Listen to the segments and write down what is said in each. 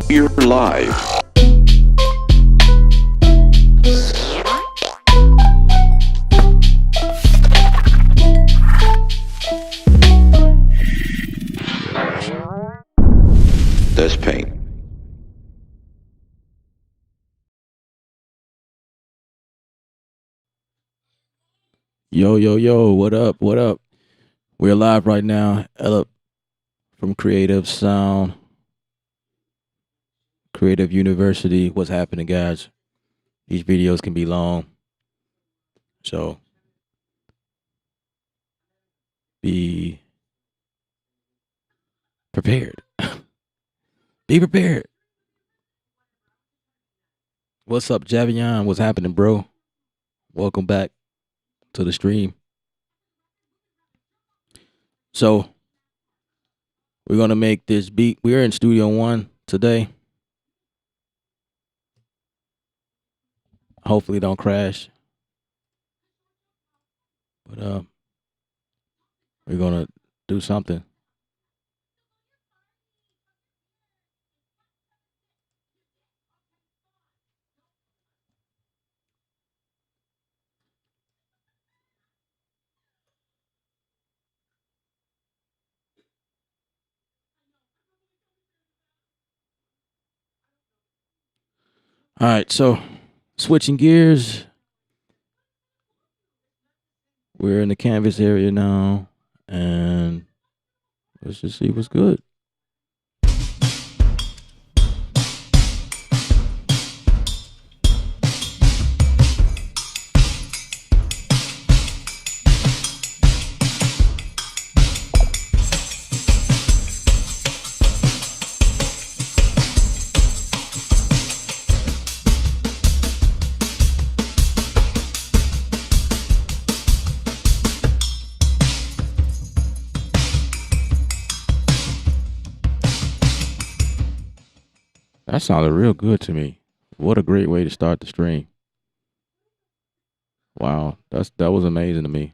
You're live. That's paint. Yo, yo, yo, what up? What up? We're live right now. Ella from Creative Sound, Creative University. What's happening, guys? These videos can be long, so be prepared. Be prepared. What's up, Javion? What's happening, bro? Welcome back to the stream. So we're gonna make this beat. We're in Studio One today. Hopefully, don't crash. But we're gonna do something. All right, so switching gears. We're in the canvas area now, and let's just see what's good. That sounded real good to me. What a great way to start the stream. Wow, that was amazing to me.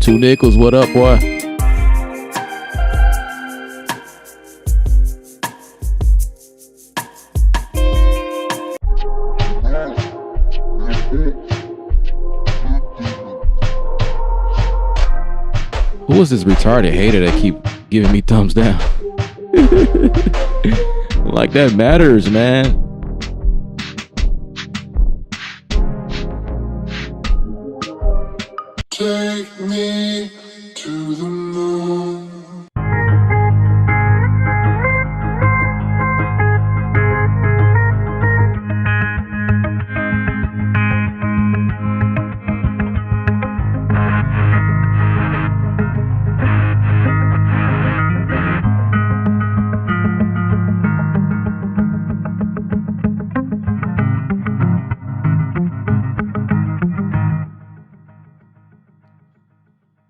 Two Nickels, what up, boy? Who is this retarded hater that keep giving me thumbs down? Like that matters, man. Take me to the moon.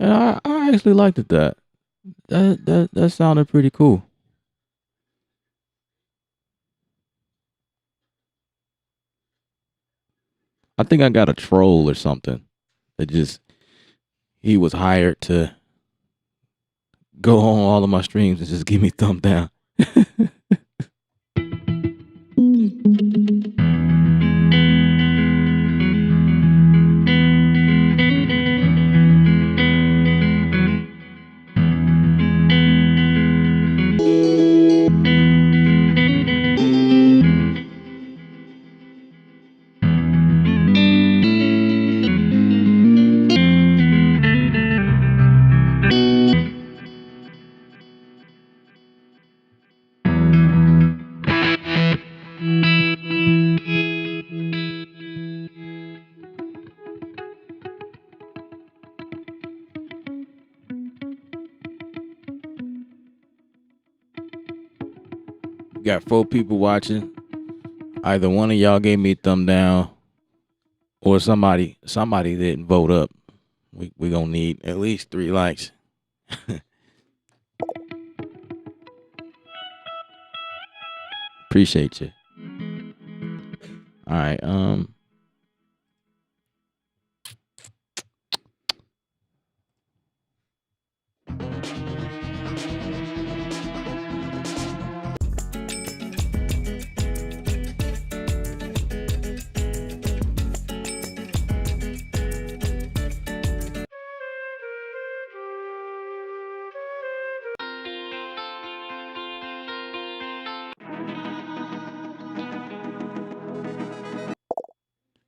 And I actually liked it that. That sounded pretty cool. I think I got a troll or something that just he was hired to go on all of my streams and just give me thumb down. Got 4 people watching. Either one of y'all gave me a thumb down, or somebody didn't vote up. We gonna need at least 3 likes. Appreciate you. All right.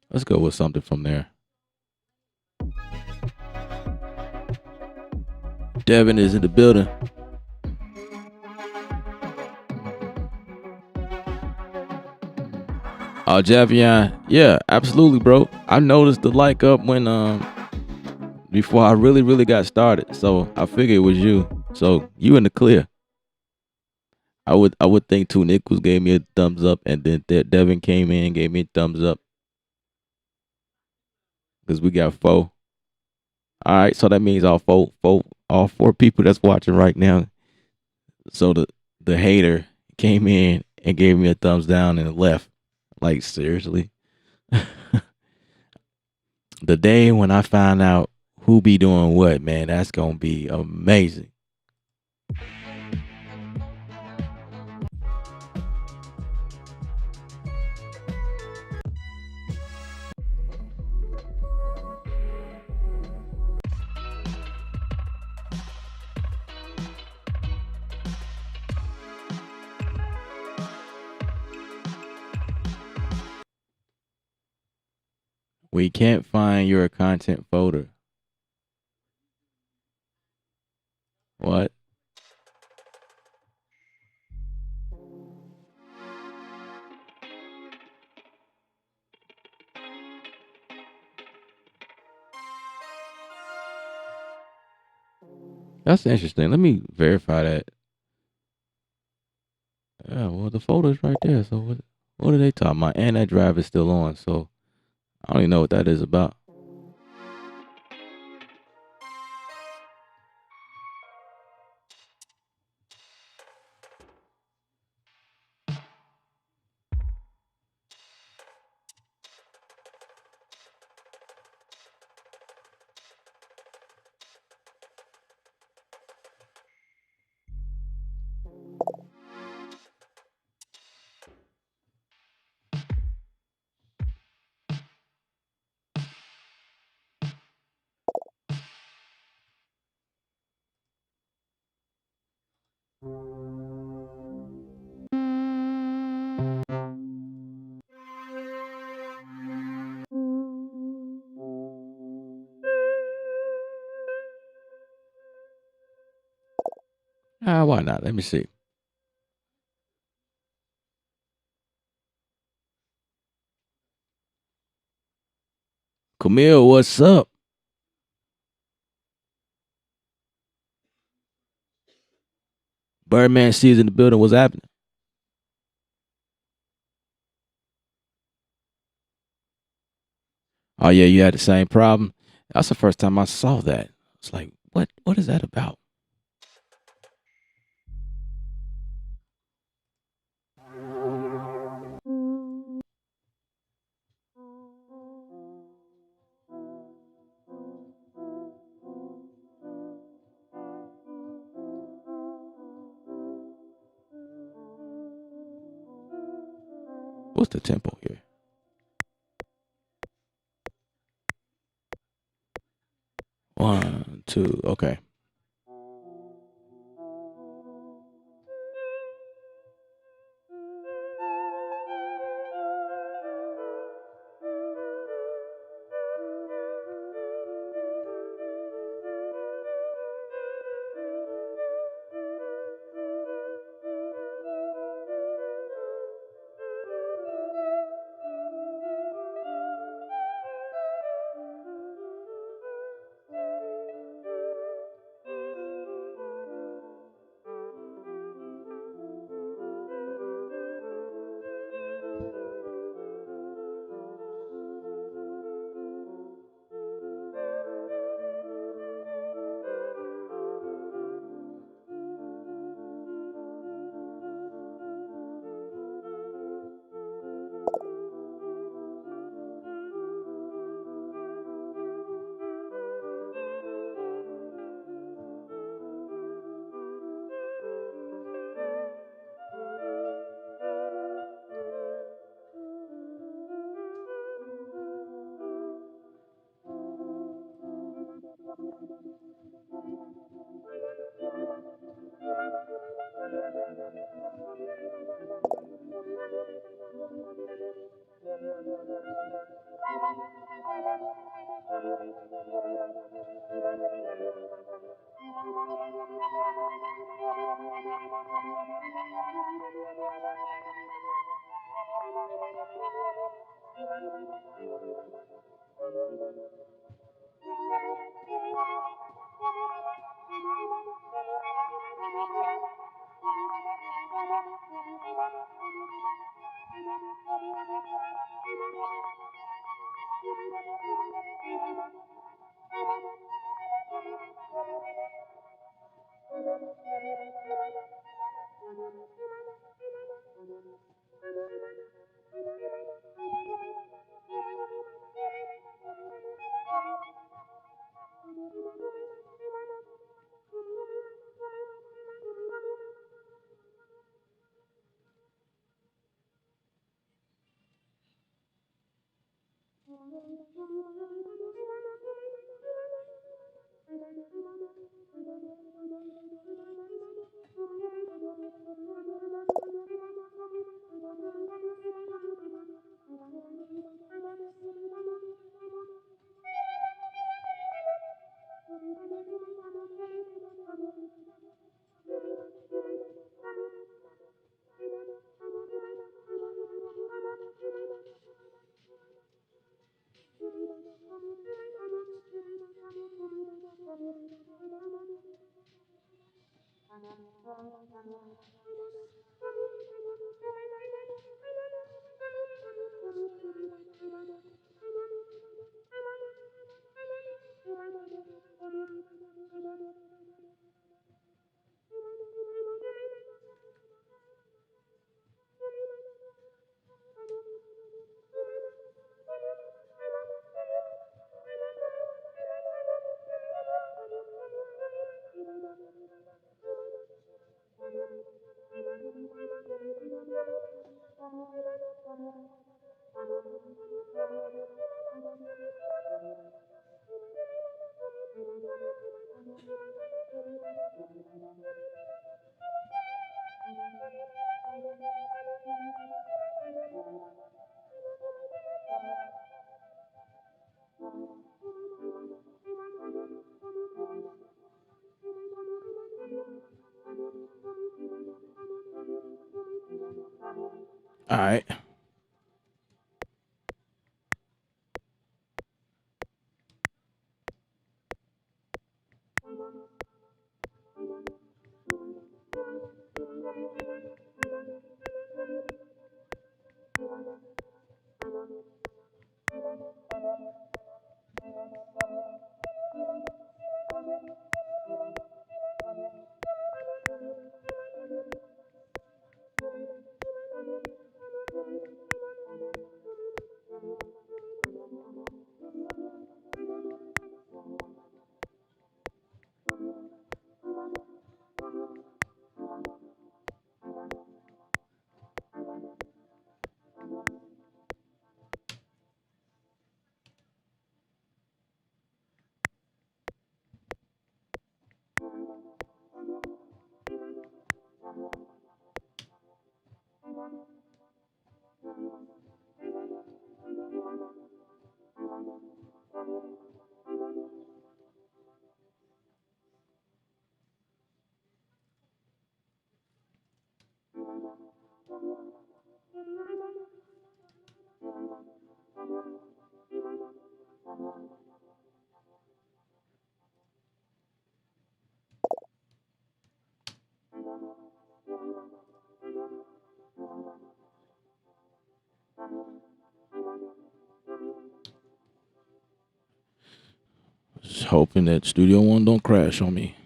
Let's go with something from there. Devin is in the building. Javion, yeah, absolutely, bro. I noticed the like up when before I really got started, so I figured it was you. So you in the clear. I would think two Nichols gave me a thumbs up, and then Devin came in and gave me a thumbs up because we got 4. All right, so that means all four people that's watching right now. So the hater came in and gave me a thumbs down and left. Like, seriously? The day when I find out who be doing what, man, that's gonna be amazing. We can't find your content folder. What? That's interesting. Let me verify that. Yeah, well, the folder's right there. So what are they talking about? And that drive is still on. So I don't even know what that is about. Why not? Let me see. Camille, what's up? Birdman sees in the building. What's happening? Oh yeah, you had the same problem. That's the first time I saw that. It's like, what? What is that about? What's the tempo here? One, two. Okay. All right. Just hoping that Studio One don't crash on me.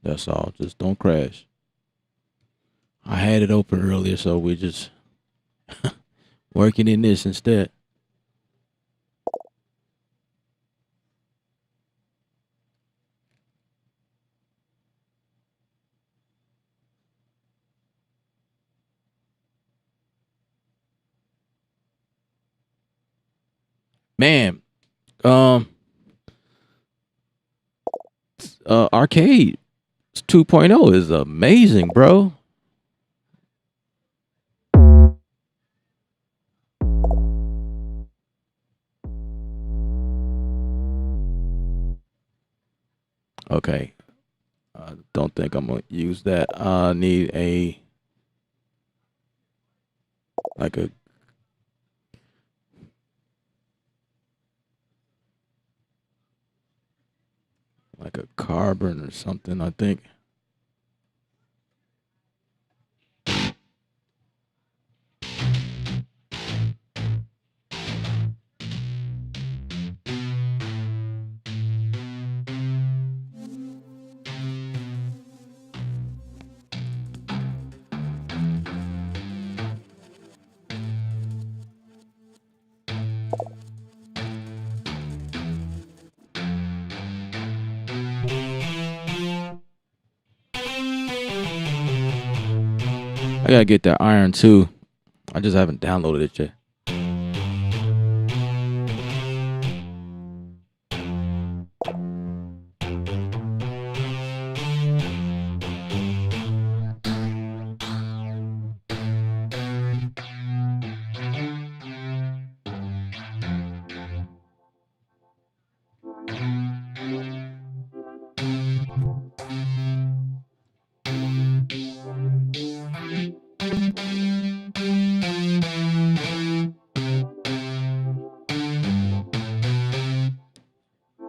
That's all. Just don't crash. I had it open earlier, so we're just working in this instead. Man, um, Arcade 2.0 is amazing, bro. Okay. I don't think I'm gonna use that. I need a like a like a carbon or something, I think. I gotta get that iron too. I just haven't downloaded it yet.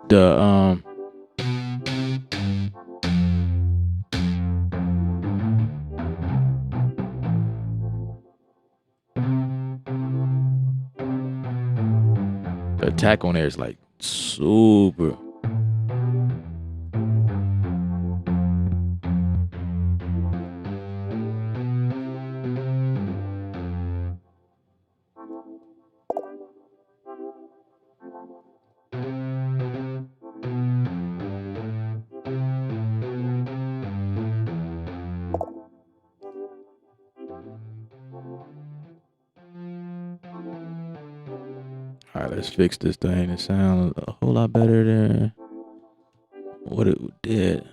The the attack on there is like super. All right, let's fix this thing. It sounds a whole lot better than what it did.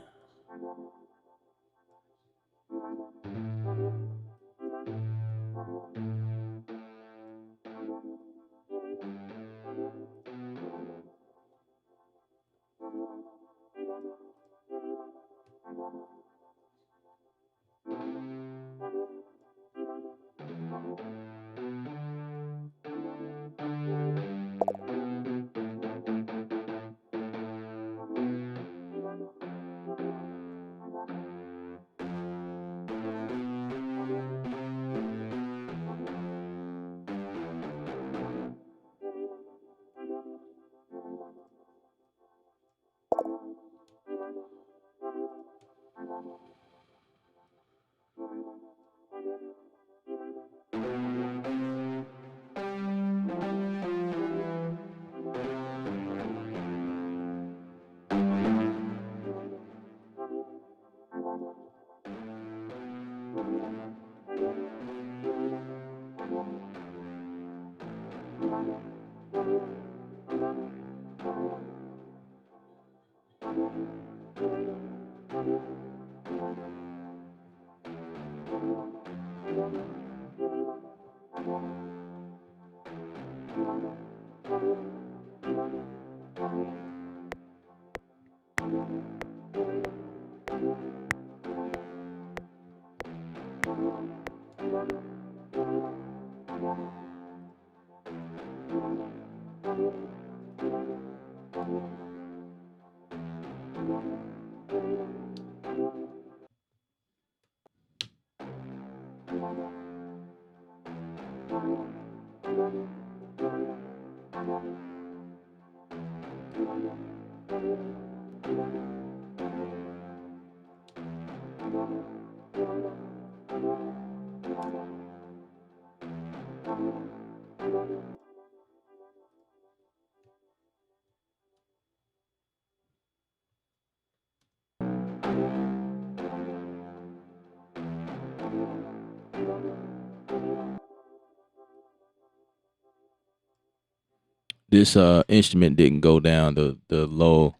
This instrument didn't go down the low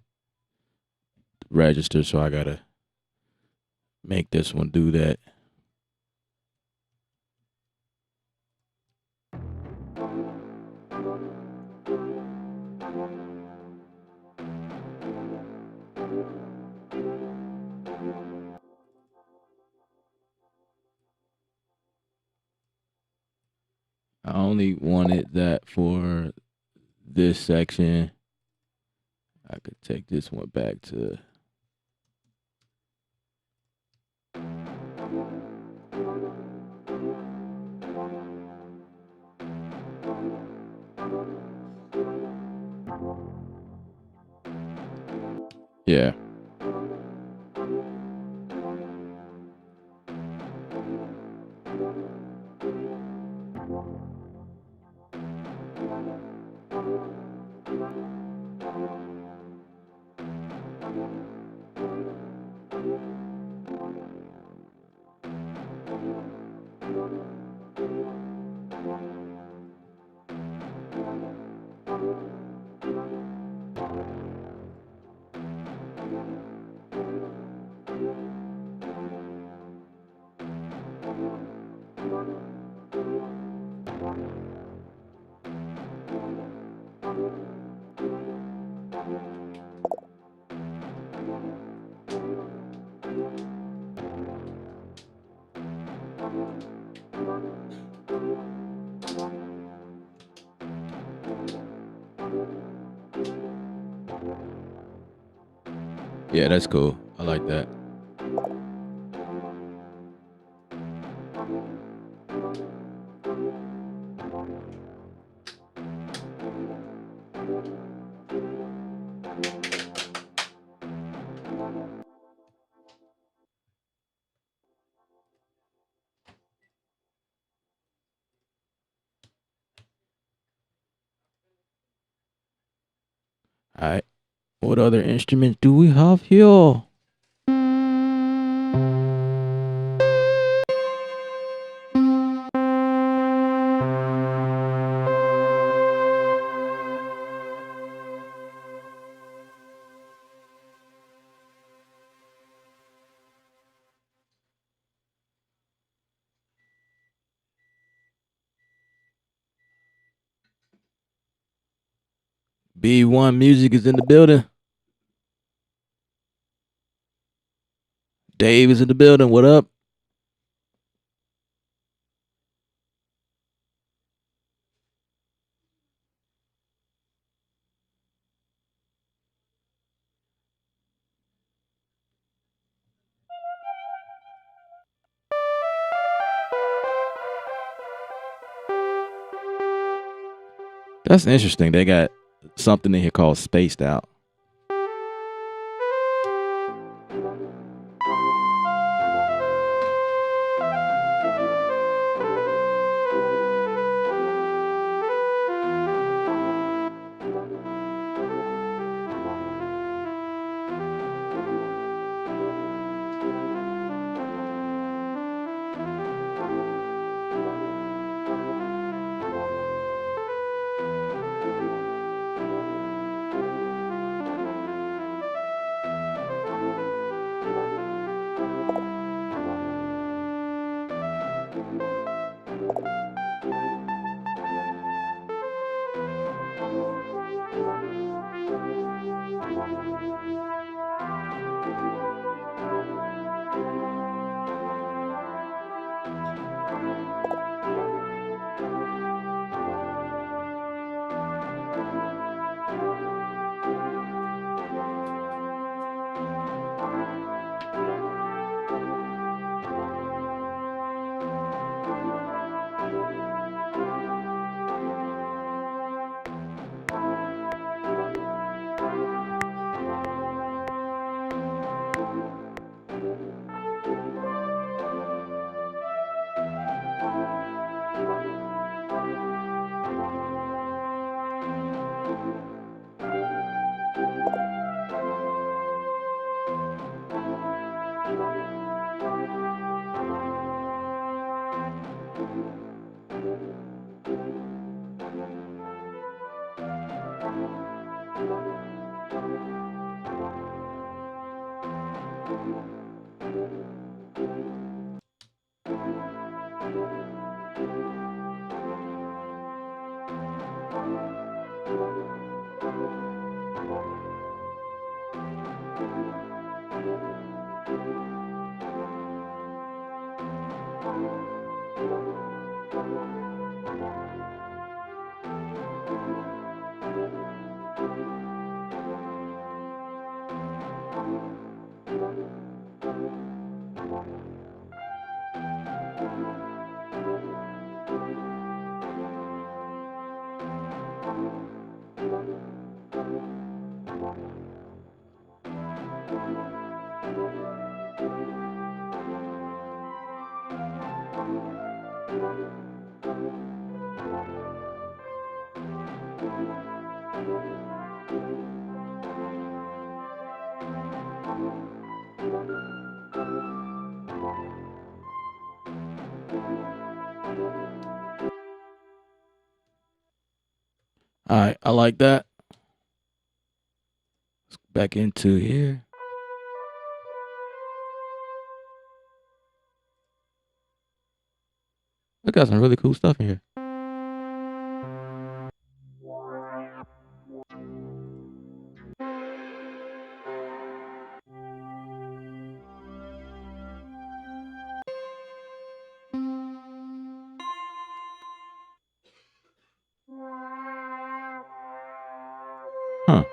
register, so I gotta make this one do that. I only wanted that for this section. I could take this one back to. Yeah. Yeah, that's cool. I like that. All right. What other instruments do we have here? B1 Music is in the building. Dave is in the building. What up? That's interesting. They got something in here called Spaced Out. All right, I like that. Let's go back into here. I got some really cool stuff in here. Huh.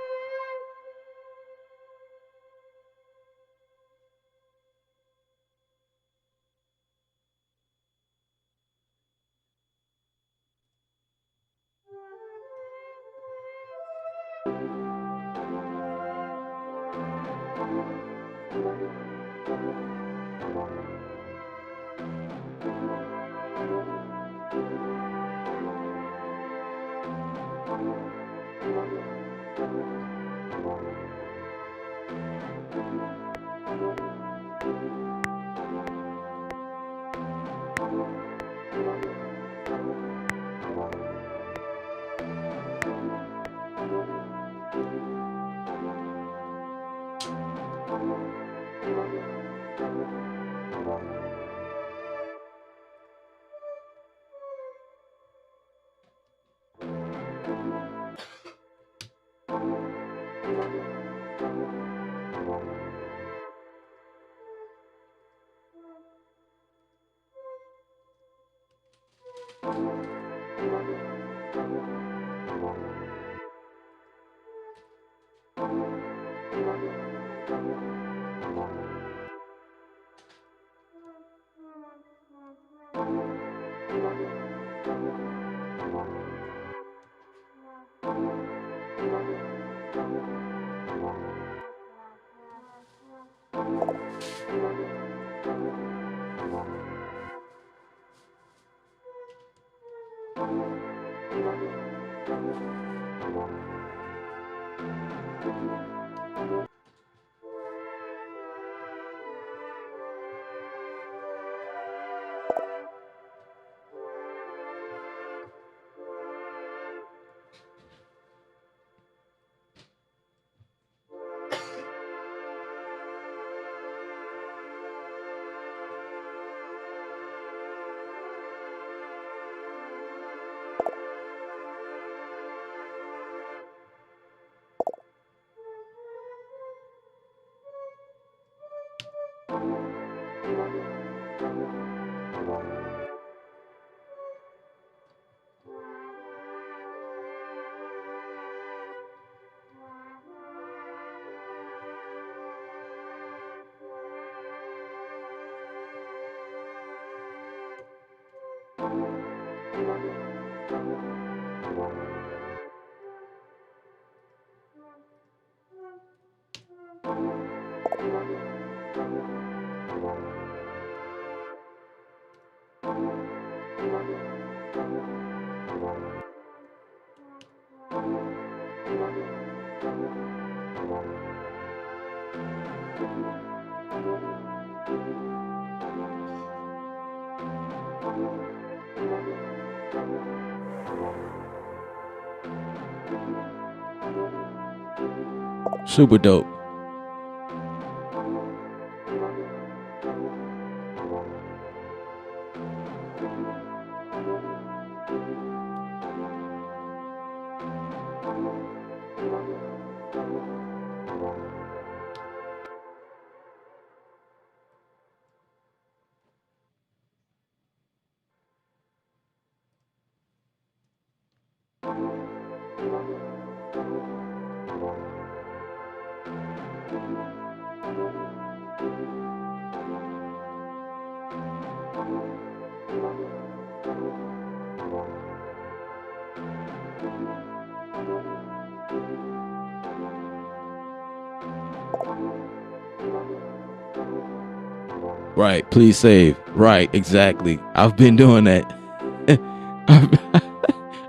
Super dope. Right. Please save. Right. Exactly. I've been doing that. I've,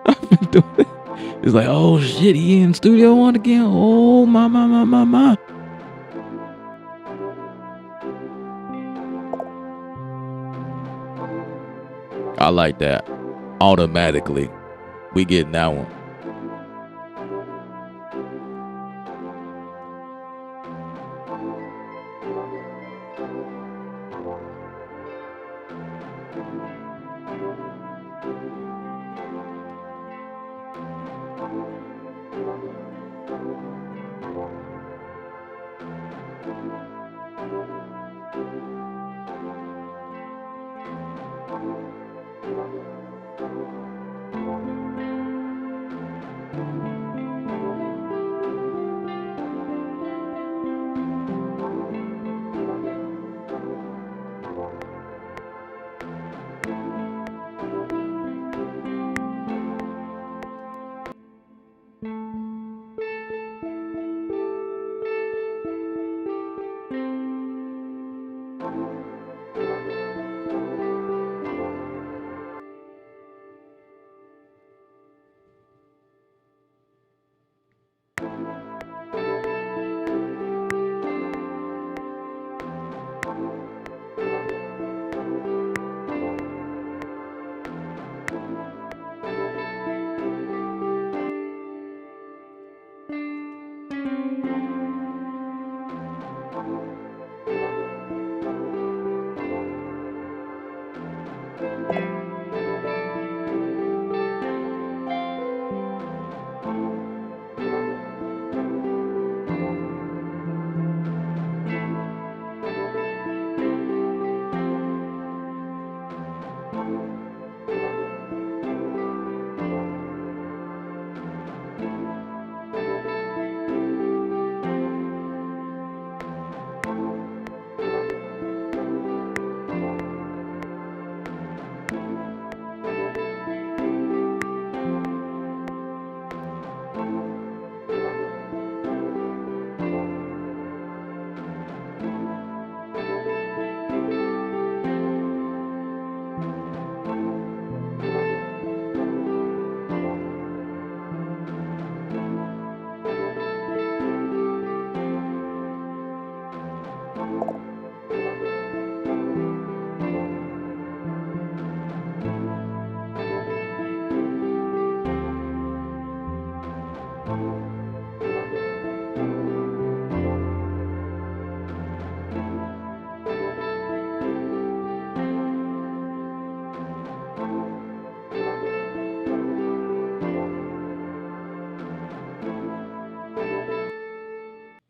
I've been doing it. It's like, oh shit, he in Studio One again. Oh my. I like that. Automatically, we getting that one.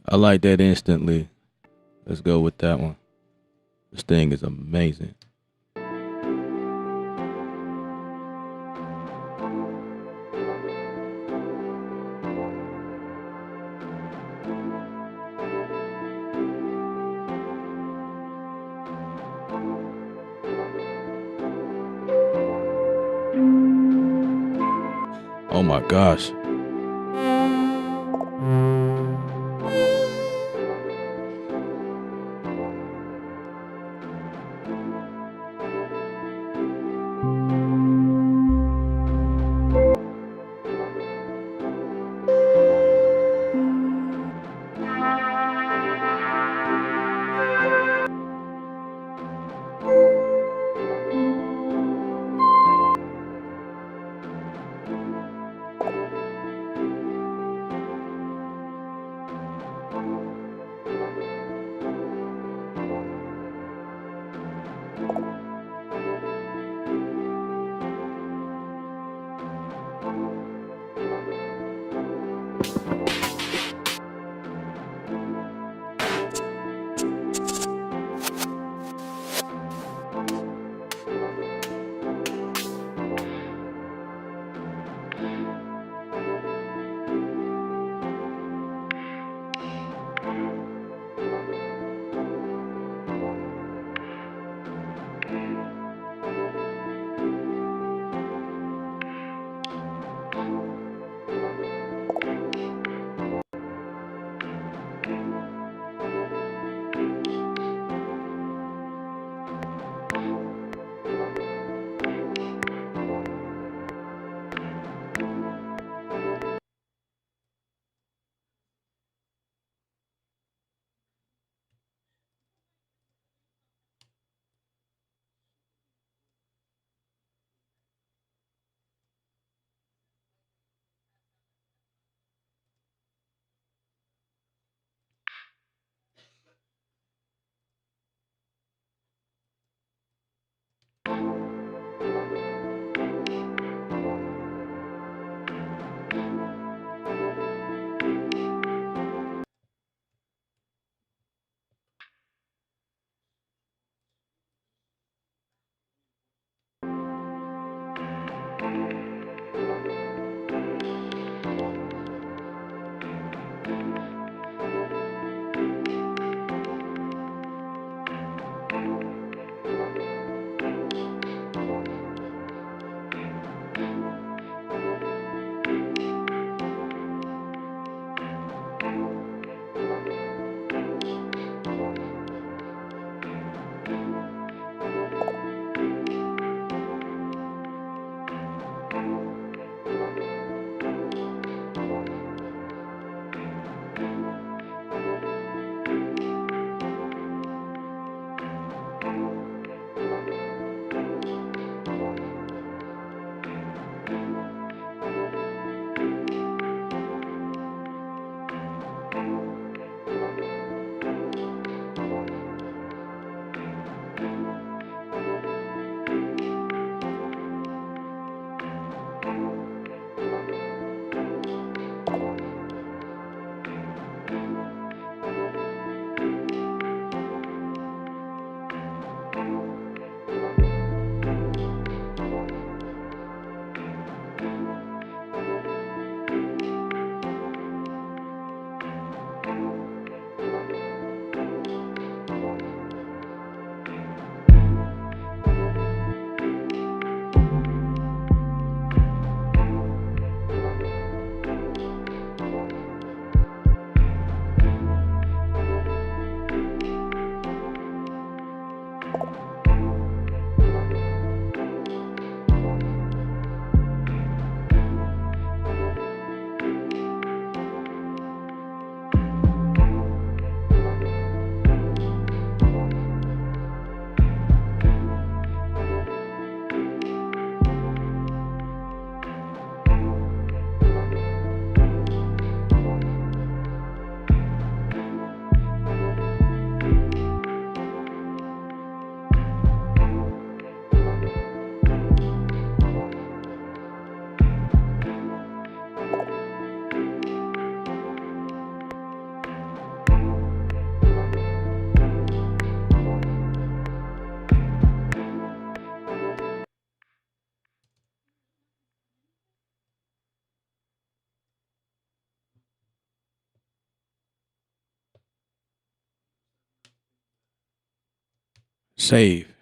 I like that instantly. Let's go with that one. This thing is amazing. Oh my gosh. Save.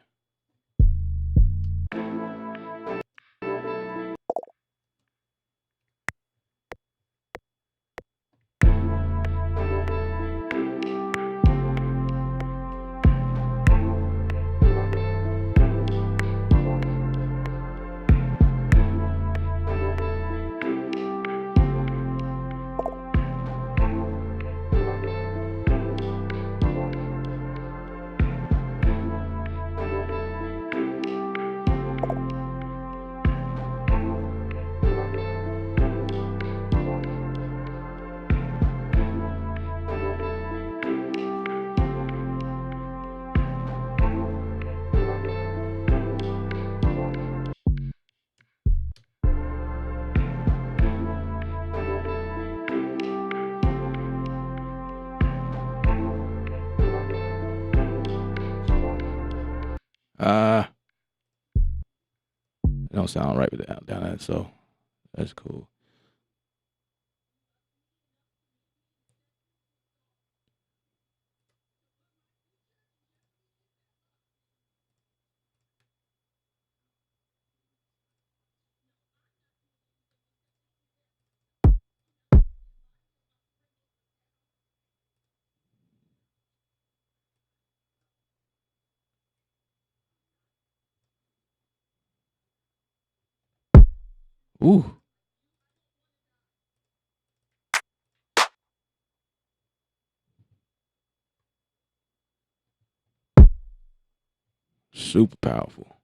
It don't sound right with down that, so that's cool. Ooh, super powerful.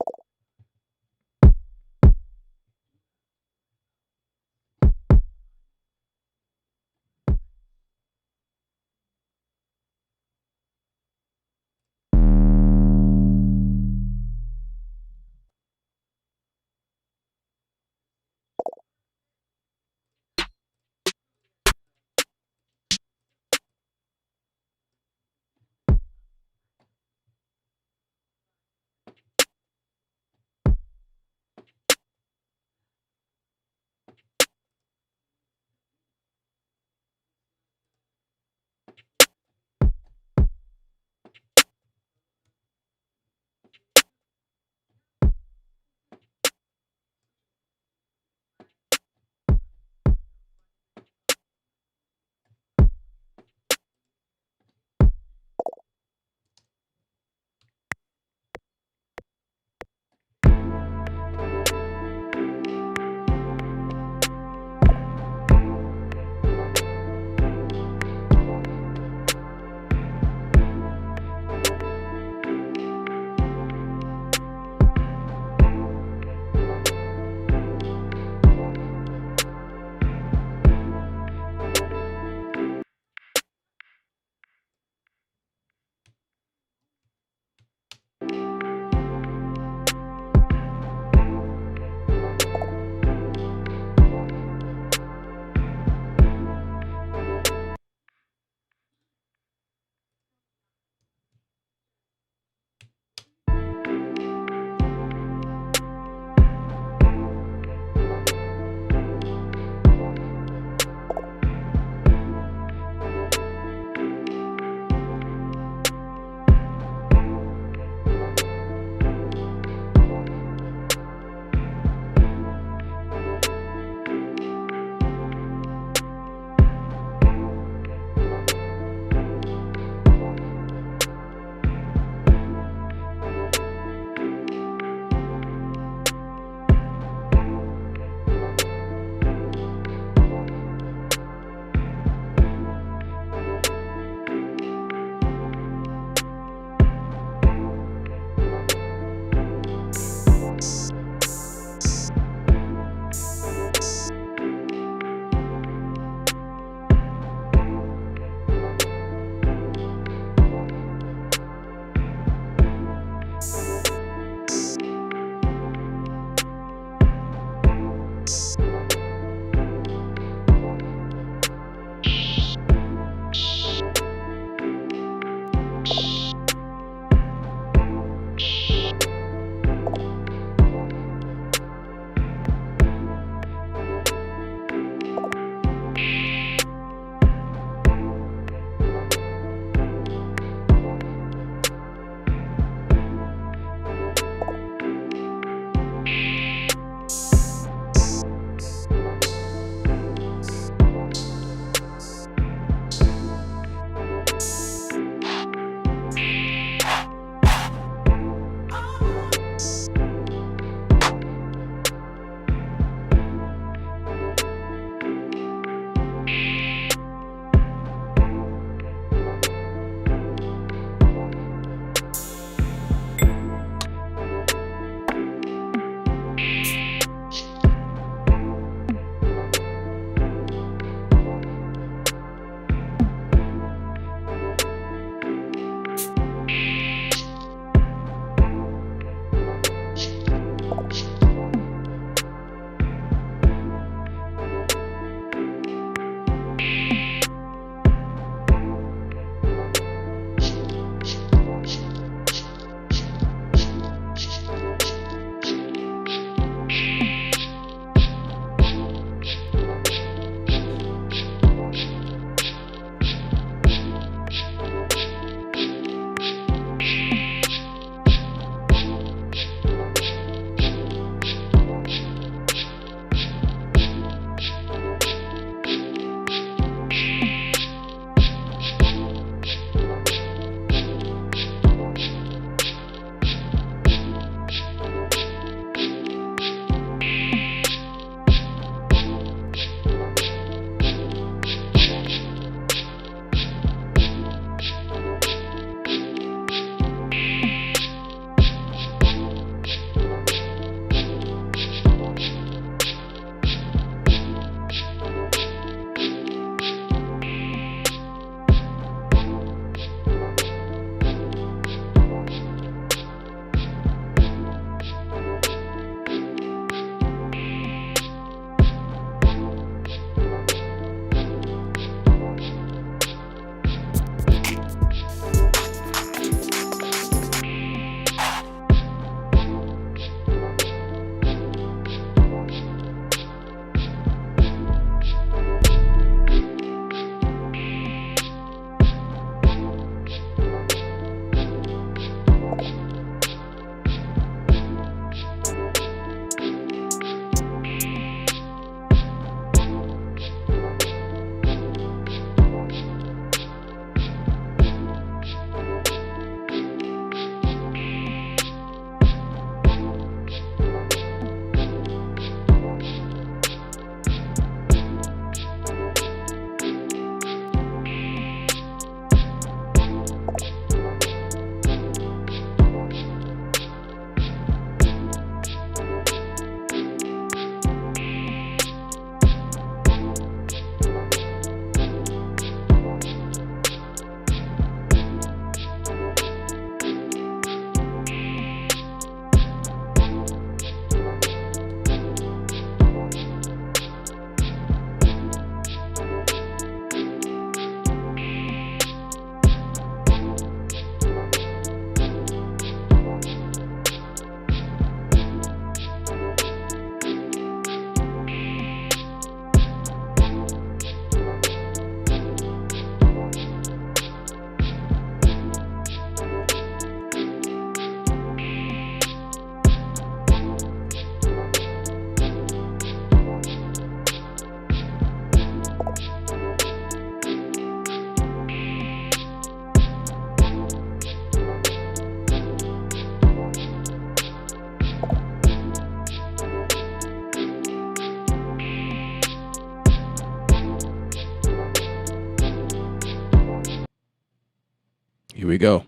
Here we go.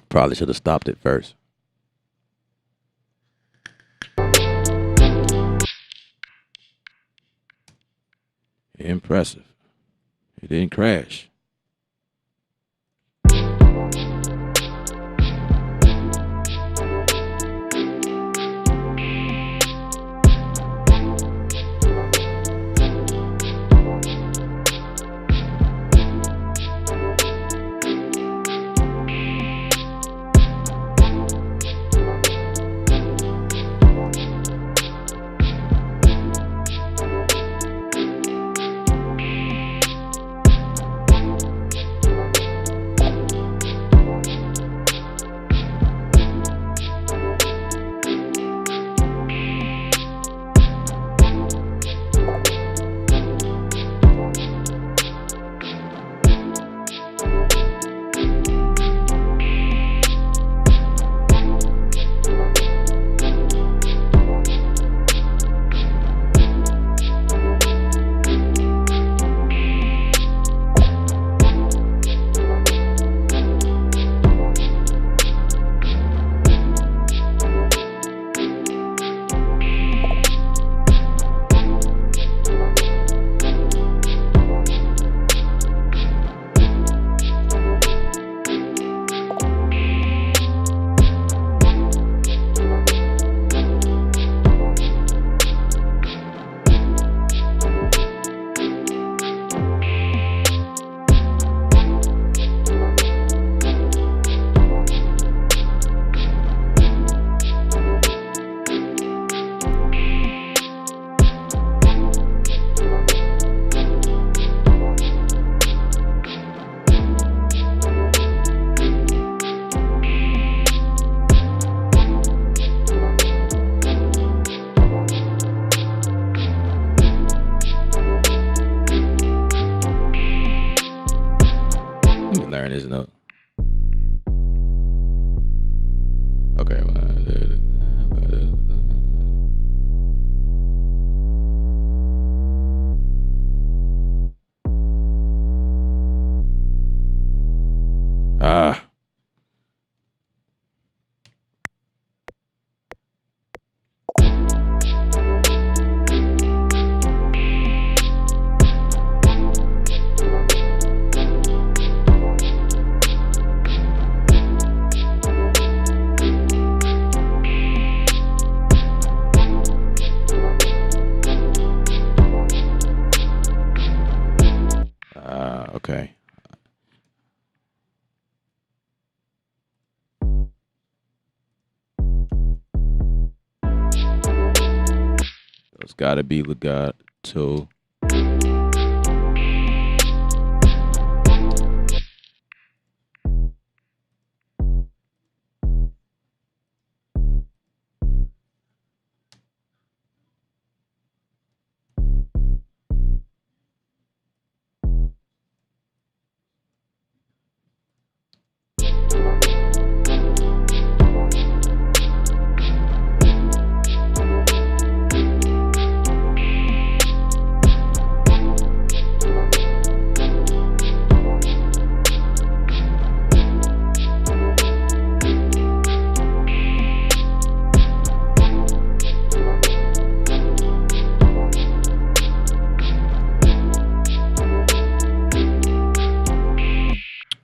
Probably should have stopped it first. Impressive. It didn't crash. Learn his note. Okay. Okay. It's gotta be legato.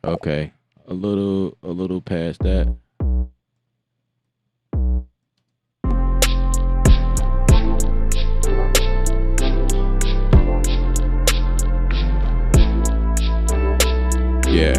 Okay, a little past that. Yeah.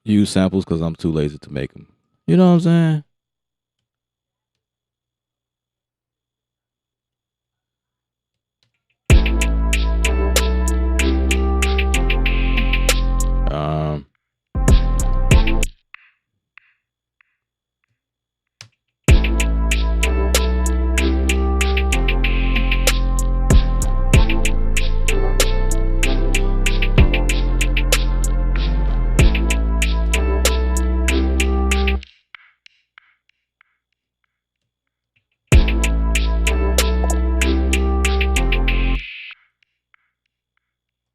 use samples because I'm too lazy to make them. You know what I'm saying? Um,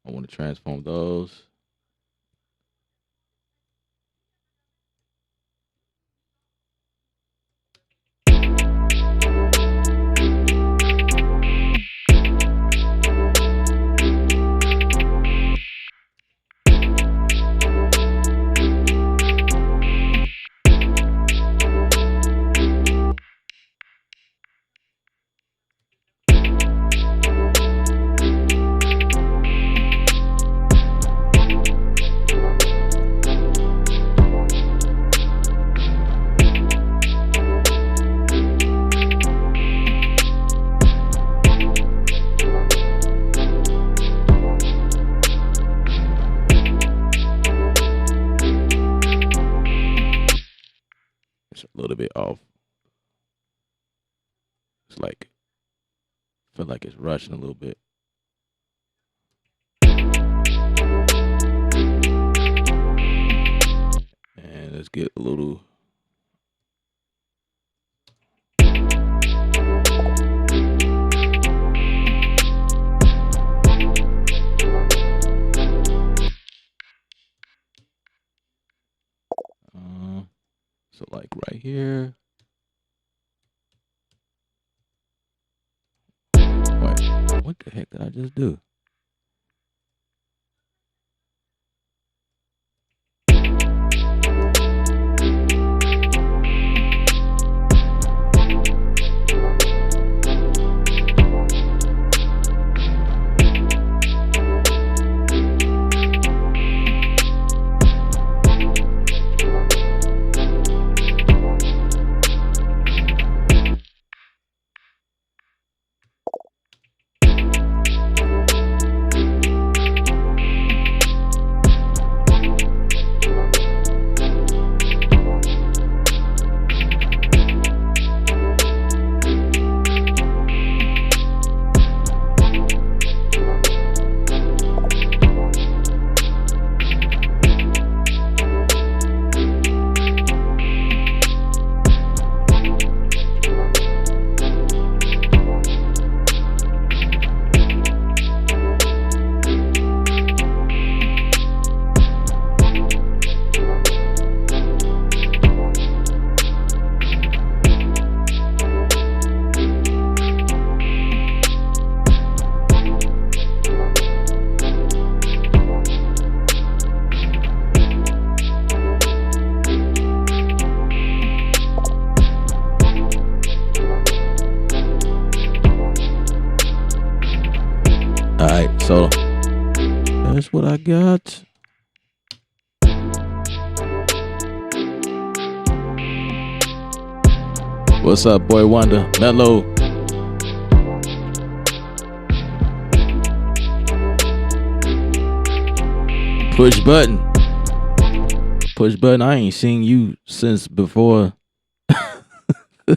I want to transform those. It's a little bit off. It's like, feel like it's rushing a little bit. And let's get a little. So like right here. Wait, what the heck did I just do? All right, so that's what I got. What's up, boy Wonder? Mellow. Push button. Push button. I ain't seen you since before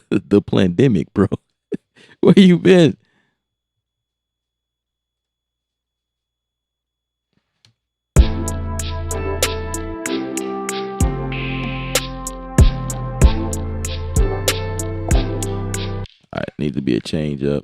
the pandemic, bro. Where you been? All right, need to be a change up.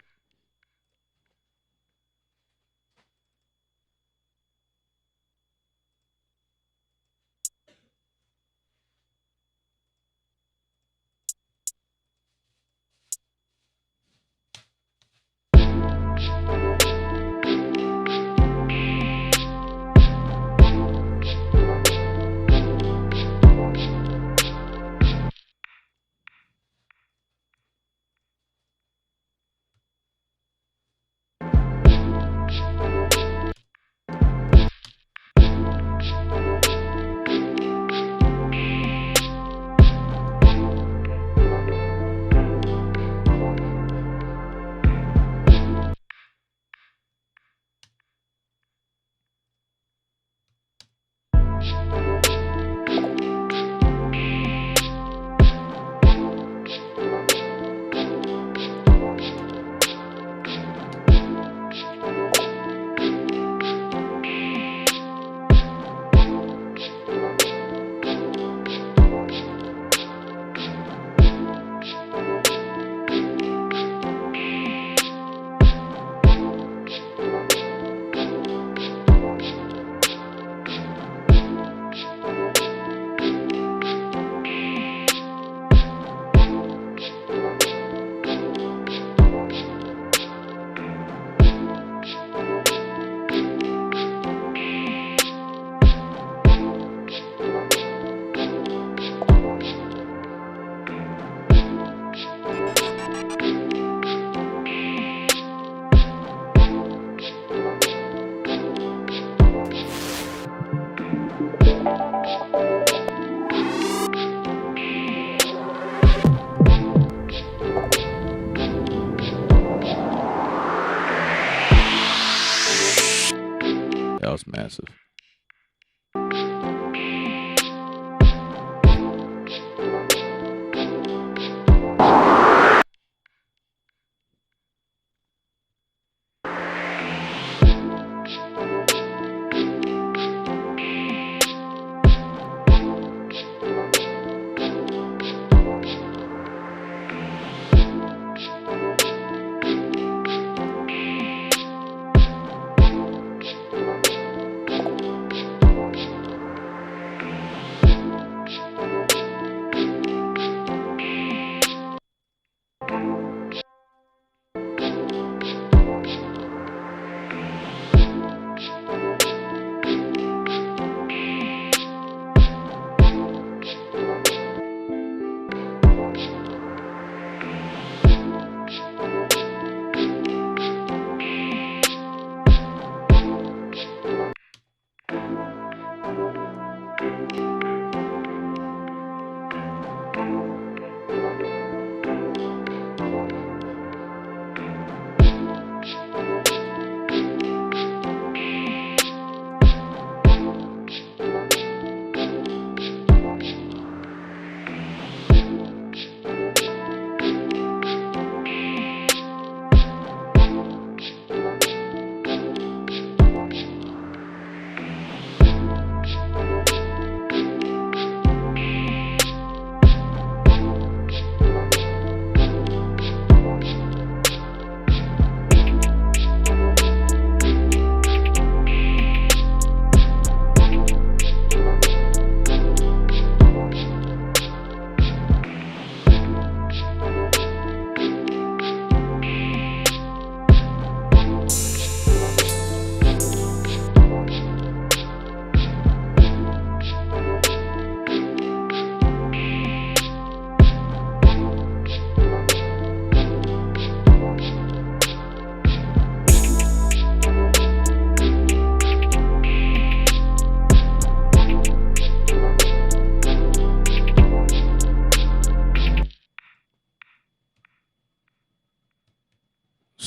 That was massive.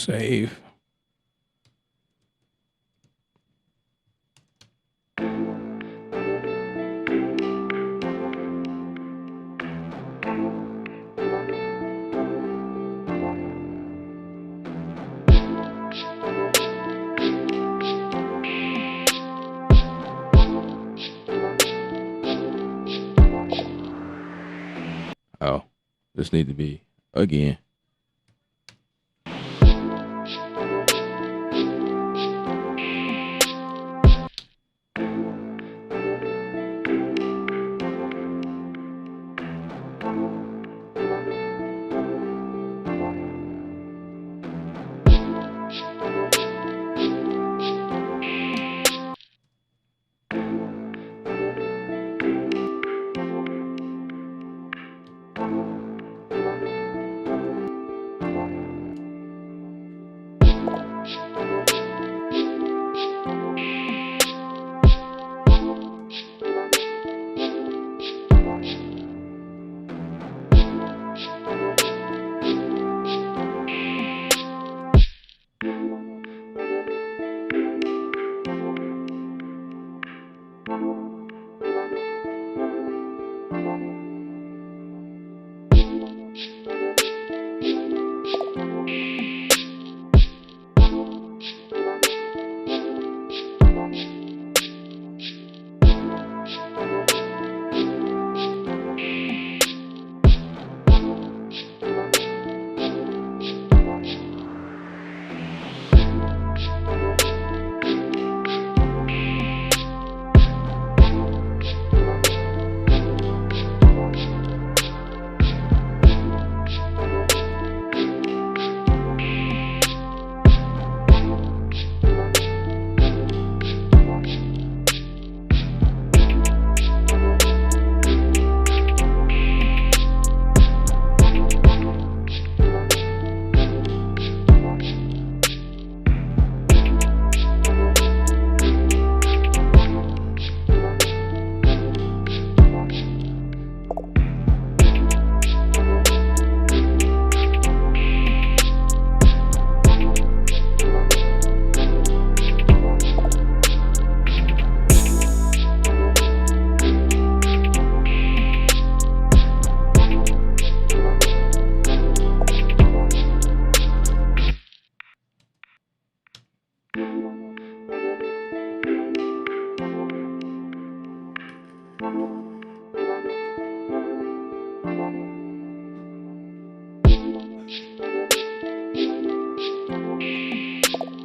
Save. Oh, this need to be again.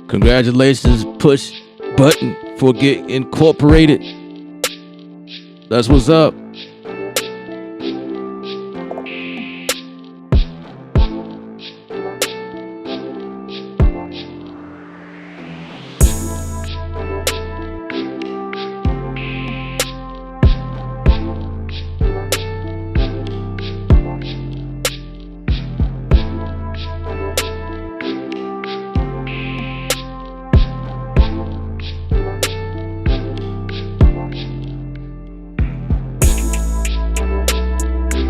Congratulations, push button for get incorporated. That's what's up.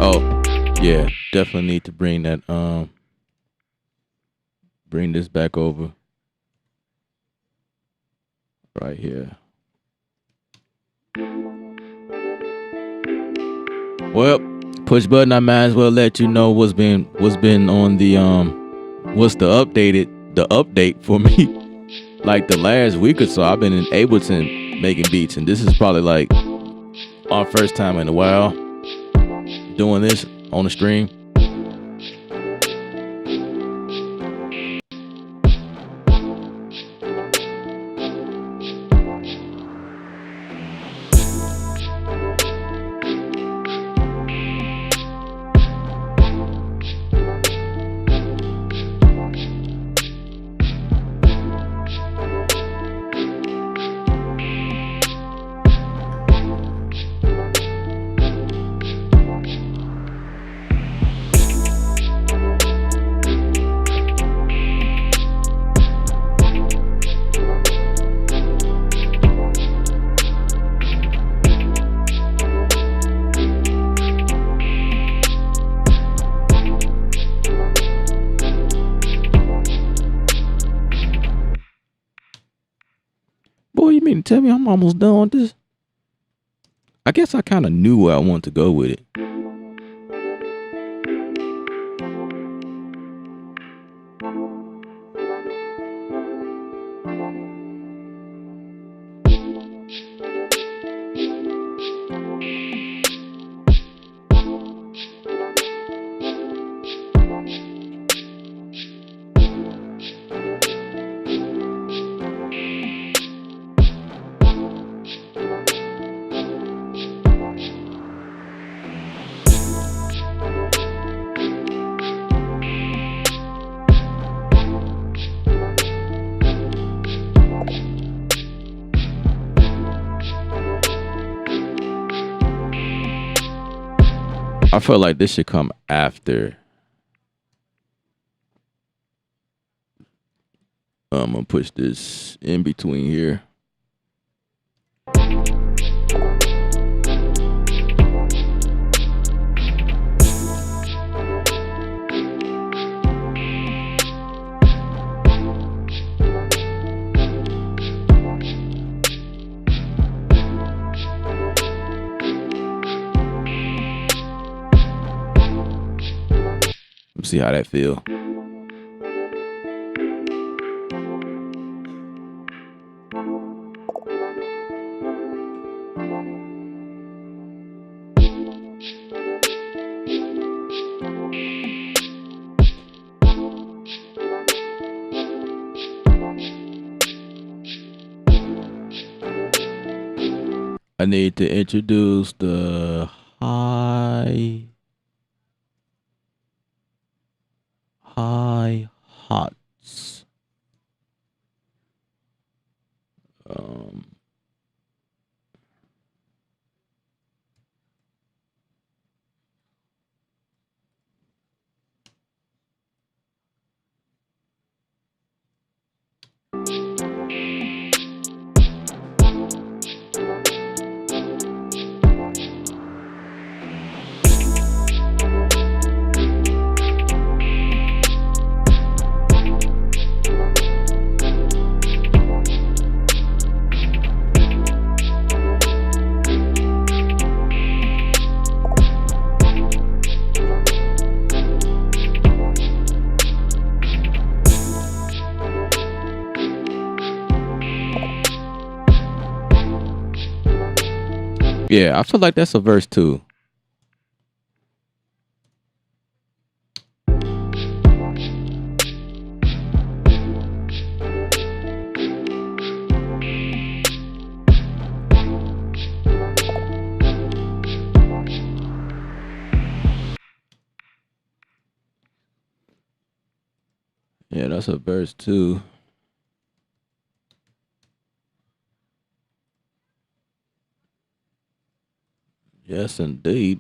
Oh, yeah, definitely need to bring that bring this back over right here. Well, push button, I might as well let you know what's been on the what's the update for me. Like the last week or so, I've been in Ableton making beats, and this is probably like our first time in a while doing this on the stream. Boy, you mean to tell me I'm almost done with this? I guess I kind of knew where I wanted to go with it. I feel like this should come after. I'm gonna push this in between here. Let's see how that feel. I need to introduce the high hats. Yeah, I feel like that's a verse too. Yeah, that's a verse too. Yes, indeed.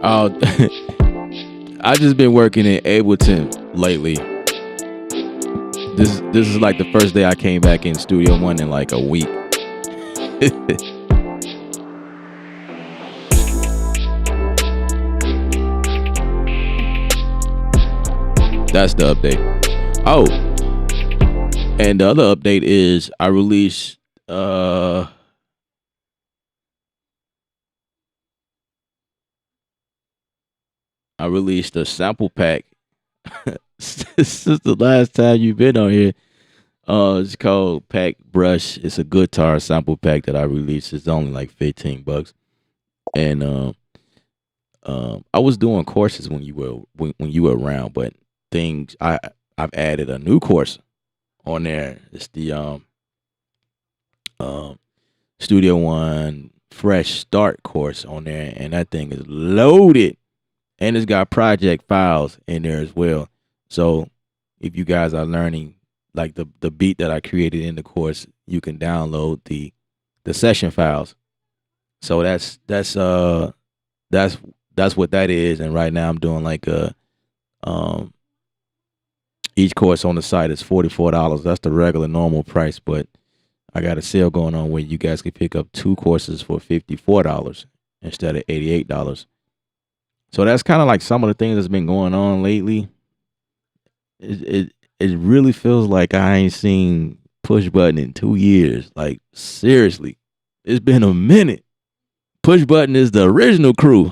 Oh, I just been working in Ableton lately. This is like the first day I came back in Studio One in like a week. That's the update. Oh, and the other update is uh I released a sample pack. This is the last time you've been on here. It's called Pack Brush. It's a guitar sample pack that I released. It's only like $15, and I was doing courses when when you were around, but things I've added a new course on there. It's the um Studio One Fresh Start course on there, and that thing is loaded, and it's got project files in there as well. So if you guys are learning like the beat that I created in the course, you can download the session files. So that's that's what that is. And right now I'm doing like a um each course on the site is $44. That's the regular normal price, but I got a sale going on where you guys can pick up two courses for $54 instead of $88. So that's kind of like some of the things that's been going on lately. It really feels like I ain't seen Push Button in 2 years. Like seriously, it's been a minute. Push Button is the original crew.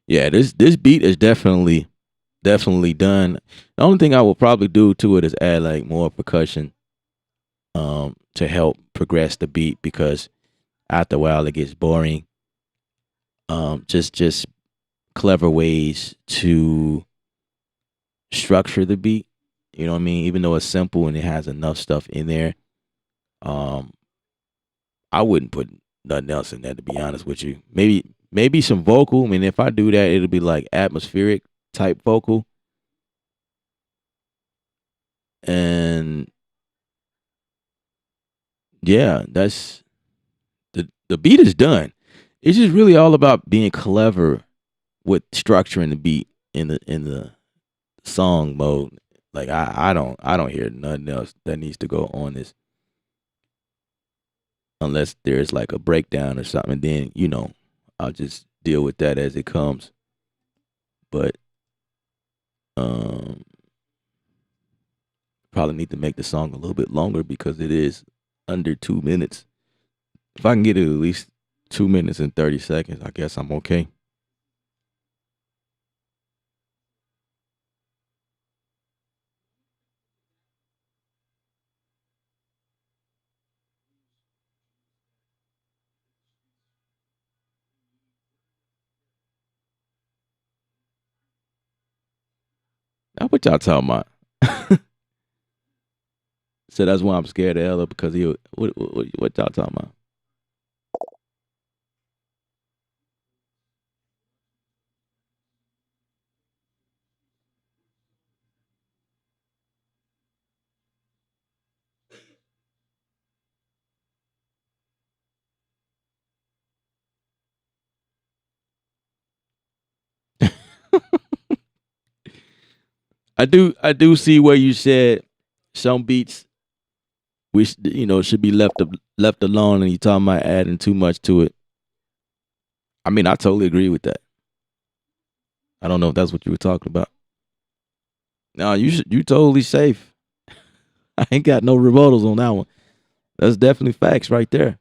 Yeah, this beat is definitely done. The only thing I will probably do to it is add like more percussion to help progress the beat because after a while it gets boring. Just clever ways to structure the beat. You know what I mean? Even though it's simple and it has enough stuff in there, um, I wouldn't put nothing else in there to be honest with you. Maybe some vocal. I mean, if I do that, it'll be like atmospheric type vocal, and yeah, that's the beat is done. It's just really all about being clever with structuring the beat in the song mode. Like I don't hear nothing else that needs to go on this unless there's like a breakdown or something. Then I'll just deal with that as it comes. But um, probably need to make the song a little bit longer because it is under 2 minutes. If I can get it at least 2 minutes and 30 seconds, I guess I'm okay. Now what y'all talking about? So that's why I'm scared of Ella because he what y'all talking about? I do see where you said some beats should be left alone, and you talking about adding too much to it. I mean, I totally agree with that. I don't know if that's what you were talking about. No, you totally safe. I ain't got no rebuttals on that one. That's definitely facts right there.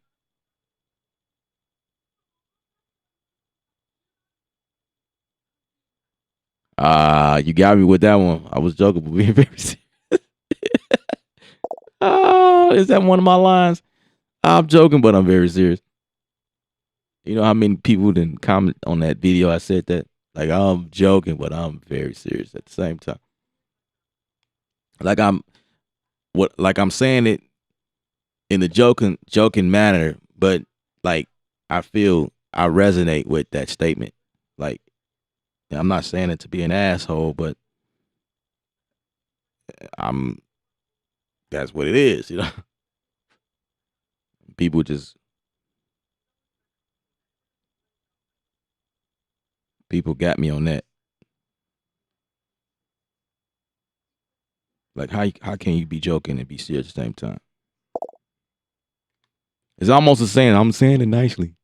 You got me with that one. I was joking, but being very serious. Oh, is that one of my lines? I'm joking, but I'm very serious. You know how many people didn't comment on that video? I said that like I'm joking, but I'm very serious at the same time. Like I'm saying it in a joking manner, but like I feel I resonate with that statement. Like I'm not saying it to be an asshole, but I'm that's what it is, you know. People just people got me on that. Like how can you be joking and be serious at the same time? It's almost the same. I'm saying it nicely.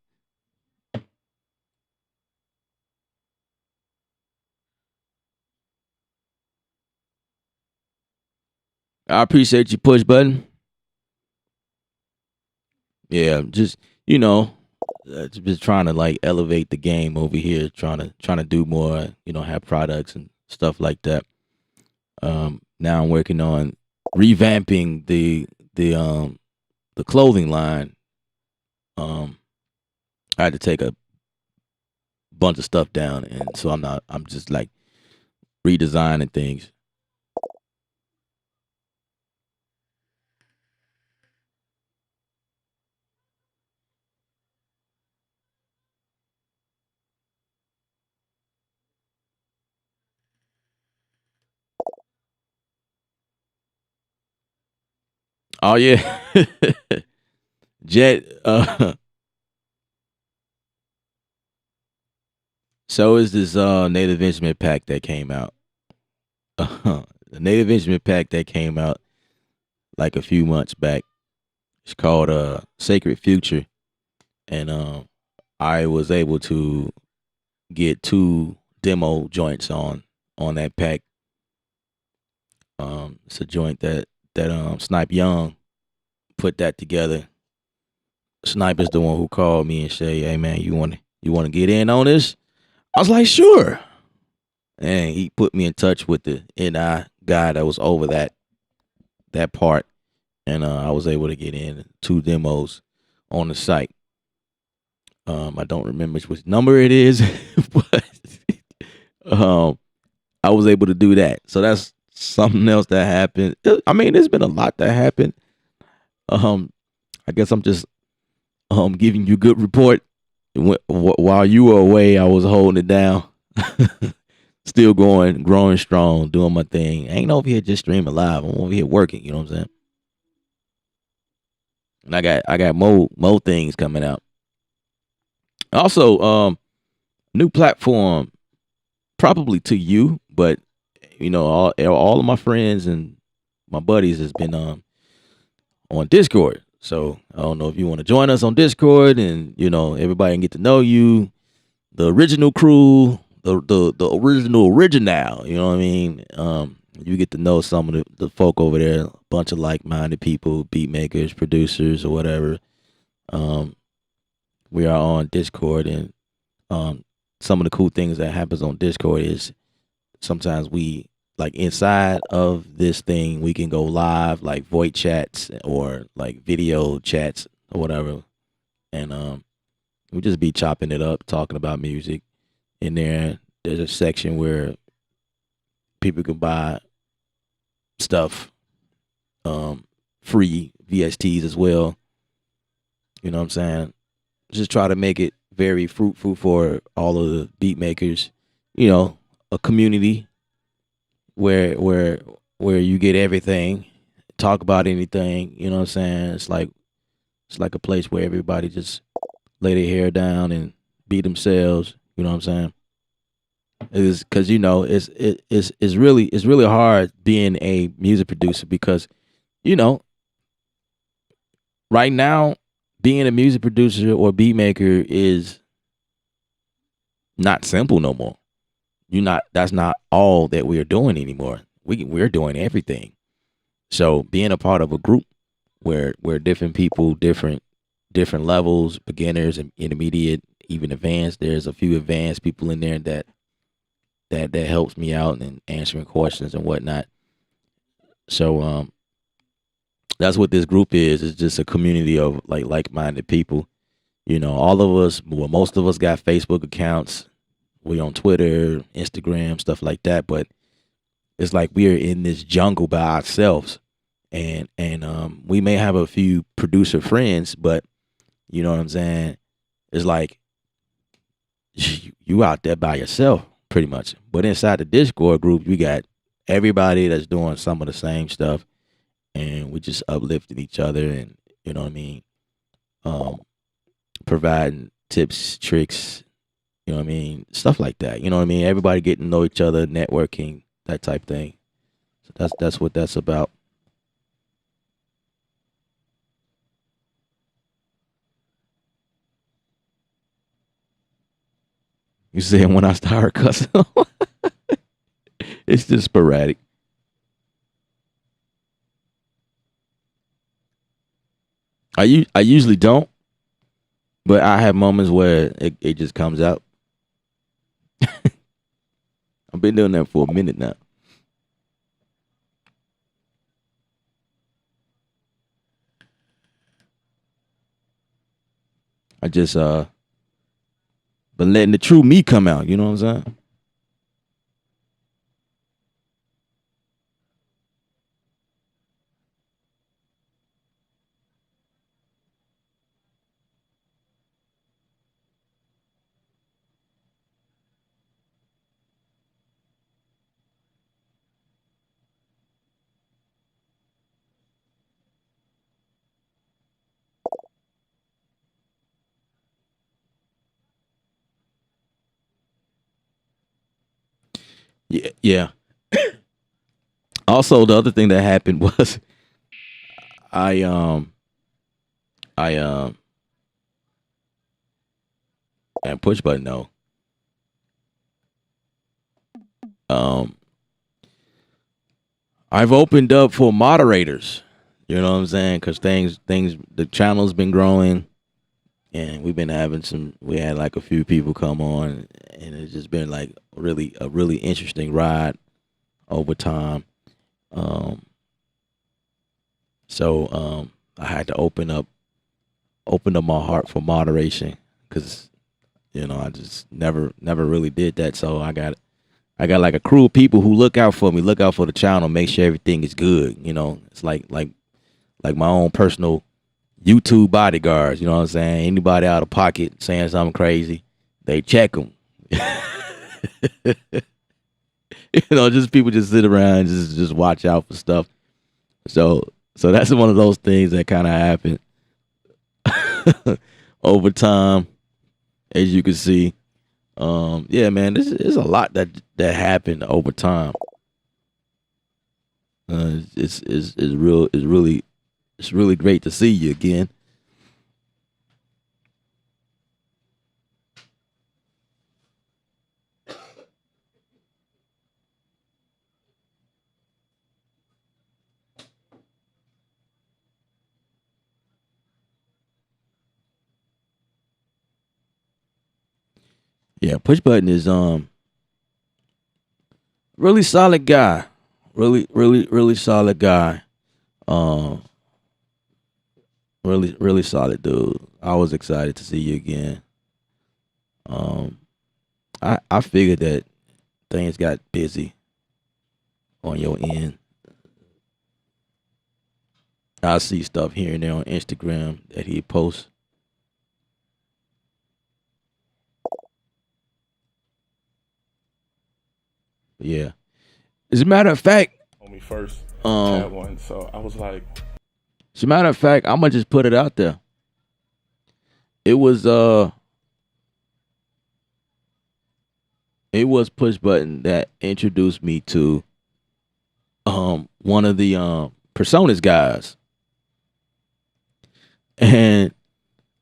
I appreciate you, push button. Yeah, just you know, just trying to like elevate the game over here. Trying to do more. Have products and stuff like that. Now I'm working on revamping the clothing line. Um, I had to take a bunch of stuff down, and so I'm just like redesigning things. Oh yeah, Jet. So is this Native Instrument pack that came out. The Native Instrument pack that came out like a few months back. It's called Sacred Future, and I was able to get two demo joints on that pack. It's a joint that Snipe Young put that together. Snipe is the one who called me and say, "Hey man, you want to get in on this?" I was like, sure. And he put me in touch with the NI guy that was over that part. And I was able to get in 2 demos on the site. I don't remember which number it is, but um, I was able to do that. So that's something else that happened. I mean, there's been a lot that happened. Um, I guess I'm just giving you a good report. While you were away, I was holding it down. Still going, growing strong, doing my thing. I ain't over here just streaming live. I'm over here working, you know what I'm saying? And I got more things coming out. Also, new platform, probably to you, but you know, all of my friends and my buddies has been on Discord. So I don't know if you want to join us on Discord, and you know, everybody can get to know you, the original crew, the original. You know what I mean? You get to know some of the folk over there, a bunch of like-minded people, beat makers, producers, or whatever. We are on Discord, and some of the cool things that happens on Discord is sometimes we like inside of this thing we can go live, like voice chats or like video chats or whatever, and we just be chopping it up, talking about music. In there, there's a section where people can buy stuff, free VSTs as well. You know what I'm saying? Just try to make it very fruitful for all of the beat makers. You know, a community where you get everything, talk about anything. You know what I'm saying? It's like a place where everybody just lay their hair down and be themselves. You know what I'm saying? It is because you know it's really hard being a music producer because you know right now being a music producer or beat maker is not simple no more. That's not all that we're doing anymore. We're doing everything. So being a part of a group where different people, different levels, beginners and intermediate, even advanced. There's a few advanced people in there that helps me out and answering questions and whatnot. So that's what this group is. It's just a community of like-minded people. You know, all of us, well, most of us got Facebook accounts. We on Twitter, Instagram, stuff like that. But it's like we are in this jungle by ourselves, and we may have a few producer friends, but you know what I'm saying? It's like you out there by yourself, pretty much. But inside the Discord group, you got everybody that's doing some of the same stuff, and we just uplifting each other, and you know what I mean, providing tips, tricks, you know what I mean, stuff like that. You know what I mean? Everybody getting to know each other, networking, that type thing. So that's what that's about. You saying when I start cussing, it's just sporadic. I usually don't, but I have moments where it just comes out. I've been doing that for a minute now. I just been letting the true me come out. You know what I'm saying? Yeah, yeah. Also, the other thing that happened was I um I and push button no. Um I've opened up for moderators. You know what I'm saying? Because things the channel's been growing. and we've been having some. We had like a few people come on, and it's just been like really a really interesting ride over time. Um, so I had to open up my heart for moderation because I just never really did that. So I got like a crew of people who look out for me, look out for the channel, make sure everything is good. It's like my own personal YouTube bodyguards. You know what I'm saying? Anybody out of pocket saying something crazy, they check them. Just people just sit around and just watch out for stuff. So so that's one of those things that kind of happened over time, as you can see. Yeah, man, this is a lot that happened over time. It's really great to see you again. Yeah, Push Button is really solid guy. Really solid guy. Um really solid dude. I was excited to see you again. Um I figured that things got busy on your end. I see stuff here and there on Instagram that he posts. But yeah. As a matter of fact, On me first, um, had one. So I was like, as a matter of fact, I'm gonna just put it out there. It was it was Push Button that introduced me to one of the Personas guys. And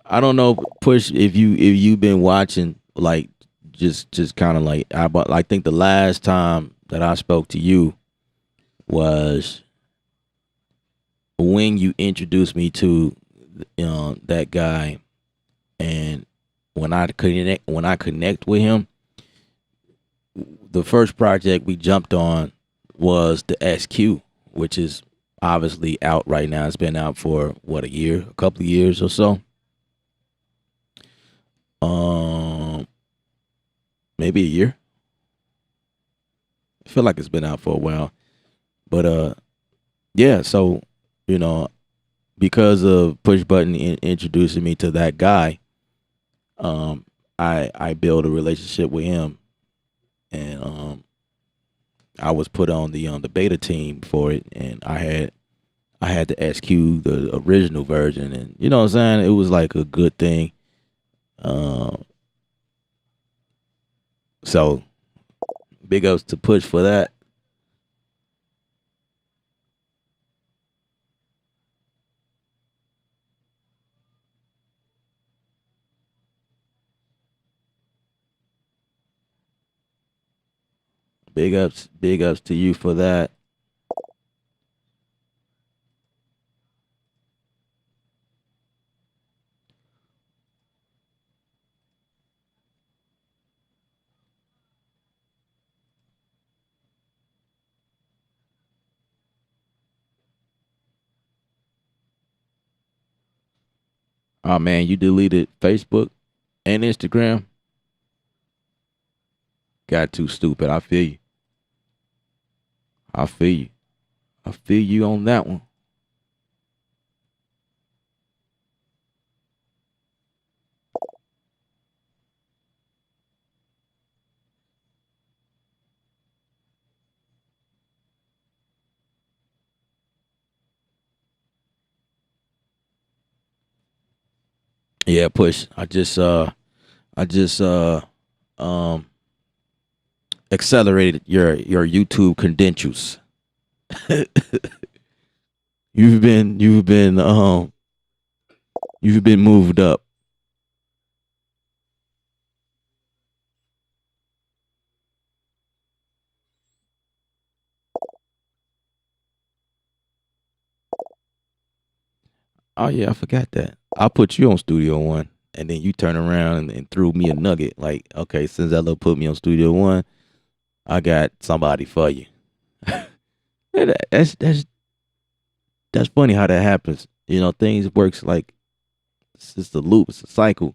I don't know, Push, if you've been watching, like, just kind of like I think the last time that I spoke to you was when you introduced me to that guy. And when I connect with him, the first project we jumped on was the SQ, which is obviously out right now. It's been out for what, a year, a couple of years or so. Um, Maybe a year. I feel like it's been out for a while, but yeah. So you know, because of Push Button introducing me to that guy, um, I built a relationship with him, and I was put on the beta team for it, and I had to SQ the original version, and you know what I'm saying. It was like a good thing. Um, so big ups to Push for that. Big ups to you for that. Oh man, you deleted Facebook and Instagram. Got too stupid. I feel you. I feel you. I feel you on that one. Yeah, Push. I just um accelerated your YouTube credentials. You've been moved up. Oh yeah, I forgot that. I'll put you on Studio One. and then you turn around and threw me a nugget. Like, okay, since that little put me on Studio One, I got somebody for you. Yeah, that's funny how that happens. You know, things works like it's just a loop, it's a cycle.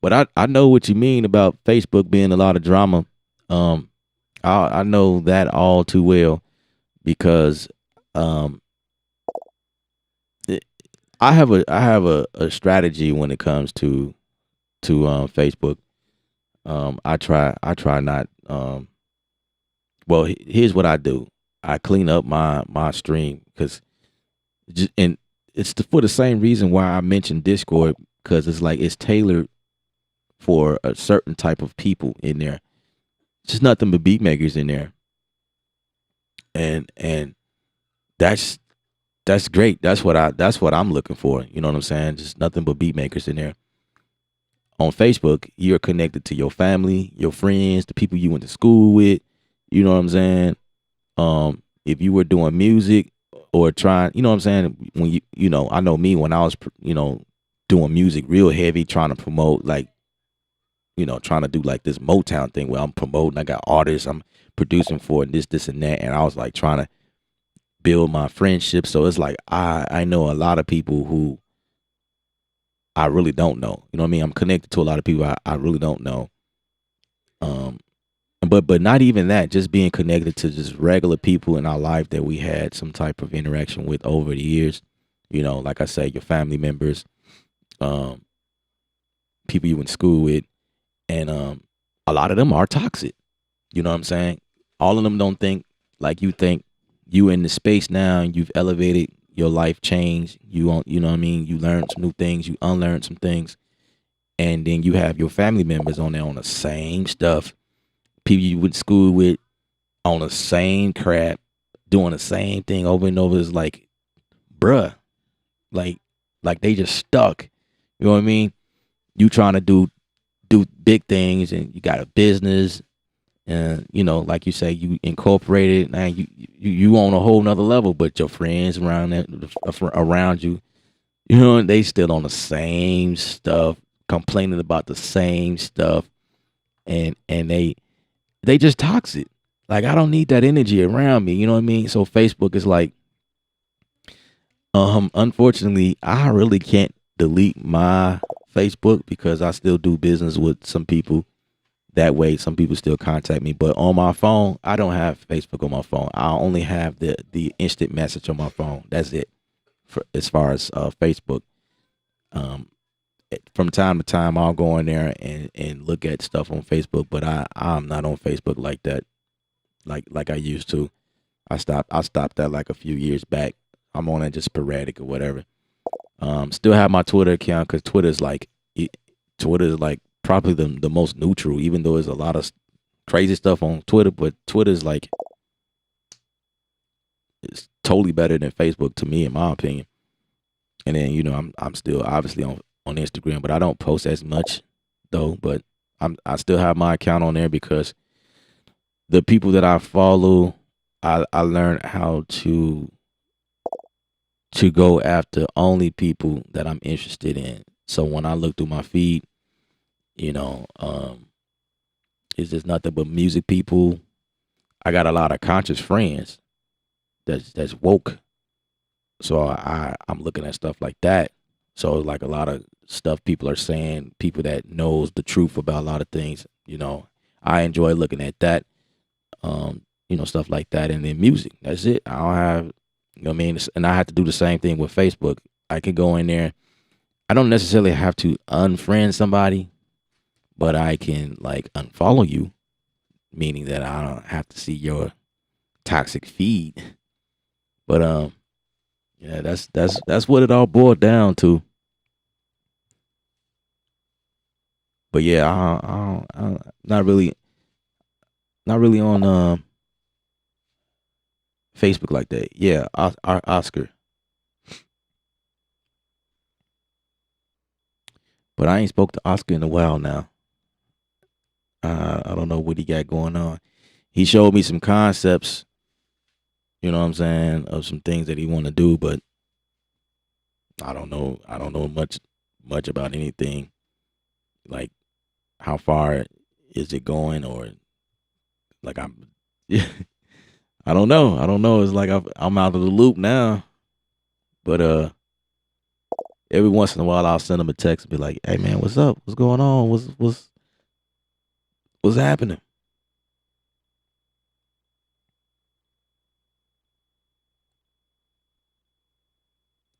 But I know what you mean about Facebook being a lot of drama. Um, I know that all too well because um, it, I have a strategy when it comes to Facebook. I try not. Well, here's what I do. I clean up my stream because and it's for the same reason why I mentioned Discord because it's like it's tailored for a certain type of people in there. It's just nothing but beat makers in there, and that's that's great. That's what I'm looking for. You know what I'm saying? Just nothing but beat makers in there. On Facebook, you're connected to your family, your friends, the people you went to school with. You know what I'm saying? If you were doing music or trying, you know what I'm saying? When I know me when I was, doing music real heavy, trying to promote, like, trying to do like this Motown thing where I'm promoting, I got artists, I'm producing for and this and that. And I was like trying to build my friendship. So it's like, I know a lot of people who I really don't know. You know what I mean? I'm connected to a lot of people I really don't know. Um, but not even that, just being connected to just regular people in our life that we had some type of interaction with over the years. Like I say, your family members, um, people you went to school with, and a lot of them are toxic. You know what I'm saying? All of them don't think like you think. You in the space now, and you've elevated your life, changed. You know what I mean? You learned some new things, you unlearned some things, and then you have your family members on there on the same stuff. People you went to school with on the same crap, doing the same thing over and over. Is like, bruh, like they just stuck. You know what I mean? You trying to do big things, and you got a business, and like you say, you incorporated. Now you on a whole nother level, but your friends around you, they still on the same stuff, complaining about the same stuff, and they just toxic. Like, I don't need that energy around me. You know what I mean? So Facebook is like, unfortunately, I really can't delete my Facebook because I still do business with some people that way. Some people still contact me, but on my phone, I don't have Facebook on my phone. I only have the instant message on my phone. That's it for as far as Facebook. Um, from time to time, I'll go in there and look at stuff on Facebook, but I'm not on Facebook like that, like I used to. I stopped that like a few years back. I'm on it just sporadic or whatever. Still have my Twitter account because Twitter is like probably the most neutral, even though there's a lot of crazy stuff on Twitter, but Twitter is like, it's totally better than Facebook to me, in my opinion. And then, I'm still obviously on Instagram, but I don't post as much though, but I still have my account on there because the people that I follow, I learned how to go after only people that I'm interested in. So when I look through my feed, you know, um, it's just nothing but music people. I got a lot of conscious friends that's woke. So I'm looking at stuff like that. So like a lot of stuff people are saying, people that knows the truth about a lot of things, I enjoy looking at that. Stuff like that. And then music. That's it. I don't have, what I mean? And I have to do the same thing with Facebook. I can go in there. I don't necessarily have to unfriend somebody, but I can like unfollow you, meaning that I don't have to see your toxic feed. But yeah, that's what it all boiled down to. But yeah, not really on Facebook like that. Yeah, Oscar. But I ain't spoke to Oscar in a while now. I don't know what he got going on. He showed me some concepts, you know what I'm saying, of some things that he want to do, but I don't know much about anything. Like how far is it going, or like I'm yeah, I don't know. I don't know. It's like I'm out of the loop now. But every once in a while I'll send them a text and be like, "Hey man, what's up? What's going on? What's happening?"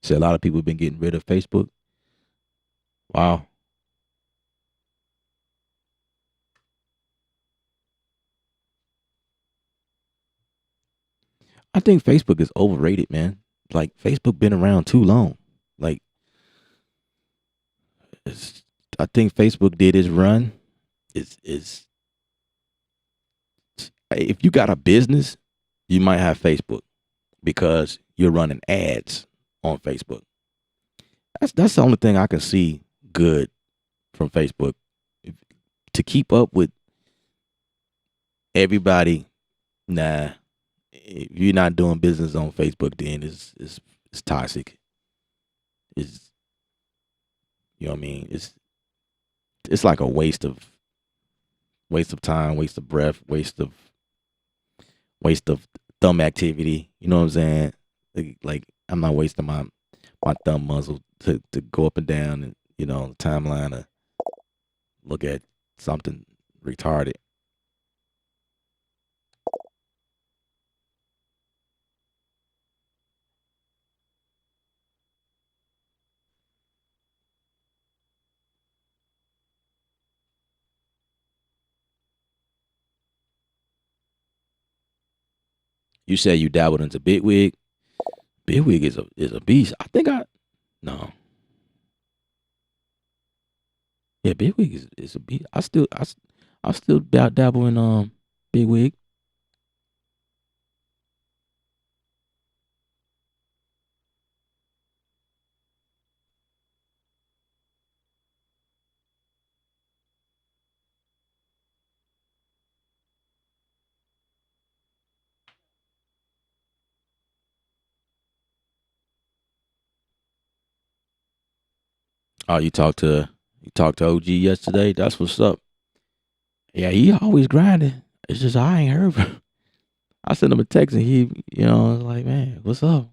See, a lot of people have been getting rid of Facebook. Wow. I think Facebook is overrated, man. Like Facebook been around too long. Like it's, I think Facebook did its run. Is if you got a business, you might have Facebook because you're running ads on Facebook. That's the only thing I can see good from Facebook. If- To keep up with everybody, nah. If you're not doing business on Facebook, then it's toxic. It's you know what I mean. It's like a waste of time, waste of breath, waste of thumb activity. You know what I'm saying? Like I'm not wasting my thumb muzzle to go up and down and the timeline to look at something retarded. You said you dabbled into Bitwig. Bitwig is a beast. I think I no. Yeah, Bitwig is a beast. I still dabble in Bitwig. Oh, you talked to OG yesterday. That's what's up. Yeah, he always grinding. It's just I ain't heard from him. I sent him a text and he, was like, man, what's up?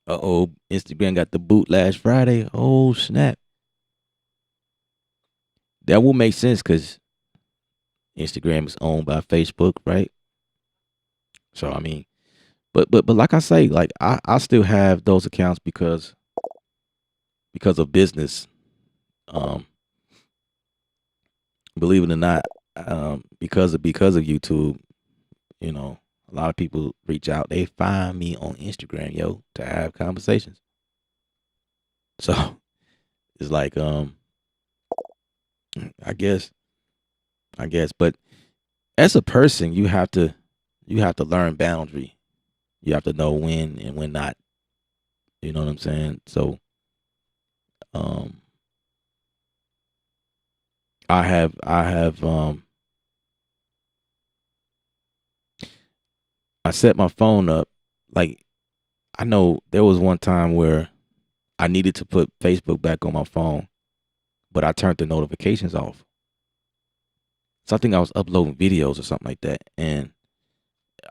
Uh-oh, Instagram got the boot last Friday. Oh, snap. That will make sense because Instagram is owned by Facebook, right? So I mean, but like I say, like I still have those accounts because of business. Um, Believe it or not, because of YouTube, a lot of people reach out. They find me on Instagram, to have conversations. So it's like, I guess, but as a person, you have to learn boundary. You have to know when and when not. You know what I'm saying? So, um, I set my phone up. Like I know there was one time where I needed to put Facebook back on my phone, but I turned the notifications off. So I think I was uploading videos or something like that, and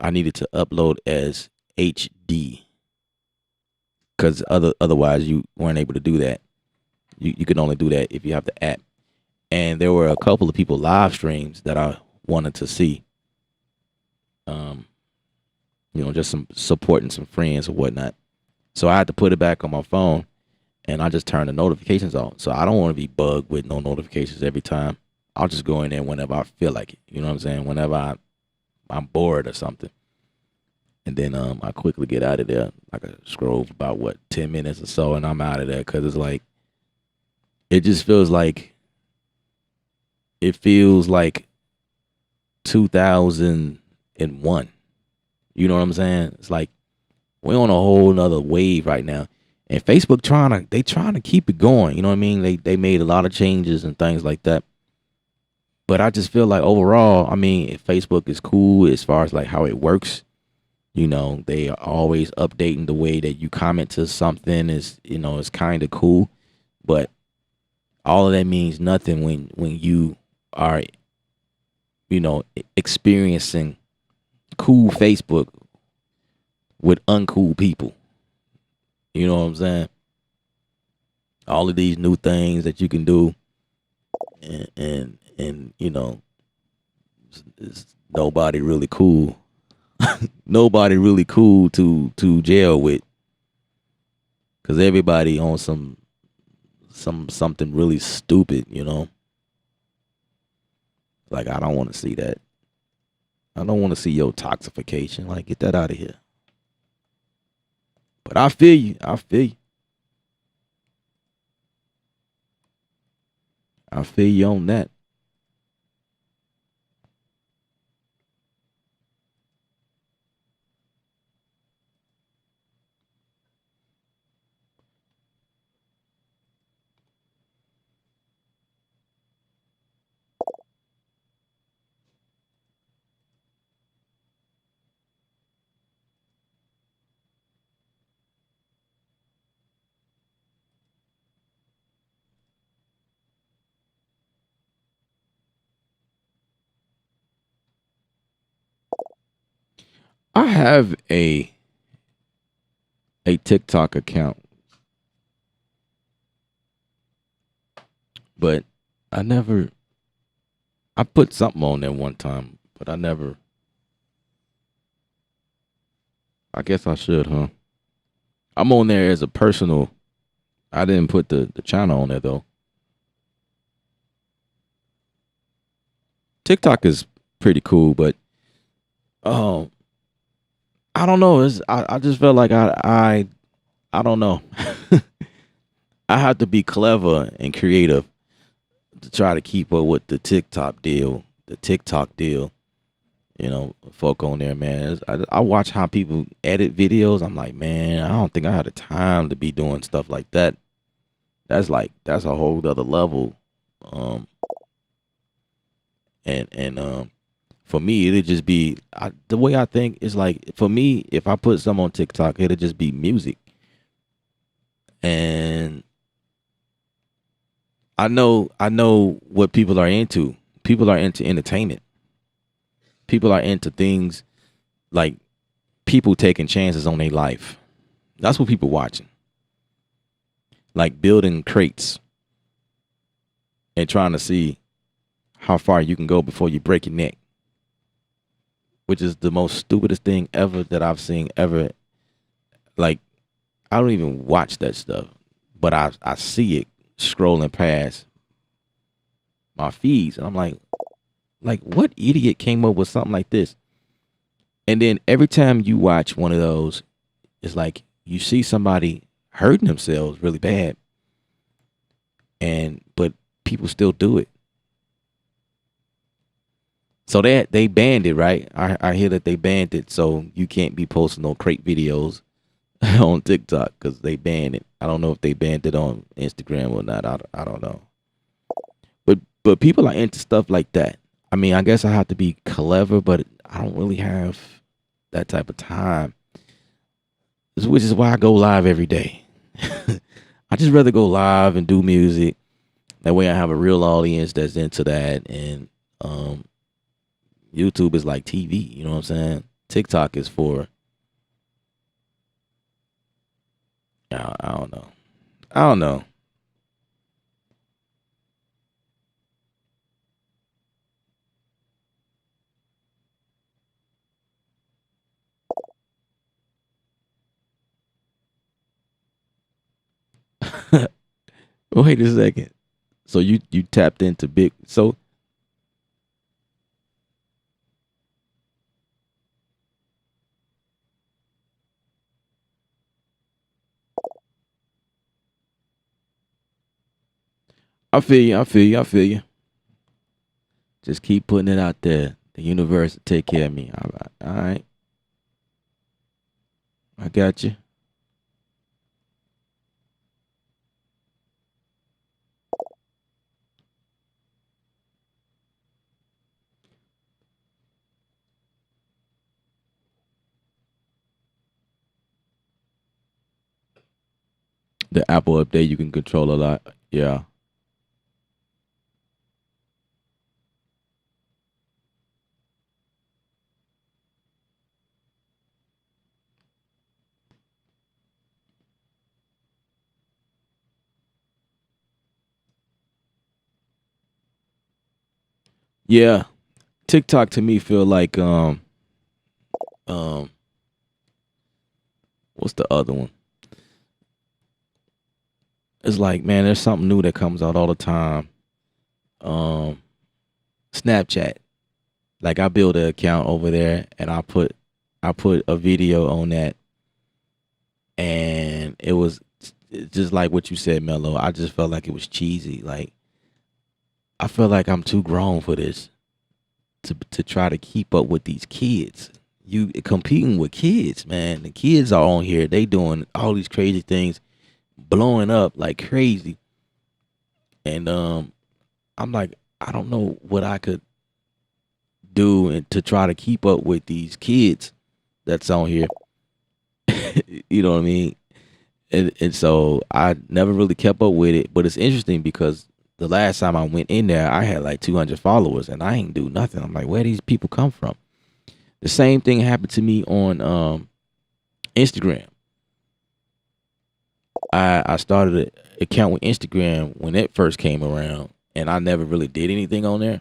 I needed to upload as HD because otherwise you weren't able to do that. You can only do that if you have the app. And there were a couple of people live streams that I wanted to see. Um, just some supporting some friends or whatnot. So I had to put it back on my phone, and I just turned the notifications on. So I don't want to be bugged with no notifications every time. I'll just go in there whenever I feel like it. You know what I'm saying? Whenever I'm bored or something. And then I quickly get out of there. I could scroll for about 10 minutes or so, and I'm out of there because it's like it just feels like 2001. You know what I'm saying? It's like we're on a whole nother wave right now. And Facebook trying to keep it going. You know what I mean? They made a lot of changes and things like that. But I just feel like overall, I mean, Facebook is cool as far as like how it works. You know, they are always updating the way that you comment to something is, you know, it's kind of cool. But all of that means nothing when you are, you know, experiencing cool Facebook with uncool people. You know what I'm saying? All of these new things that you can do, and you know, it's nobody really cool. Nobody really cool to jail with, because everybody on something really stupid. You know, like I don't want to see that. I don't want to see your toxification. Like, get that out of here. But I feel you. I feel you. I feel you on that. I have a TikTok account, but I put something on there one time, but I guess I should, huh? I'm on there as a personal. I didn't put the channel on there though. TikTok is pretty cool, but um, I don't know. I just felt like I don't know. I have to be clever and creative to try to keep up with the TikTok deal. The TikTok deal. You know, folk on there, man. I watch how people edit videos. I'm like, man, I don't think I had the time to be doing stuff like that. That's a whole other level. Um, and for me, it'd just be the way I think is like, for me, if I put some on TikTok, it'd just be music. And I know what people are into. People are into entertainment. People are into things like people taking chances on their life. That's what people watching. Like building crates and trying to see how far you can go before you break your neck, which is the most stupidest thing ever that I've seen ever. Like, I don't even watch that stuff, but I see it scrolling past my feeds, and I'm like, what idiot came up with something like this? And then every time you watch one of those, it's like you see somebody hurting themselves really bad, but people still do it. So they banned it, right? I hear that they banned it, so you can't be posting no crate videos on TikTok because they banned it. I don't know if they banned it on Instagram or not. I don't know. But people are into stuff like that. I mean, I guess I have to be clever, but I don't really have that type of time. Which is why I go live every day. I just rather go live and do music. That way I have a real audience that's into that. And YouTube is like TV, you know what I'm saying? TikTok is for, I don't know. I don't know. Wait a second. So you tapped into big. So I feel you. I feel you. I feel you. Just keep putting it out there. The universe will take care of me. All right. All right. I got you. The Apple update, you can control a lot. Yeah. Yeah. TikTok to me feel like um what's the other one? It's like, man, there's something new that comes out all the time. Um Snapchat. Like I build an account over there and I put a video on that, and it was just like what you said, Mello. I just felt like it was cheesy. Like I feel like I'm too grown for this to try to keep up with these kids. You competing with kids, man. The kids are on here. They doing all these crazy things, blowing up like crazy. And I'm like, I don't know what I could do and to try to keep up with these kids that's on here. You know what I mean? And so I never really kept up with it. But it's interesting because the last time I went in there, I had like 200 followers and I ain't do nothing. I'm like, where these people come from? The same thing happened to me on Instagram. I started an account with Instagram when it first came around, and I never really did anything on there.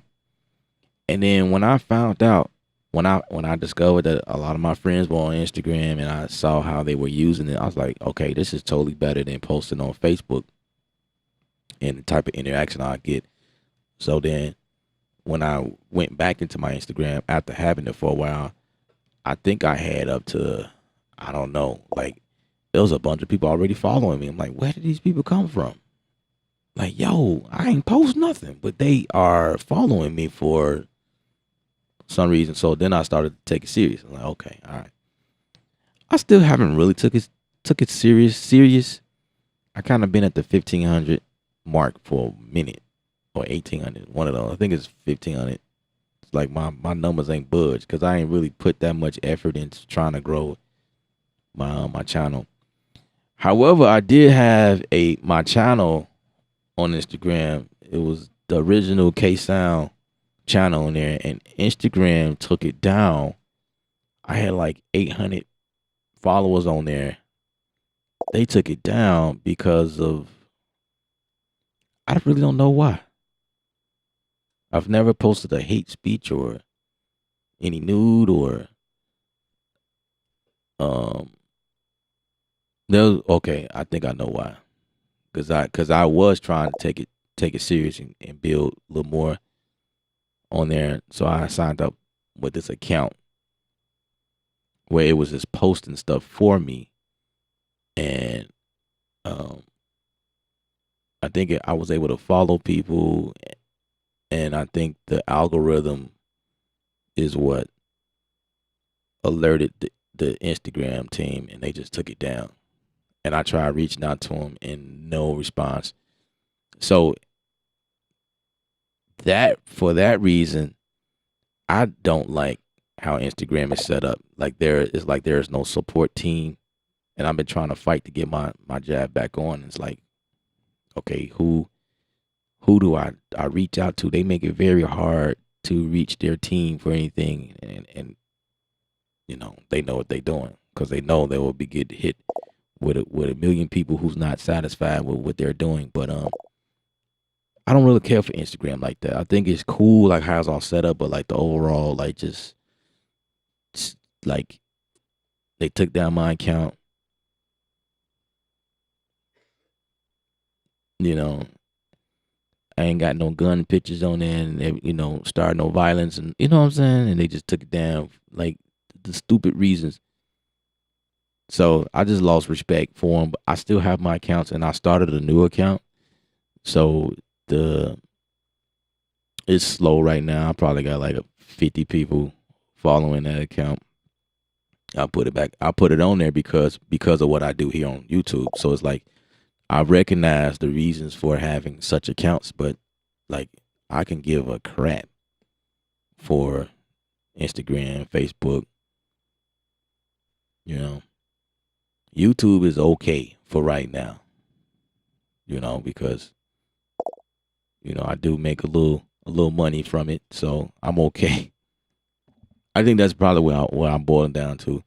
And then when I found out, when I discovered that a lot of my friends were on Instagram and I saw how they were using it, I was like, okay, this is totally better than posting on Facebook and the type of interaction I get. So then when I went back into my Instagram after having it for a while, I think I had up to, I don't know, like there was a bunch of people already following me. I'm like, where did these people come from? Like, yo, I ain't post nothing, but they are following me for some reason. So then I started to take it serious. I'm like, okay, all right. I still haven't really took it serious. I kind of been at the 1,500 mark for a minute, or 1,800. One of those. I think it's 1,500. It's like my numbers ain't budged because I ain't really put that much effort into trying to grow my channel. However, I did have my channel on Instagram. It was the original K Sound channel on there, and Instagram took it down. I had like 800 followers on there. They took it down because of, I really don't know why. I've never posted a hate speech or any nude or um okay, I think I know why. Cause I was trying to take it serious and build a little more on there. So I signed up with this account where it was just posting stuff for me, and I think I was able to follow people, and I think the algorithm is what alerted the Instagram team, and they just took it down. And I tried reaching out to them, and no response. So for that reason, I don't like how Instagram is set up. Like there is no support team, and I've been trying to fight to get my jab back on. It's like, okay, who do I reach out to? They make it very hard to reach their team for anything, and they know what they're doing because they know they will be get hit with a million people who's not satisfied with what they're doing. But I don't really care for Instagram like that. I think it's cool like how it's all set up, but like the overall like just like they took down my account. You know, I ain't got no gun pictures on there, and they, start no violence, and you know what I'm saying. And they just took it down like the stupid reasons. So I just lost respect for them. But I still have my accounts, and I started a new account. So it's slow right now. I probably got like 50 people following that account. I put it back. I put it on there because of what I do here on YouTube. So it's like I recognize the reasons for having such accounts, but like I can give a crap for Instagram, Facebook, you know. YouTube is okay for right now, because I do make a little money from it, so I'm okay. I think that's probably what I'm boiling down to.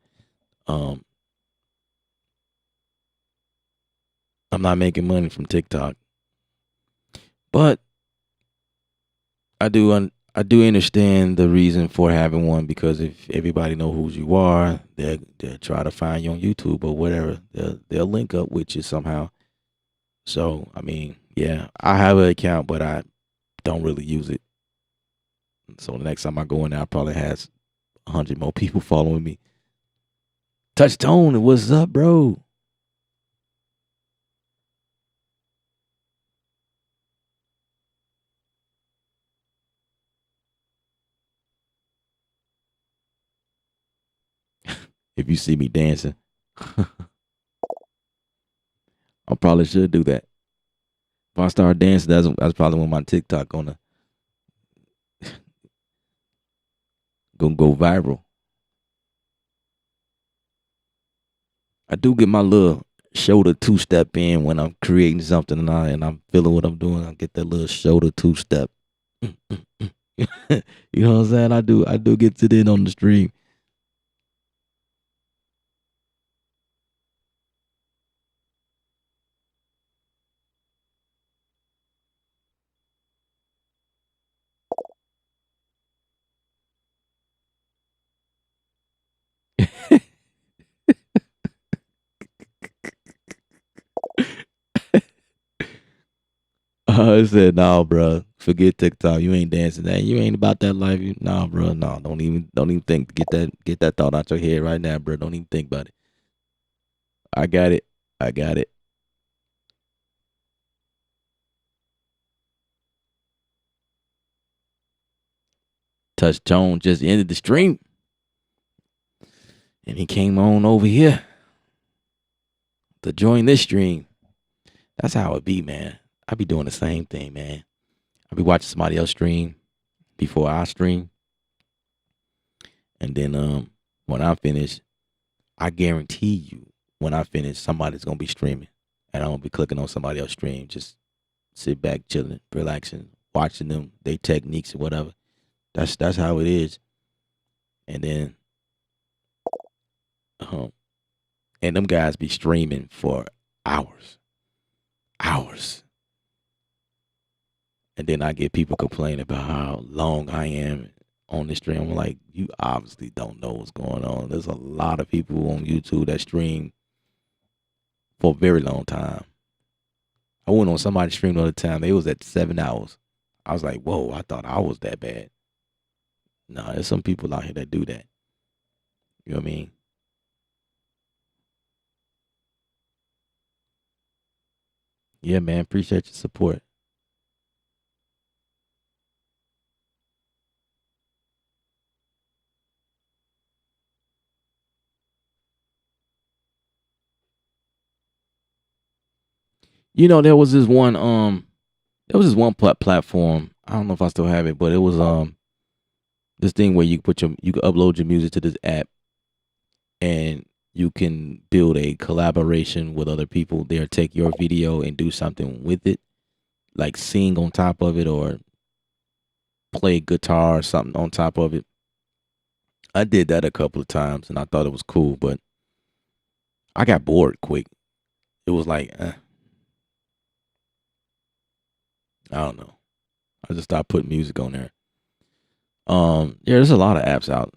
Um, I'm not making money from TikTok, but I do understand the reason for having one because if everybody know who you are, they'll try to find you on YouTube or whatever. They'll link up with you somehow. So I mean, yeah, I have an account, but I don't really use it. So the next time I go in there, I probably has 100 more people following me. Touch Tone, what's up, bro? If you see me dancing, I probably should do that. If I start dancing, that's probably when my TikTok gonna go viral. I do get my little shoulder two step in when I'm creating something and I'm feeling what I'm doing. I get that little shoulder two step. You know what I'm saying? I do get it in on the stream. I said, "Nah, bro, forget TikTok. You ain't dancing that. You ain't about that life. Nah, bro. Nah, don't even think. Get that thought out your head right now, bro. Don't even think about it. I got it. I got it. Touch Tone just ended the stream, and he came on over here to join this stream. That's how it be, man. I be doing the same thing, man. I be watching somebody else stream before I stream, and then when I finish, I guarantee you, when I finish, somebody's gonna be streaming, and I'm gonna be clicking on somebody else stream. Just sit back, chilling, relaxing, watching them, they techniques or whatever. That's how it is. And then, um, and them guys be streaming for hours, hours. And then I get people complaining about how long I am on the stream. I'm like, you obviously don't know what's going on. There's a lot of people on YouTube that stream for a very long time. I went on somebody's stream the other time. They was at 7 hours. I was like, whoa, I thought I was that bad. No, there's some people out here that do that. You know what I mean? Yeah, man. Appreciate your support. There was this one platform. I don't know if I still have it, but it was this thing where you can upload your music to this app and you can build a collaboration with other people. They'll take your video and do something with it, like sing on top of it or play guitar or something on top of it. I did that a couple of times and I thought it was cool, but I got bored quick. It was like, I don't know. I just stopped putting music on there. Yeah, there's a lot of apps out.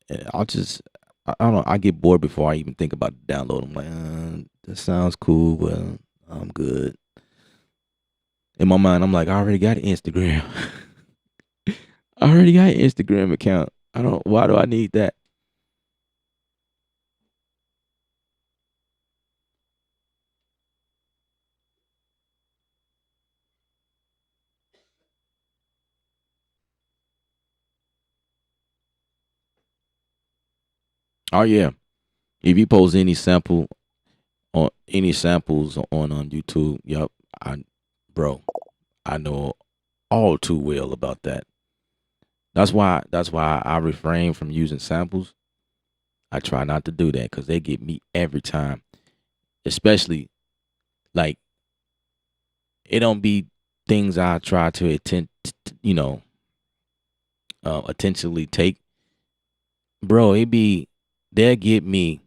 And I don't know. I get bored before I even think about downloading. I'm like, that sounds cool, but I'm good. In my mind, I'm like, I already got an Instagram. I already got an Instagram account. Why do I need that? Oh yeah. If you post any sample on any samples on YouTube, yup, I bro, I know all too well about that. That's why I refrain from using samples. I try not to do that because they get me every time. Especially like it don't be things I try to you know, intentionally take. Bro, it be they'll get me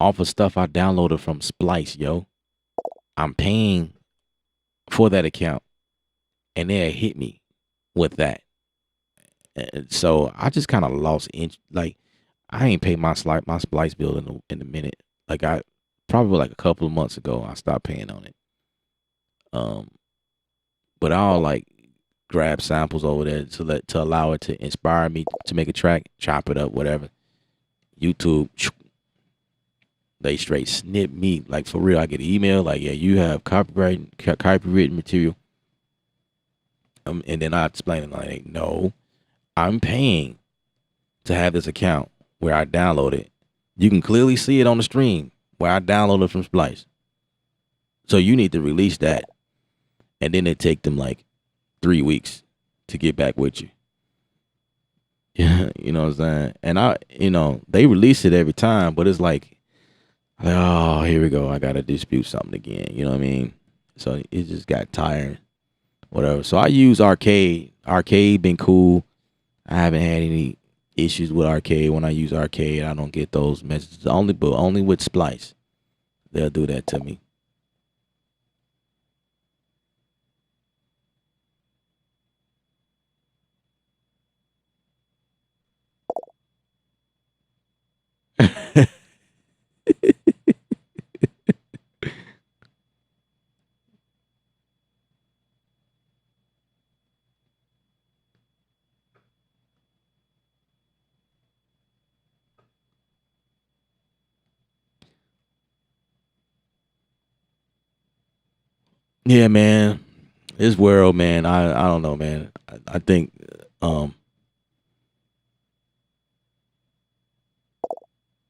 off of stuff I downloaded from Splice, yo. I'm paying for that account and they'll hit me with that. And so I just kind of lost like I ain't paid my Splice bill in a minute. Like I probably like a couple of months ago I stopped paying on it. Um but I'll like grab samples over there to allow it to inspire me to make a track, chop it up, whatever. YouTube, they straight snip me like for real. I get an email like, yeah, you have copywritten material. And then I explain it like, no, I'm paying to have this account where I download it. You can clearly see it on the stream where I downloaded from Splice. So you need to release that. And then it take them like 3 weeks to get back with you. Yeah, you know what I'm saying? And they release it every time, but it's like, oh, here we go. I gotta dispute something again. You know what I mean? So it just got tiring. Whatever. So I use Arcade. Arcade been cool. I haven't had any issues with Arcade. When I use Arcade, I don't get those messages. Only with Splice. They'll do that to me. Yeah, man. This world, man. I don't know, man. I think um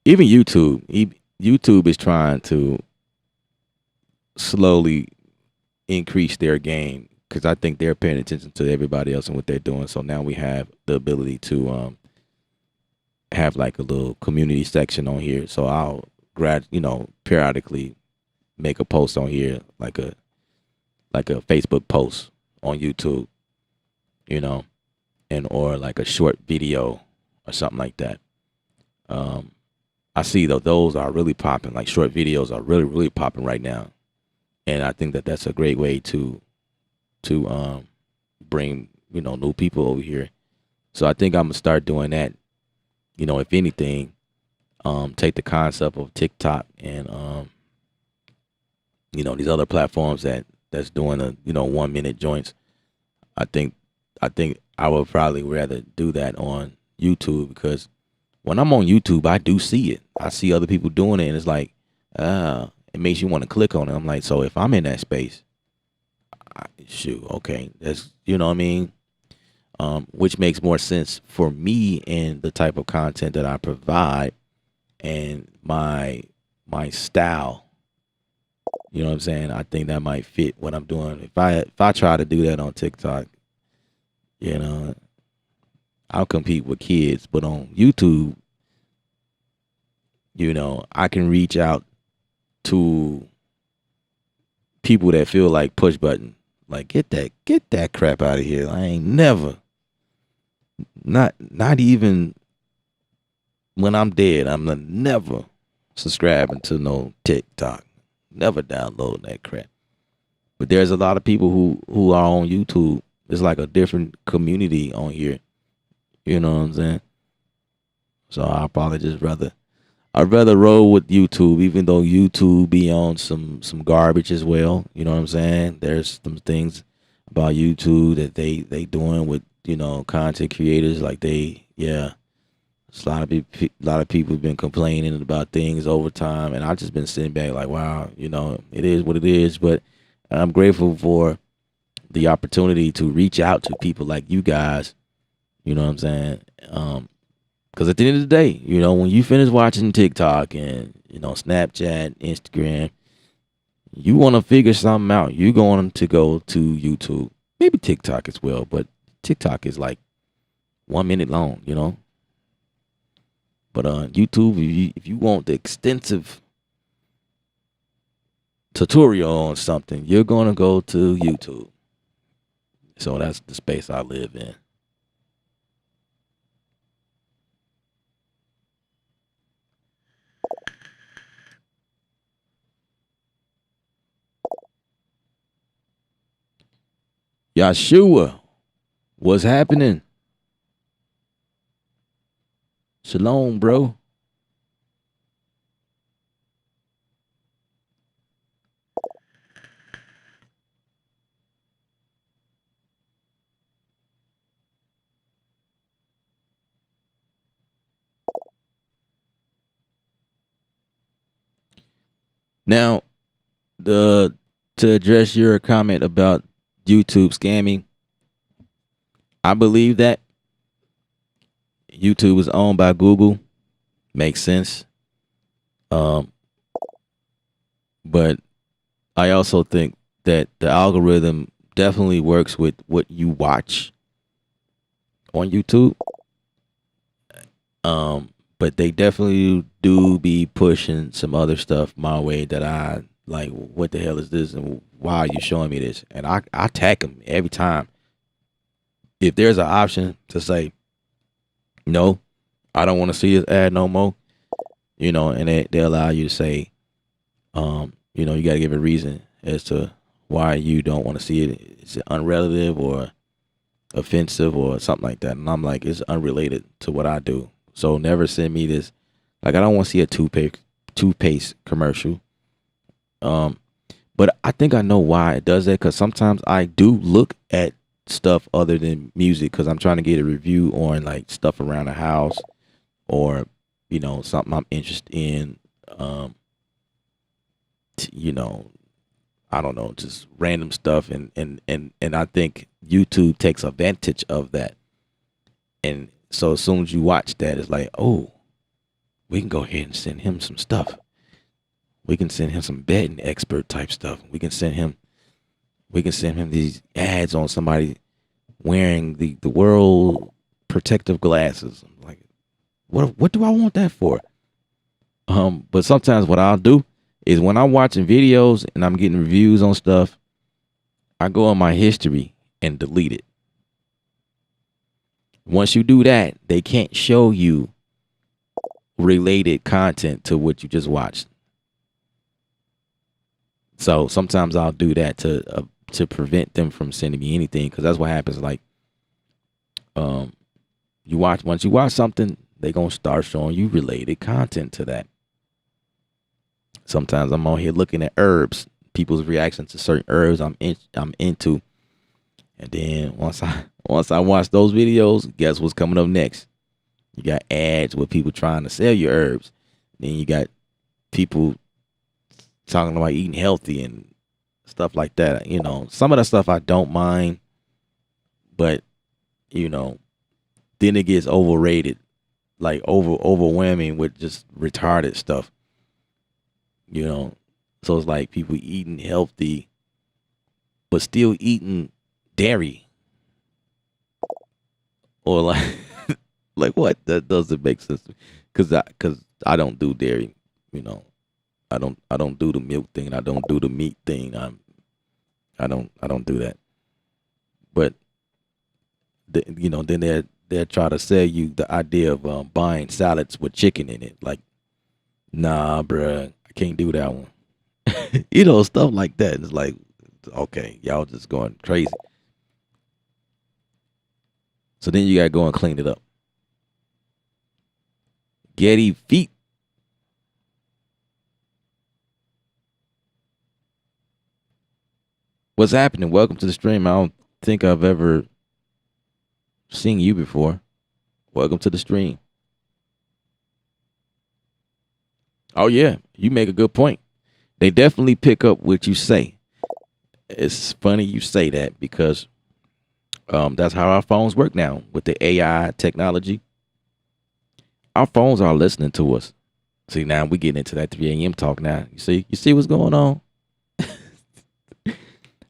even YouTube is trying to slowly increase their game because I think they're paying attention to everybody else and what they're doing. So now we have the ability to have like a little community section on here. So I'll periodically make a post on here like a Facebook post on YouTube, you know, and or like a short video or something like that. I see that those are really popping. Like short videos are really really popping right now, and I think that that's a great way to bring new people over here. So I think I'm gonna start doing that. If anything, take the concept of TikTok and these other platforms that's doing 1 minute joints. I think I would probably rather do that on YouTube because when I'm on YouTube, I do see it. I see other people doing it, and it's like, it makes you want to click on it. I'm like, so if I'm in that space, shoot, okay, that's what I mean. Which makes more sense for me and the type of content that I provide and my style. You know what I'm saying? I think that might fit what I'm doing. If I try to do that on TikTok, I'll compete with kids. But on YouTube, I can reach out to people that feel like push button. Like get that crap out of here. I ain't never. Not even when I'm dead. I'm never subscribing to no TikTok. Never download that crap. But there's a lot of people who are on YouTube. It's like a different community on here. You know what I'm saying? So I'd rather roll with YouTube, even though YouTube be on some garbage as well. You know what I'm saying? There's some things about YouTube that they doing with content creators. Like a lot of people have been complaining about things over time, and I've just been sitting back like, wow, it is what it is. But I'm grateful for the opportunity to reach out to people like you guys. You know what I'm saying? Because at the end of the day, when you finish watching TikTok and, Snapchat, Instagram, you want to figure something out. You're going to go to YouTube, maybe TikTok as well, but TikTok is like 1 minute long, But YouTube, if you want the extensive tutorial on something, you're going to go to YouTube. So that's the space I live in. Yeshua, what's happening? Shalom, bro. Now, to address your comment about YouTube scamming, I believe that YouTube is owned by Google. Makes sense. But I also think that the algorithm definitely works with what you watch on YouTube. But they definitely do be pushing some other stuff my way that I like. What the hell is this? And why are you showing me this? And I attack them every time. If there's an option to say, no, I don't want to see this ad no more, and they allow you to say, you got to give a reason as to why you don't want to see it. Is it unrelative or offensive or something like that? And I'm like, it's unrelated to what I do. So never send me this. Like, I don't want to see a toothpaste commercial. But I think I know why it does that, because sometimes I do look at stuff other than music because I'm trying to get a review on like stuff around the house or something I'm interested in. I don't know, just random stuff, and I think YouTube takes advantage of that. And so as soon as you watch that, it's like, oh, we can go ahead and send him some stuff. We can send him some betting expert type stuff. We can send him these ads on somebody wearing the world protective glasses. I'm like, what do I want that for? But sometimes what I'll do is when I'm watching videos and I'm getting reviews on stuff, I go on my history and delete it. Once you do that, they can't show you related content to what you just watched. So sometimes I'll do that to prevent them from sending me anything, because that's what happens. Like, once you watch something, they're gonna start showing you related content to that. Sometimes I'm on here looking at herbs, people's reaction to certain herbs I'm into, and then once I watch those videos, guess what's coming up next? You got ads with people trying to sell you herbs. Then you got people talking about eating healthy and stuff like that. Some of that stuff I don't mind, but then it gets overrated, like overwhelming with just retarded stuff. So it's like people eating healthy, but still eating dairy, or like, like what? That doesn't make sense. Cause I don't do dairy. I don't do the milk thing. I don't do the meat thing. I don't do that. But then they'll try to sell you the idea of buying salads with chicken in it. Like, nah, bruh, I can't do that one. Stuff like that. It's like, okay, y'all just going crazy. So then you gotta go and clean it up. Getty feet. What's happening? Welcome to the stream. I don't think I've ever seen you before. Welcome to the stream. Oh yeah, you make a good point. They definitely pick up what you say. It's funny you say that, because that's how our phones work now with the AI technology. Our phones are listening to us. See, now we getting into that 3 a.m. talk now. You see what's going on?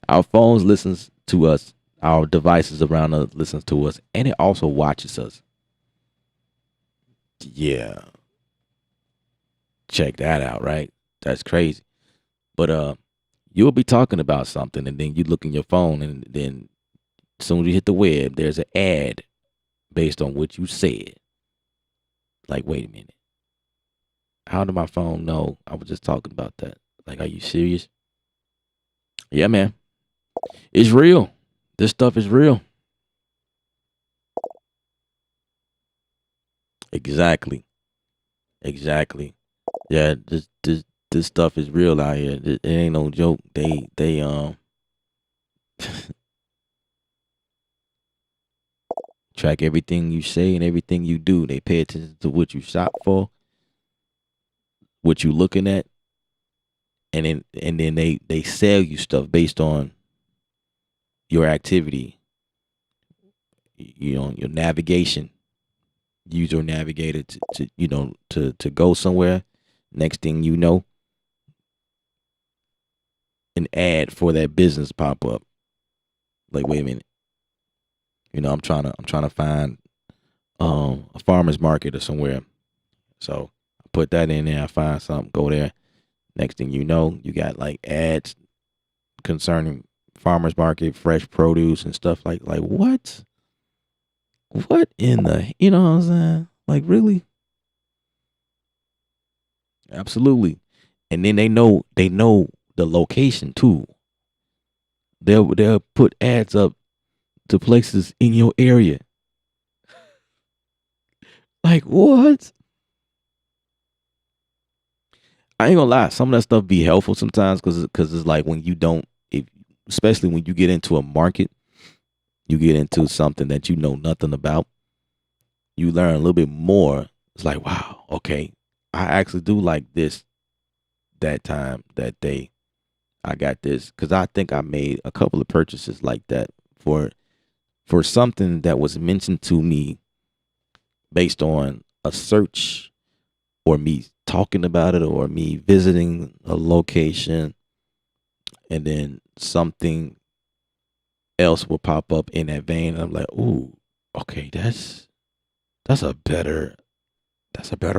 Our phones listens to us. Our devices around us listens to us, and it also watches us. Yeah, check that out, right? That's crazy. But you'll be talking about something, and then you look in your phone, and then as soon as you hit the web, there's an ad based on what you said. Like, wait a minute. How did my phone know I was just talking about that? Like, are you serious? Yeah, man. It's real. This stuff is real. Exactly. Exactly. Yeah, this stuff is real out here. It ain't no joke. They track everything you say and everything you do. They pay attention to what you shop for, what you looking at, and then they sell you stuff based on your activity. You know, your navigation. Use your navigator to go somewhere. Next thing you know, an ad for that business pop up. Like, wait a minute. I'm trying to find a farmer's market or somewhere. So I put that in there, I find something, go there. Next thing you know, you got like ads concerning farmer's market, fresh produce and stuff like what? What in the you know what I'm saying? Like really? Absolutely. And then they know the location too. They'll put ads up to places in your area. Like what? I ain't gonna lie. Some of that stuff be helpful sometimes because it's like when you don't, if, especially when you get into a market, you get into something that you know nothing about. You learn a little bit more. It's like wow, okay, I actually do like this. That time, that day, I got this because I think I made a couple of purchases like that for something that was mentioned to me based on a search or me talking about it or me visiting a location, and then something else will pop up in that vein. And I'm like, ooh, okay, that's a better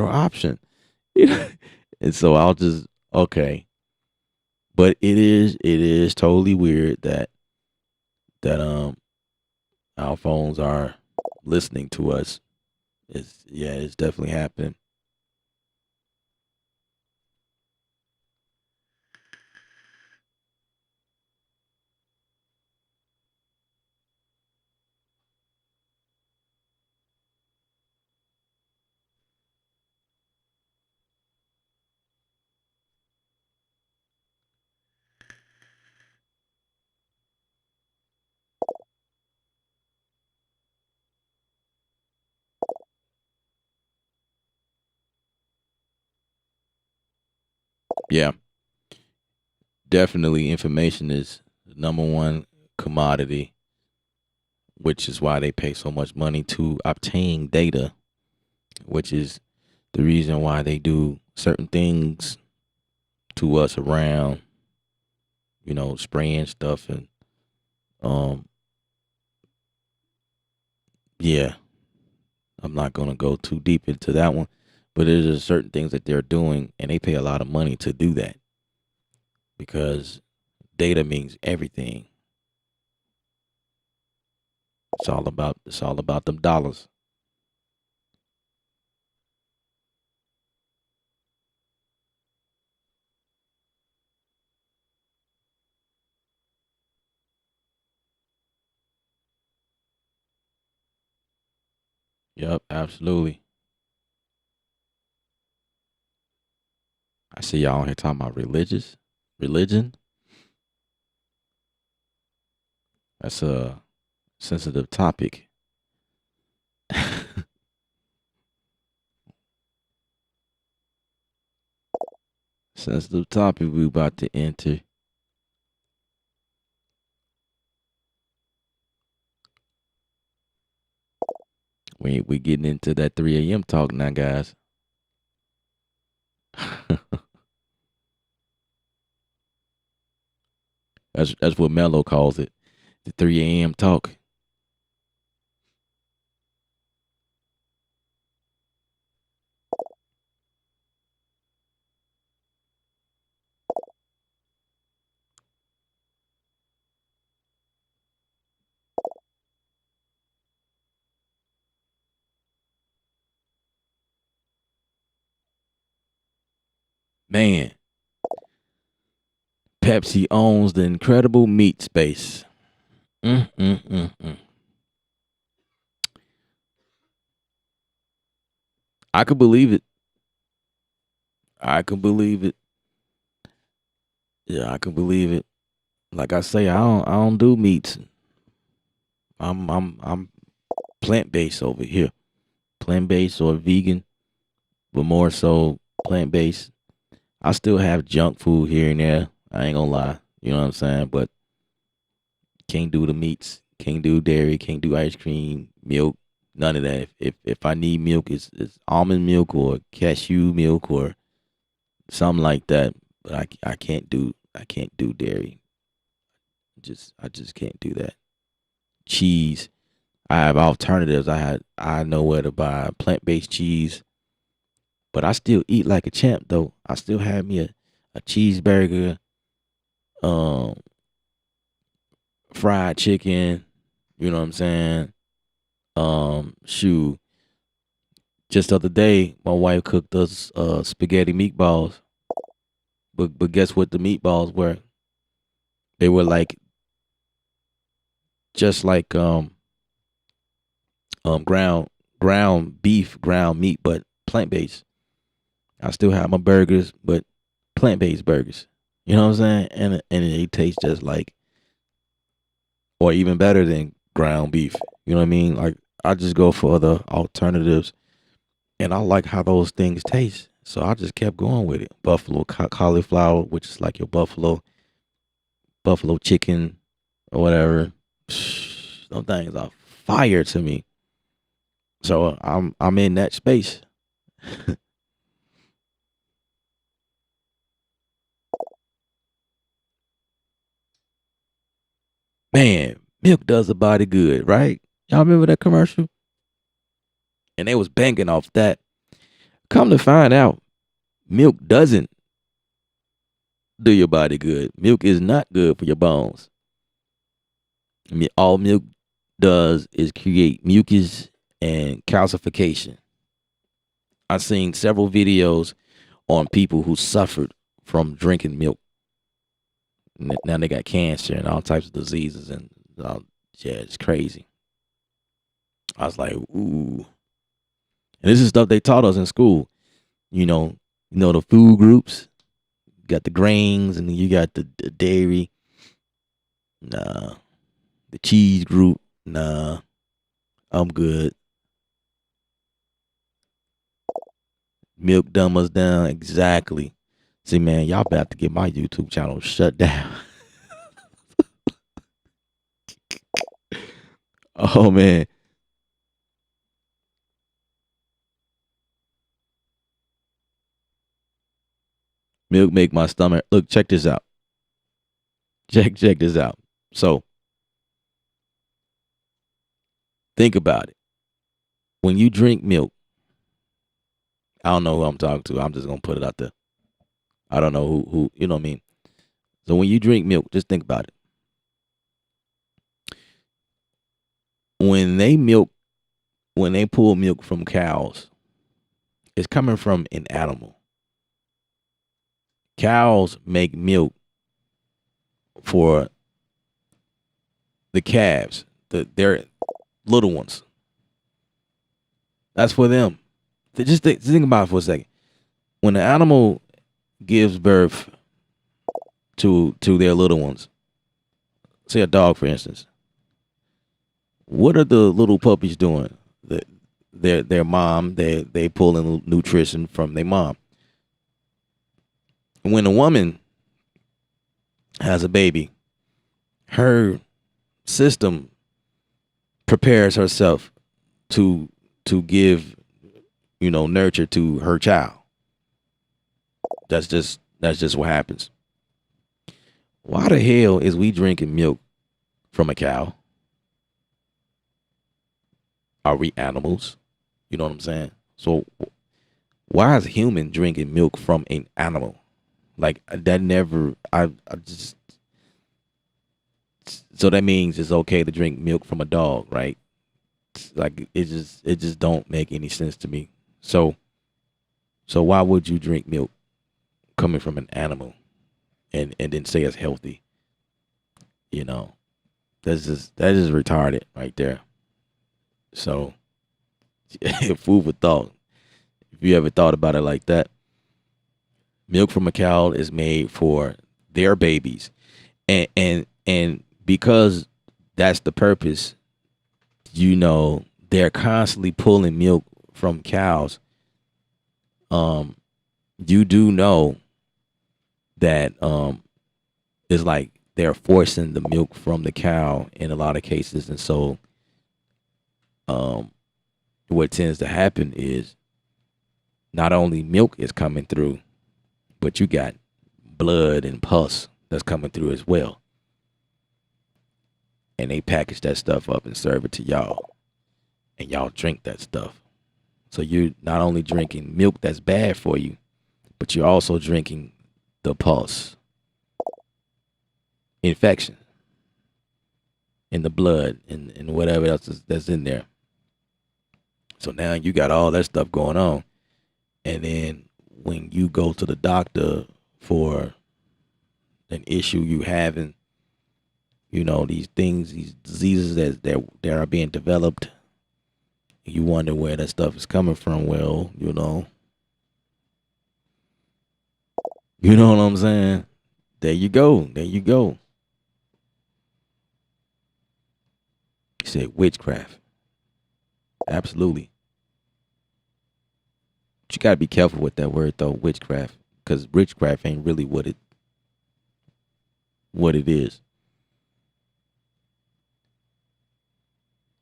option. You know? And so I'll just okay. But it is totally weird that our phones are listening to us. It's definitely happening. Yeah, definitely information is the number one commodity, which is why they pay so much money to obtain data, which is the reason why they do certain things to us around, spraying stuff and um yeah, I'm not gonna go too deep into that one, but there's just certain things that they're doing and they pay a lot of money to do that because data means everything. It's all about them dollars. Yep, absolutely. I see y'all on here talking about religion. That's a sensitive topic. Sensitive topic we about to enter. We getting into that 3 a.m. talk now, guys. That's what Mello calls it. The 3 a.m. talk. Man, Pepsi owns the incredible meat space. Mm. I could believe it. I could believe it. Yeah, I could believe it. Like I say, I don't do meats. I'm plant based over here. Plant based or vegan, but more so plant based. I still have junk food here and there. I ain't gonna lie. You know what I'm saying? But can't do the meats. Can't do dairy. Can't do ice cream, milk. None of that. If I need milk, it's almond milk or cashew milk or something like that. But I can't do dairy. I just can't do that. Cheese. I have alternatives. I know where to buy plant based cheese, but I still eat like a champ though. I still have me a cheeseburger, um, fried chicken. You know what I'm saying? Shoot. Just the other day, my wife cooked us spaghetti meatballs. But guess what? The meatballs were. They were like just like ground beef, ground meat, but plant based. I still have my burgers, but plant based burgers. You know what I'm saying? And it tastes just like, or even better than ground beef. You know what I mean? Like I just go for other alternatives, and I like how those things taste. So I just kept going with it. Buffalo cauliflower, which is like your buffalo chicken or whatever. Those things are fire to me. So I'm in that space. Man, milk does the body good, right? Y'all remember that commercial? And they was banking off that. Come to find out, milk doesn't do your body good. Milk is not good for your bones. I mean, all milk does is create mucus and calcification. I've seen several videos on people who suffered from drinking milk. Now they got cancer and all types of diseases, and yeah, it's crazy. I was like, ooh. And this is stuff they taught us in school. You know, the food groups. You got the grains, and then you got the dairy. Nah, the cheese group. Nah, I'm good. Milk dumb us down. Exactly. See, man, y'all about to get my YouTube channel shut down. Oh man. Milk make my stomach. Look, check this out. Check this out. So think about it. When you drink milk, I don't know who I'm talking to. I'm just gonna put it out there. I don't know who you know what I mean. So when you drink milk, just think about it. When they pull milk from cows, it's coming from an animal. Cows make milk for the calves, their little ones. That's for them. Just think about it for a second. When the animal gives birth to their little ones, say a dog, for instance, what are the little puppies doing? Their mom, they pull in nutrition from their mom. When a woman has a baby, her system prepares herself to to give, nurture to her child. That's just what happens. Why the hell is we drinking milk from a cow? Are we animals? You know what I'm saying? So why is a human drinking milk from an animal? Like that never I just so that means it's okay to drink milk from a dog, right? Like it just don't make any sense to me. So why would you drink milk coming from an animal and then say it's healthy? You know, that is retarded right there. So food for thought. If you ever thought about it like that, milk from a cow is made for their babies, and because that's the purpose, they're constantly pulling milk from cows. You do know that it's like they're forcing the milk from the cow in a lot of cases, and so what tends to happen is not only milk is coming through, but you got blood and pus that's coming through as well. And they package that stuff up and serve it to y'all. And y'all drink that stuff. So you're not only drinking milk that's bad for you, but you're also drinking the pus, infection in the blood and whatever else that's in there. So now you got all that stuff going on. And then when you go to the doctor for an issue you having, these things, these diseases that are being developed, you wonder where that stuff is coming from. Well, you know what I'm saying? There you go. You said witchcraft. Absolutely. But you gotta be careful with that word though, witchcraft, because witchcraft ain't really what it is.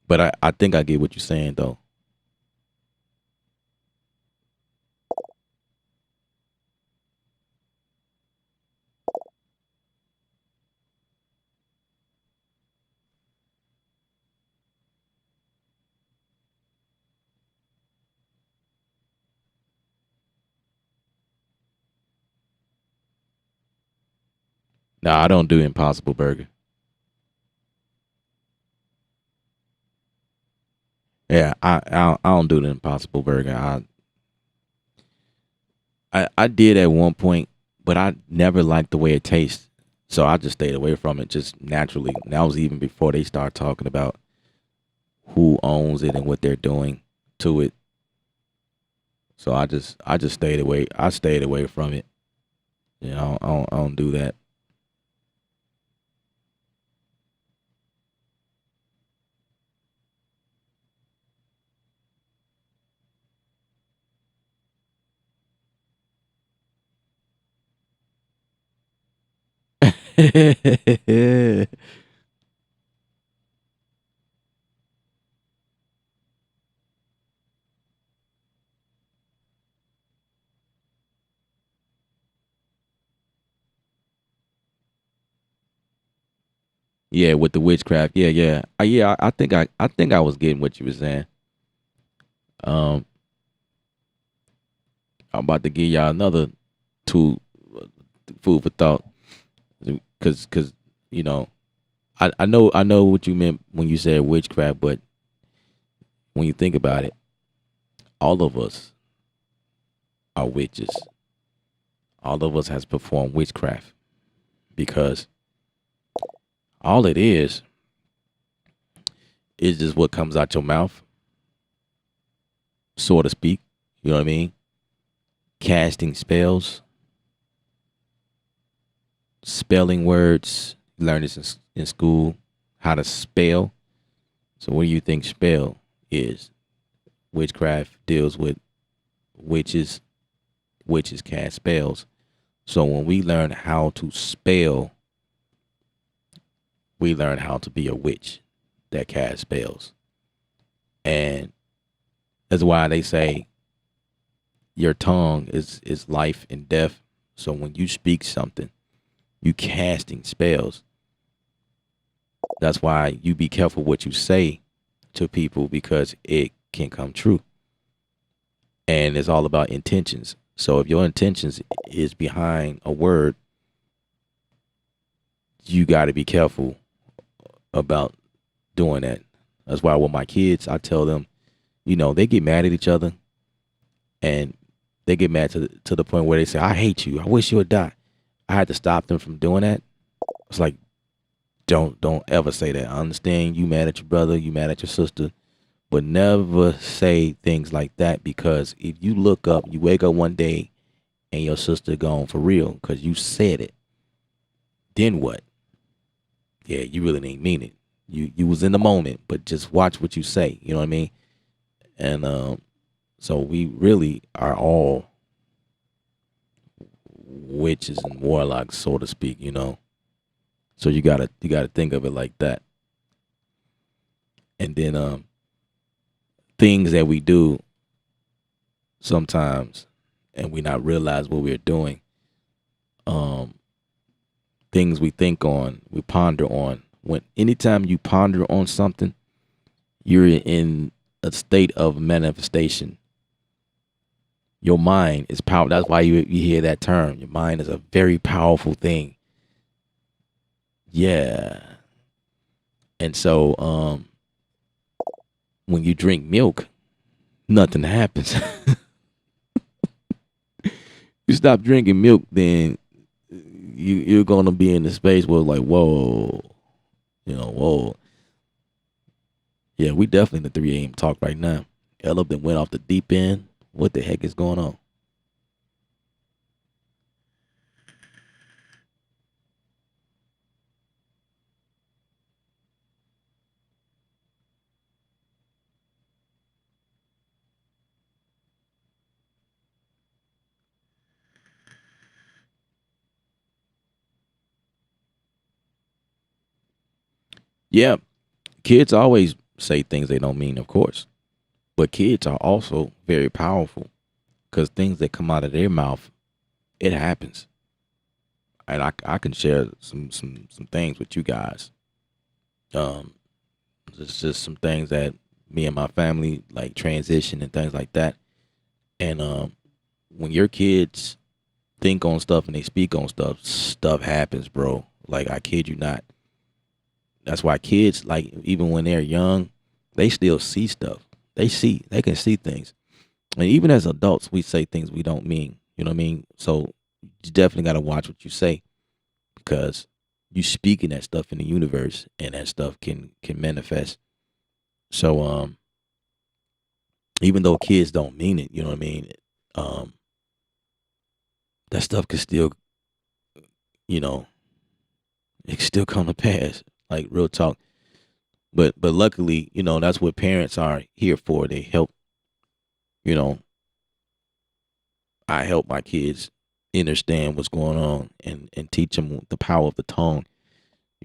But I think I get what you're saying though. No, I don't do Impossible Burger. Yeah, I don't do the Impossible Burger. I did at one point, but I never liked the way it tastes, so I just stayed away from it just naturally. And that was even before they start talking about who owns it and what they're doing to it. So I just stayed away. I stayed away from it. I don't do that. Yeah, with the witchcraft. Yeah, yeah. Yeah, I think I was getting what you were saying. Um, I'm about to give y'all another two food for thought, cause you know I know what you meant when you said witchcraft, but when you think about it, all of us are witches. All of us has performed witchcraft because all it is just what comes out your mouth, so to speak. You know what I mean? Casting spells, spelling words. You learn this in school, how to spell. So what do you think spell is? Witchcraft deals with witches. Witches cast spells. So when we learn how to spell, we learn how to be a witch that casts spells. And That's why they say your tongue is life and death. So when you speak something, you casting spells. That's why you be careful what you say to people because it can come true. And it's all about intentions. So if your intentions is behind a word, you got to be careful about doing that. That's why with my kids, I tell them, they get mad at each other and they get mad to the point where they say, I hate you. I wish you would die. I had to stop them from doing that. It's like, don't ever say that. I understand you mad at your brother, you mad at your sister, but never say things like that because if you look up, you wake up one day and your sister gone for real because you said it. Then what? Yeah, you really didn't mean it. You was in the moment, but just watch what you say. You know what I mean? And so we really are all witches and warlocks, so to speak. So you gotta think of it like that. And then things that we do sometimes, and we not realize what we're doing. Things we think on, we ponder on. Anytime you ponder on something, you're in a state of manifestation. Your mind is powerful. That's why you hear that term. Your mind is a very powerful thing. Yeah. And so when you drink milk, nothing happens. You stop drinking milk, then you're gonna be in the space where like, whoa. Whoa. Yeah, we definitely in the 3 a.m. talk right now. Ella then went off the deep end. What the heck is going on? Yeah, kids always say things they don't mean, of course. But kids are also very powerful because things that come out of their mouth, it happens. And I can share some things with you guys. Um, it's just some things that me and my family like transition and things like that. And when your kids think on stuff and they speak on stuff, stuff happens, bro. Like I kid you not. That's why kids, like even when they're young, they still see stuff. They can see things. And even as adults, we say things we don't mean. You know what I mean? So you definitely got to watch what you say because you speaking that stuff in the universe and that stuff can manifest. So even though kids don't mean it, you know what I mean? That stuff could still, it could still come to pass. Like real talk. But luckily, that's what parents are here for. They help, you know, I help my kids understand what's going on and teach them the power of the tongue.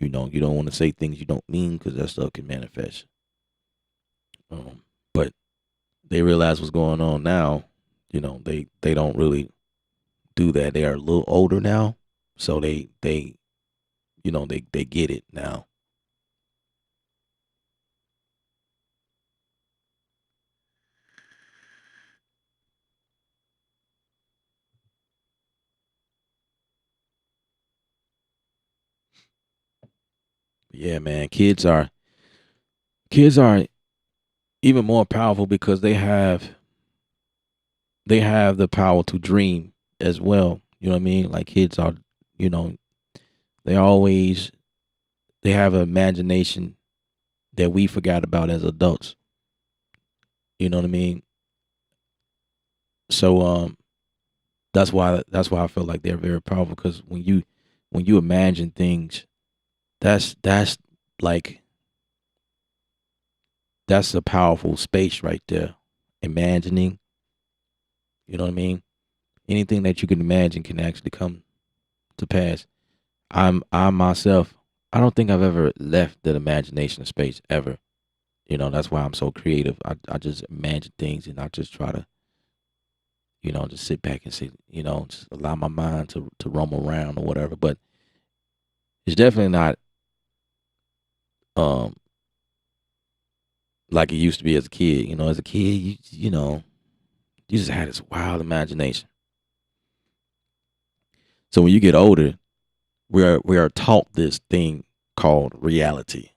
You don't want to say things you don't mean because that stuff can manifest. But they realize what's going on now. They don't really do that. They are a little older now, so they get it now. Yeah, man. Kids are even more powerful because they have the power to dream as well. You know what I mean? Like kids are, you know, they always they have an imagination that we forgot about as adults. You know what I mean? So that's why I feel like they're very powerful because when you imagine things, that's like that's a powerful space right there. Imagining, you know what I mean? Anything that you can imagine can actually come to pass. I myself, I don't think I've ever left that imagination space ever. That's why I'm so creative. I just imagine things and I just try to, just sit back and say, just allow my mind to roam around or whatever. But it's definitely not um like it used to be as a kid. As a kid, you just had this wild imagination. So when you get older, we are taught this thing called reality.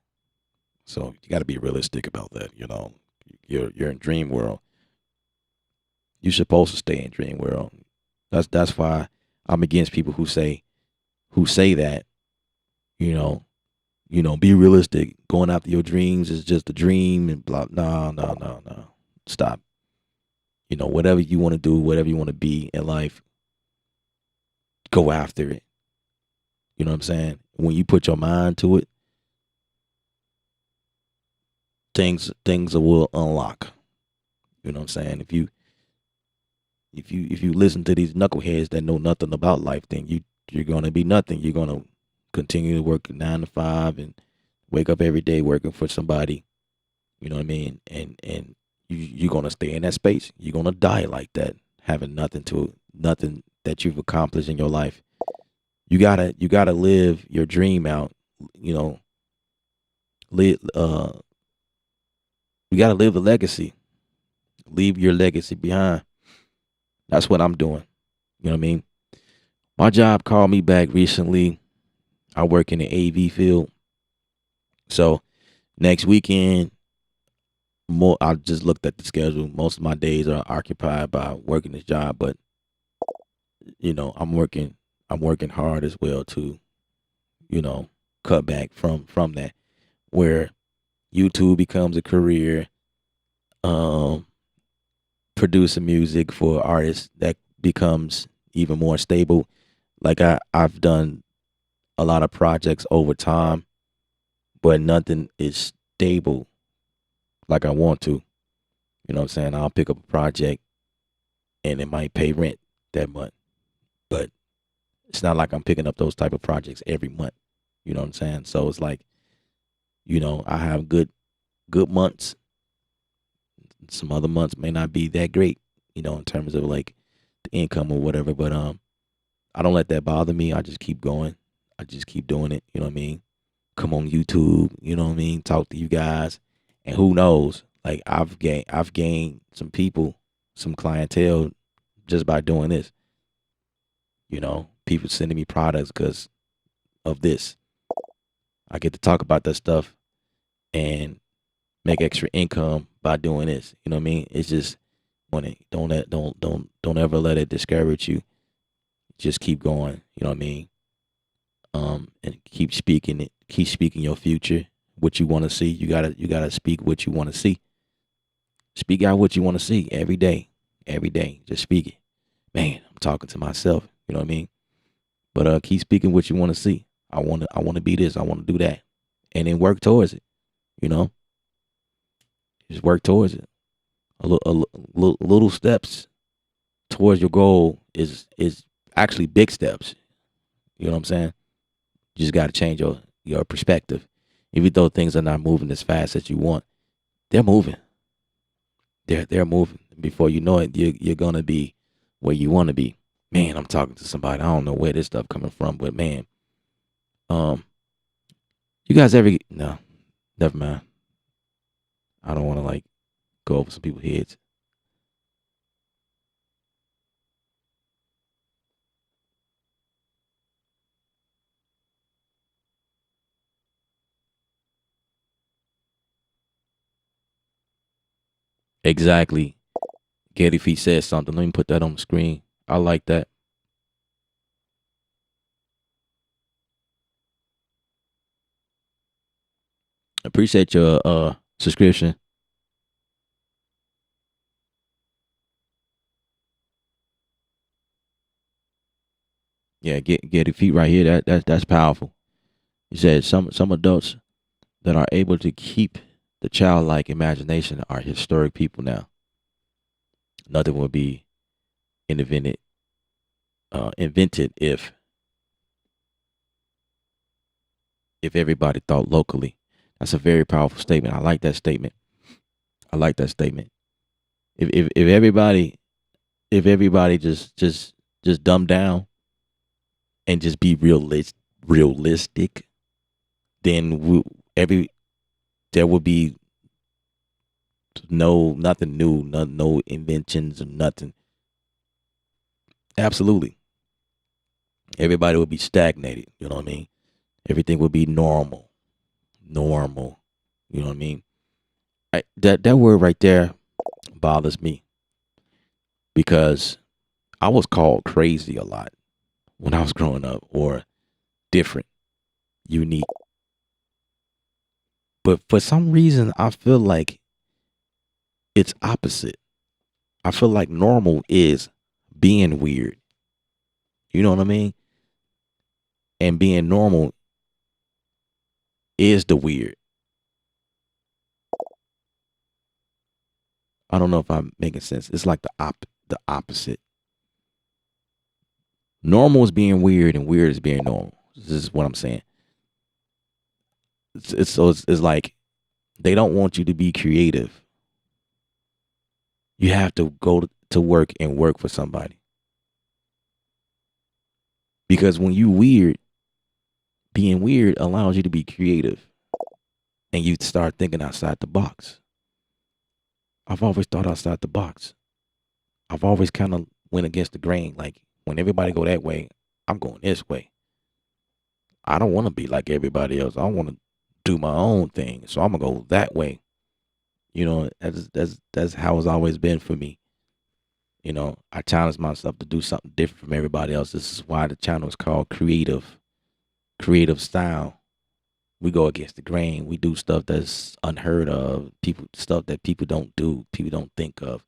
So you got to be realistic about that. You're in dream world. You're supposed to stay in dream world. That's why I'm against people who say that. You know, be realistic. Going after your dreams is just a dream and blah. No, no, no, no. Stop. Whatever you want to do, whatever you want to be in life, go after it. You know what I'm saying? When you put your mind to it, things will unlock. You know what I'm saying? If you listen to these knuckleheads that know nothing about life, then you're gonna be nothing. You're gonna continue to work 9 to 5 and wake up every day working for somebody. You know what I mean? And you're gonna stay in that space. You're gonna die like that, having nothing that you've accomplished in your life. You gotta live your dream out. You know, live you gotta live the legacy. Leave your legacy behind. That's what I'm doing. You know what I mean? My job called me back recently. I work in the AV field. So next weekend, I just looked at the schedule. Most of my days are occupied by working this job, but I'm working hard as well to, cut back from that, where YouTube becomes a career, um, producing music for artists that becomes even more stable. Like I've done a lot of projects over time, but nothing is stable like I want to. You know what I'm saying? I'll pick up a project and it might pay rent that month, but it's not like I'm picking up those type of projects every month. You know what I'm saying? So it's like, I have good months. Some other months may not be that great, in terms of like the income or whatever. But I don't let that bother me. I just keep going. I just keep doing it. You know what I mean? Come on YouTube. You know what I mean? Talk to you guys, and who knows? Like I've gained some people, some clientele just by doing this. People sending me products because of this. I get to talk about that stuff and make extra income by doing this. You know what I mean? It's just don't ever let it discourage you. Just keep going. You know what I mean? And keep speaking it. Keep speaking your future, what you want to see. You gotta speak what you want to see. Speak out what you want to see every day. Every day, just speak it. Man, I'm talking to myself. You know what I mean? But keep speaking what you want to see. I want to be this. I want to do that, and then work towards it. You know, just work towards it. Little steps towards your goal is actually big steps. You know what I'm saying? You just got to change your perspective. Even though things are not moving as fast as you want, they're moving. They're moving. Before you know it, you're gonna be where you want to be. Man, I'm talking to somebody. I don't know where this stuff coming from, but man, um, you guys ever? No, never mind. I don't want to like go over some people's heads. Exactly. Getty Feet said something. Let me put that on the screen. I like that. Appreciate your subscription. Yeah, Getty Feet right here. That's powerful. He said some adults that are able to keep the childlike imagination are historic people now. Nothing would be invented if everybody thought locally. That's a very powerful statement. I like that statement. I like that statement. If everybody just dumb down and just be realistic, then every there will be nothing new, no inventions or nothing. Absolutely, everybody would be stagnated. You know what I mean? Everything would be normal. You know what I mean? That word right there bothers me because I was called crazy a lot when I was growing up, or different, unique. But for some reason, I feel like it's opposite. I feel like normal is being weird. You know what I mean? And being normal is the weird. I don't know if I'm making sense. It's like the opposite. Normal is being weird, and weird is being normal. This is what I'm saying. It's like they don't want you to be creative. You have to go to work and work for somebody. Because when you weird, being weird allows you to be creative, and you start thinking outside the box. I've always thought outside the box. I've always kind of went against the grain. Like when everybody go that way, I'm going this way. I don't want to be like everybody else. I want to do my own thing. So I'm gonna go that way. You know, that's how it's always been for me. You know, I challenge myself to do something different from everybody else. This is why the channel is called Creative Style. We go against the grain. We do stuff that's unheard of. Stuff that people don't do, people don't think of.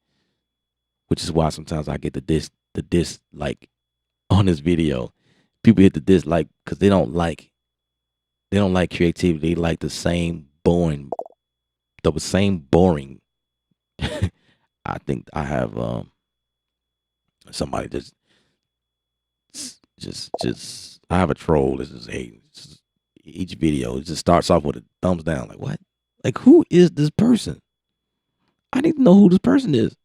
Which is why sometimes I get the dislike on this video. People hit the dislike because they don't like creativity. They like the same boring. I think I have somebody just I have a troll. This is each video it just starts off with a thumbs down. Like what? Like who is this person? I need to know who this person is.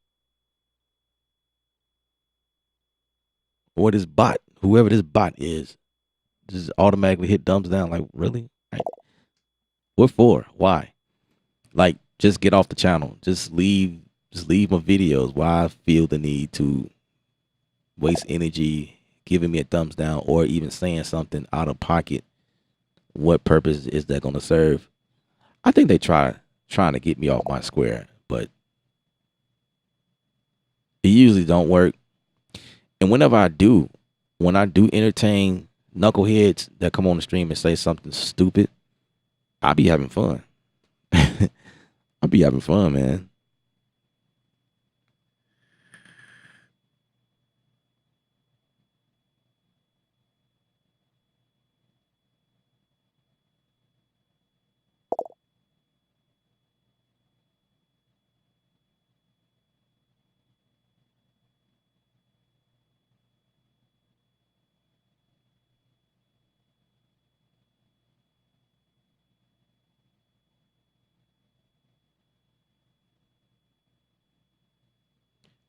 Or this bot, whoever this bot is, just automatically hit thumbs down. Like really? Like, what for? Why? Like just get off the channel. Just leave my videos. Why I feel the need to waste energy giving me a thumbs down or even saying something out of pocket. What purpose is that going to serve? I think they trying to get me off my square, but it usually don't work. And when I do entertain knuckleheads that come on the stream and say something stupid, I be having fun. I be having fun, man.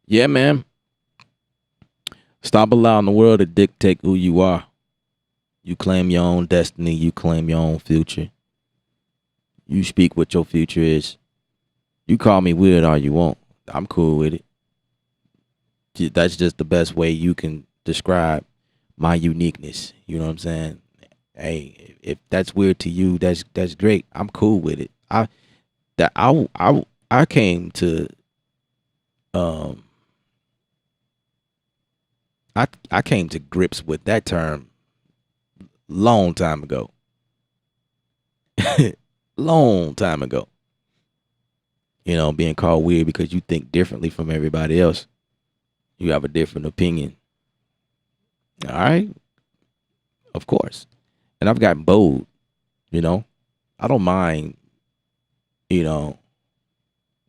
Yeah, man. Stop allowing the world to dictate who you are. You claim your own destiny. You claim your own future. You speak what your future is. You call me weird all you want. I'm cool with it. That's just the best way you can describe my uniqueness. You know what I'm saying? Hey, if that's weird to you, that's great. I'm cool with it. I came to I came to grips with that term long time ago. Long time ago. You know, being called weird because you think differently from everybody else. You have a different opinion. All right? Of course. And I've gotten bold, you know. I don't mind, you know,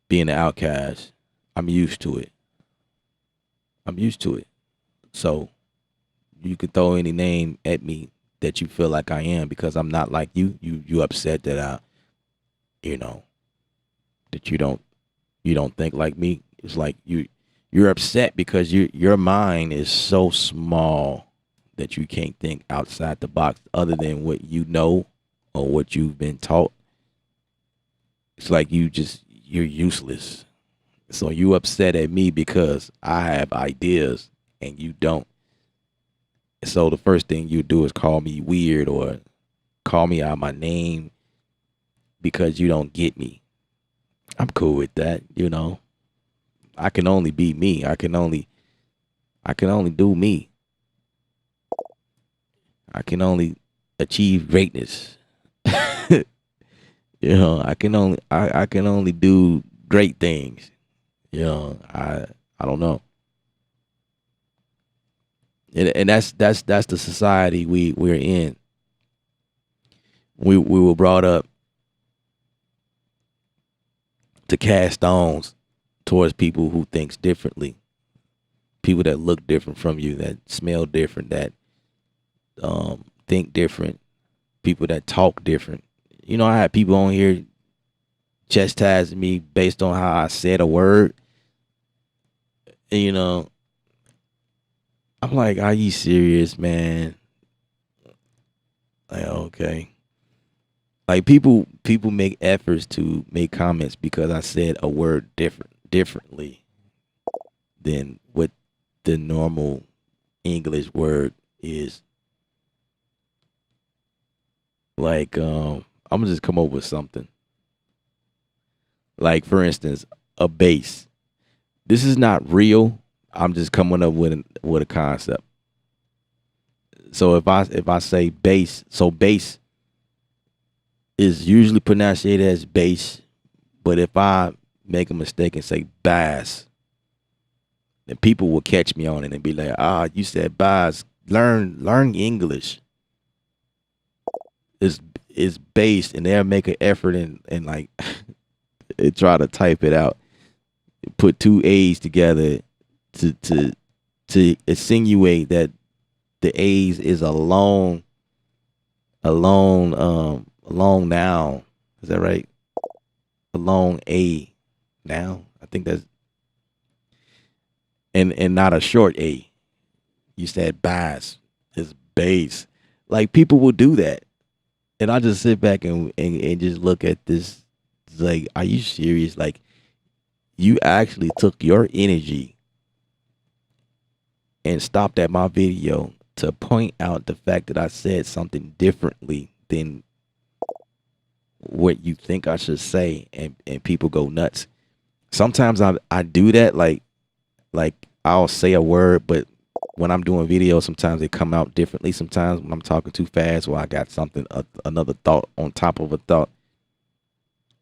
being an outcast. I'm used to it. So you could throw any name at me that you feel like I am because I'm not like you. You upset that you know, that you don't you don't think like me. It's like you're upset because your mind is so small that you can't think outside the box other than what you know or what you've been taught. It's like you're useless. So you upset at me because I have ideas and you don't. So the first thing you do is call me weird or call me out my name because you don't get me. I'm cool with that, you know. I can only be me. I can only do me. I can only achieve greatness. You know, I can only do great things. You know, I don't know. And that's the society we're in. We were brought up to cast stones towards people who thinks differently, people that look different from you, that smell different, that think different, people that talk different. You know, I had people on here chastising me based on how I said a word. And, you know, I'm like, are you serious, man? Like, okay. Like people make efforts to make comments because I said a word differently than what the normal English word is. Like, I'm gonna just come up with something. Like, for instance, a base. This is not real. I'm just coming up with a concept. So if I say base, so base is usually pronounced as base, but if I make a mistake and say bass, then people will catch me on it and be like, you said bass. Learn English. It's based, and they'll make an effort and like and try to type it out. Put two A's together to insinuate that the A's is a long noun. Is that right? A long A noun. I think that's and not a short A. You said bass. It's base. Like people will do that. And I just sit back and just look at this. It's like, are you serious? Like you actually took your energy and stopped at my video to point out the fact that I said something differently than what you think I should say, and people go nuts. Sometimes I do that, like I'll say a word, but when I'm doing videos, sometimes they come out differently. Sometimes when I'm talking too fast, or I got something another thought on top of a thought,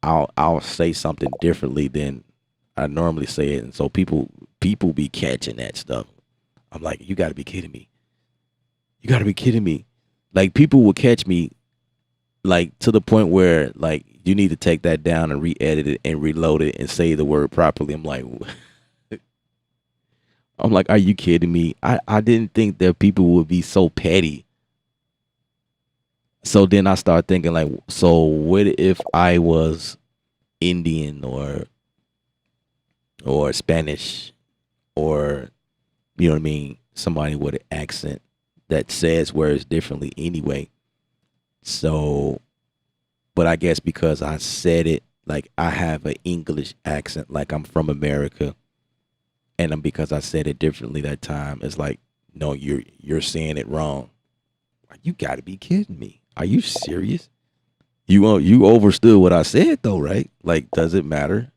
I'll say something differently than I normally say it, and so people be catching that stuff. I'm like, you got to be kidding me. You got to be kidding me. Like people will catch me, like to the point where like you need to take that down and re-edit it and reload it and say the word properly. I'm like, are you kidding me? I didn't think that people would be so petty. So then I start thinking like, so what if I was Indian or Spanish or you know what I mean, somebody with an accent that says words differently anyway. So, but I guess because I said it like I have an English accent, like I'm from America, and because I said it differently that time, it's like, no, you're saying it wrong. You got to be kidding me. Are you serious? You overstood what I said though, right? Like, does it matter?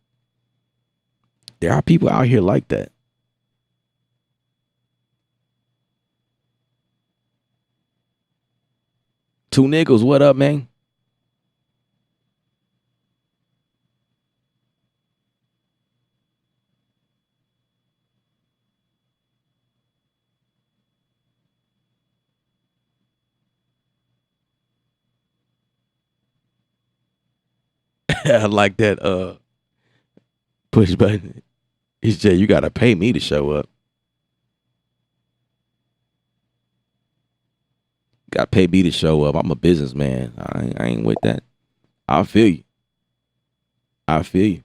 There are people out here like that. Two nickels, what up, man? I like that push button. He said you gotta pay me to show up. Gotta pay me to show up. I'm a businessman. I ain't with that. I feel you. I feel you.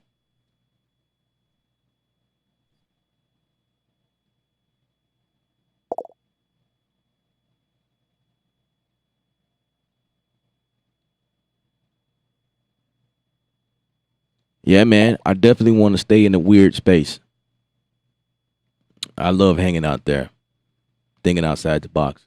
Yeah, man. I definitely want to stay in the weird space. I love hanging out there, thinking outside the box.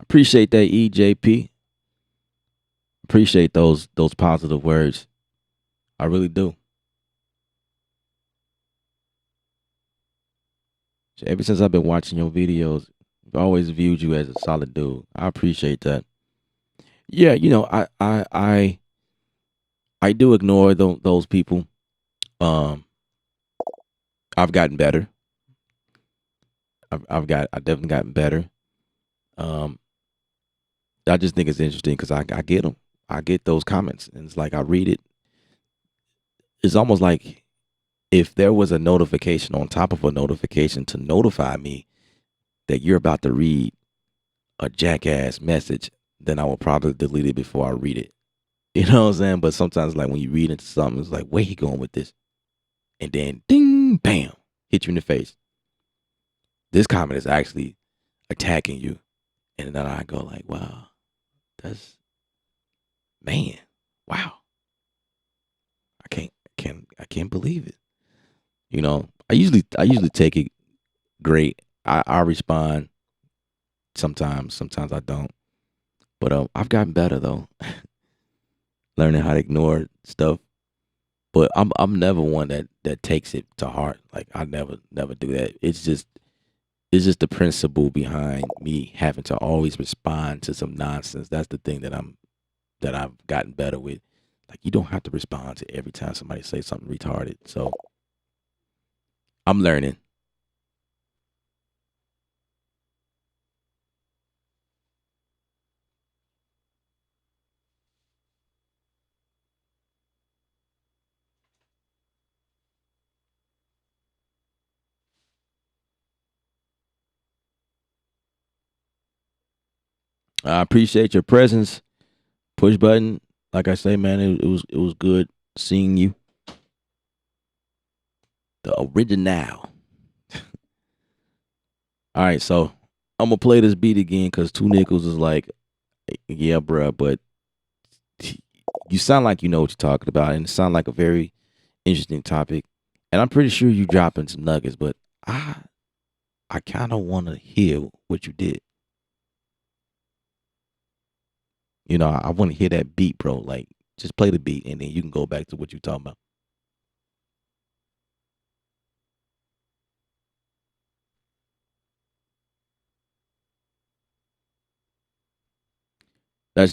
Appreciate that, EJP. Appreciate those positive words. I really do. So ever since I've been watching your videos, I've always viewed you as a solid dude. I appreciate that. Yeah, I do ignore those people. Um, I've gotten better. I definitely gotten better. Um, I just think it's interesting because I get them. I get those comments, and it's like I read it. It's almost like if there was a notification on top of a notification to notify me that you're about to read a jackass message, then I will probably delete it before I read it. You know what I'm saying? But sometimes, like when you read into something, it's like, where he going with this? And then, ding, bam, hit you in the face. This comment is actually attacking you, and then I go like, wow, that's man, wow, I can't believe it. I usually take it great. I respond sometimes I don't. But I've gotten better though, learning how to ignore stuff. But I'm never one that takes it to heart. Like I never do that. It's just the principle behind me having to always respond to some nonsense. That's the thing that I've gotten better with. Like you don't have to respond to every time somebody says something retarded. So I'm learning. I appreciate your presence. Push button. Like I say, man, it was good seeing you. The original. All right, so I'm gonna play this beat again because Two Nickels is like, yeah, bruh, but you sound like you know what you're talking about, and it sound like a very interesting topic. And I'm pretty sure you dropping some nuggets, but I I kind of want to hear what you did. I want to hear that beat, bro. Like, just play the beat, and then you can go back to what you're talking about.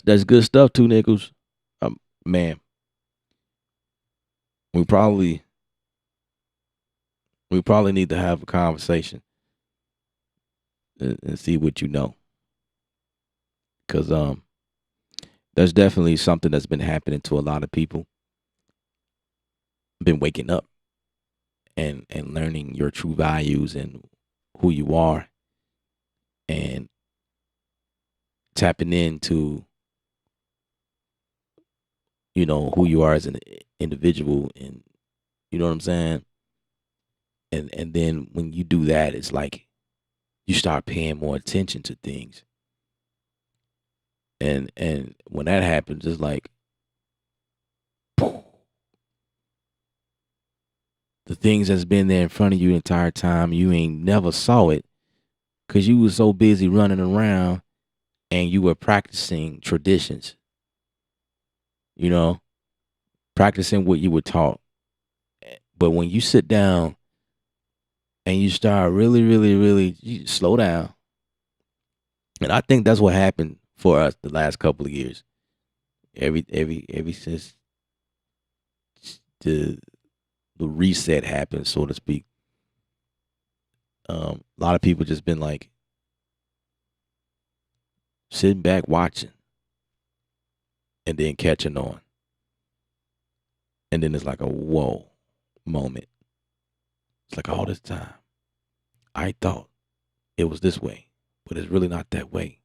That's good stuff, Two Nickels. Man, we probably we probably need to have a conversation and see what you know, because there's definitely something that's been happening to a lot of people. Been waking up and learning your true values and who you are, and tapping into who you are as an individual, and you know what I'm saying. And then when you do that, it's like you start paying more attention to things, and when that happens, it's like the things that's been there in front of you the entire time, you ain't never saw it because you was so busy running around and you were practicing traditions, you know, practicing what you were taught. But when you sit down and you start really, really, really, you slow down. And I think that's what happened for us the last couple of years. Every since the the reset happened, so to speak. A lot of people just been like sitting back watching and then catching on. And then it's like a whoa moment. It's like all this time I thought it was this way, but it's really not that way.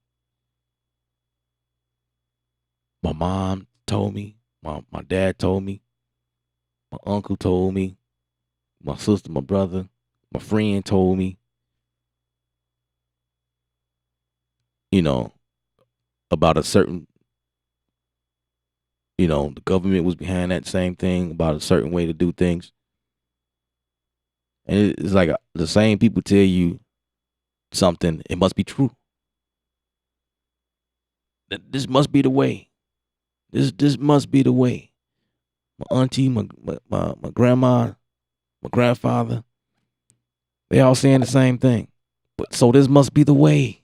My mom told me, my dad told me, My uncle told me, my sister, my brother, my friend told me, you know, about a certain, the government was behind that same thing, about a certain way to do things. And it's like the same people tell you something, it must be true. This must be the way. This must be the way. My auntie, my grandma, my grandfather, they all saying the same thing. But so this must be the way.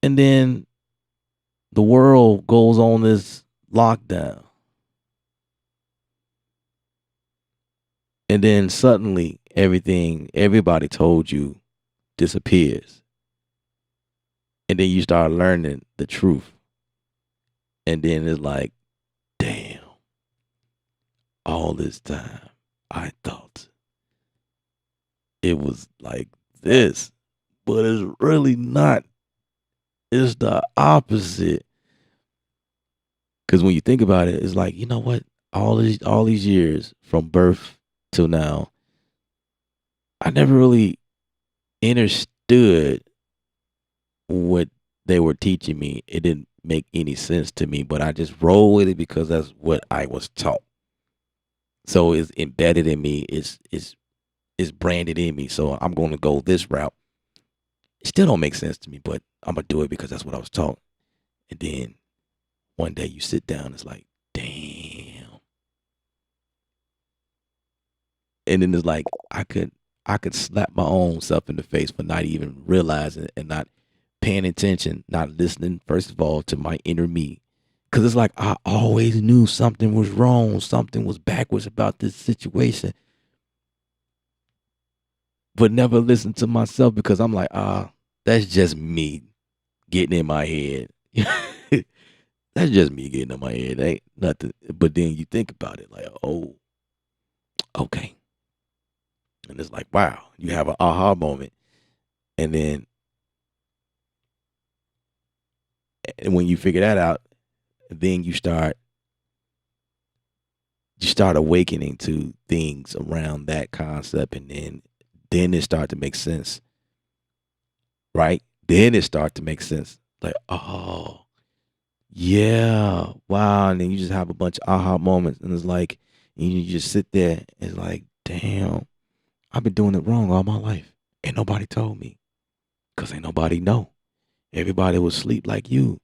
And then the world goes on this lockdown. And then suddenly everything everybody told you disappears. And then you start learning the truth. And then it's like, damn, all this time I thought it was like this, but it's really not. It's the opposite. Because when you think about it, it's like, you know what? All these years from birth till now, I never really understood what they were teaching me. It didn't make any sense to me, but I just roll with it because that's what I was taught. So it's embedded in me. It's branded in me. So I'm going to go this route. It still don't make sense to me, but I'm gonna do it because that's what I was taught. And then one day you sit down, it's like, damn. And then it's like I could slap my own self in the face for not even realizing and not paying attention, not listening, first of all, to my inner me. Because it's like I always knew something was wrong, something was backwards about this situation. But never listened to myself because I'm like, that's just me getting in my head. That's just me getting in my head. Ain't nothing. But then you think about it like, oh, okay. And it's like, wow, you have an aha moment. And then when you figure that out, then you start awakening to things around that concept. And then it start to make sense. Right? Then it start to make sense. Like, oh, yeah, wow. And then you just have a bunch of aha moments. And it's like, and you just sit there. It's like, damn, I've been doing it wrong all my life. Ain't nobody told me. Because ain't nobody know. Everybody was asleep like you.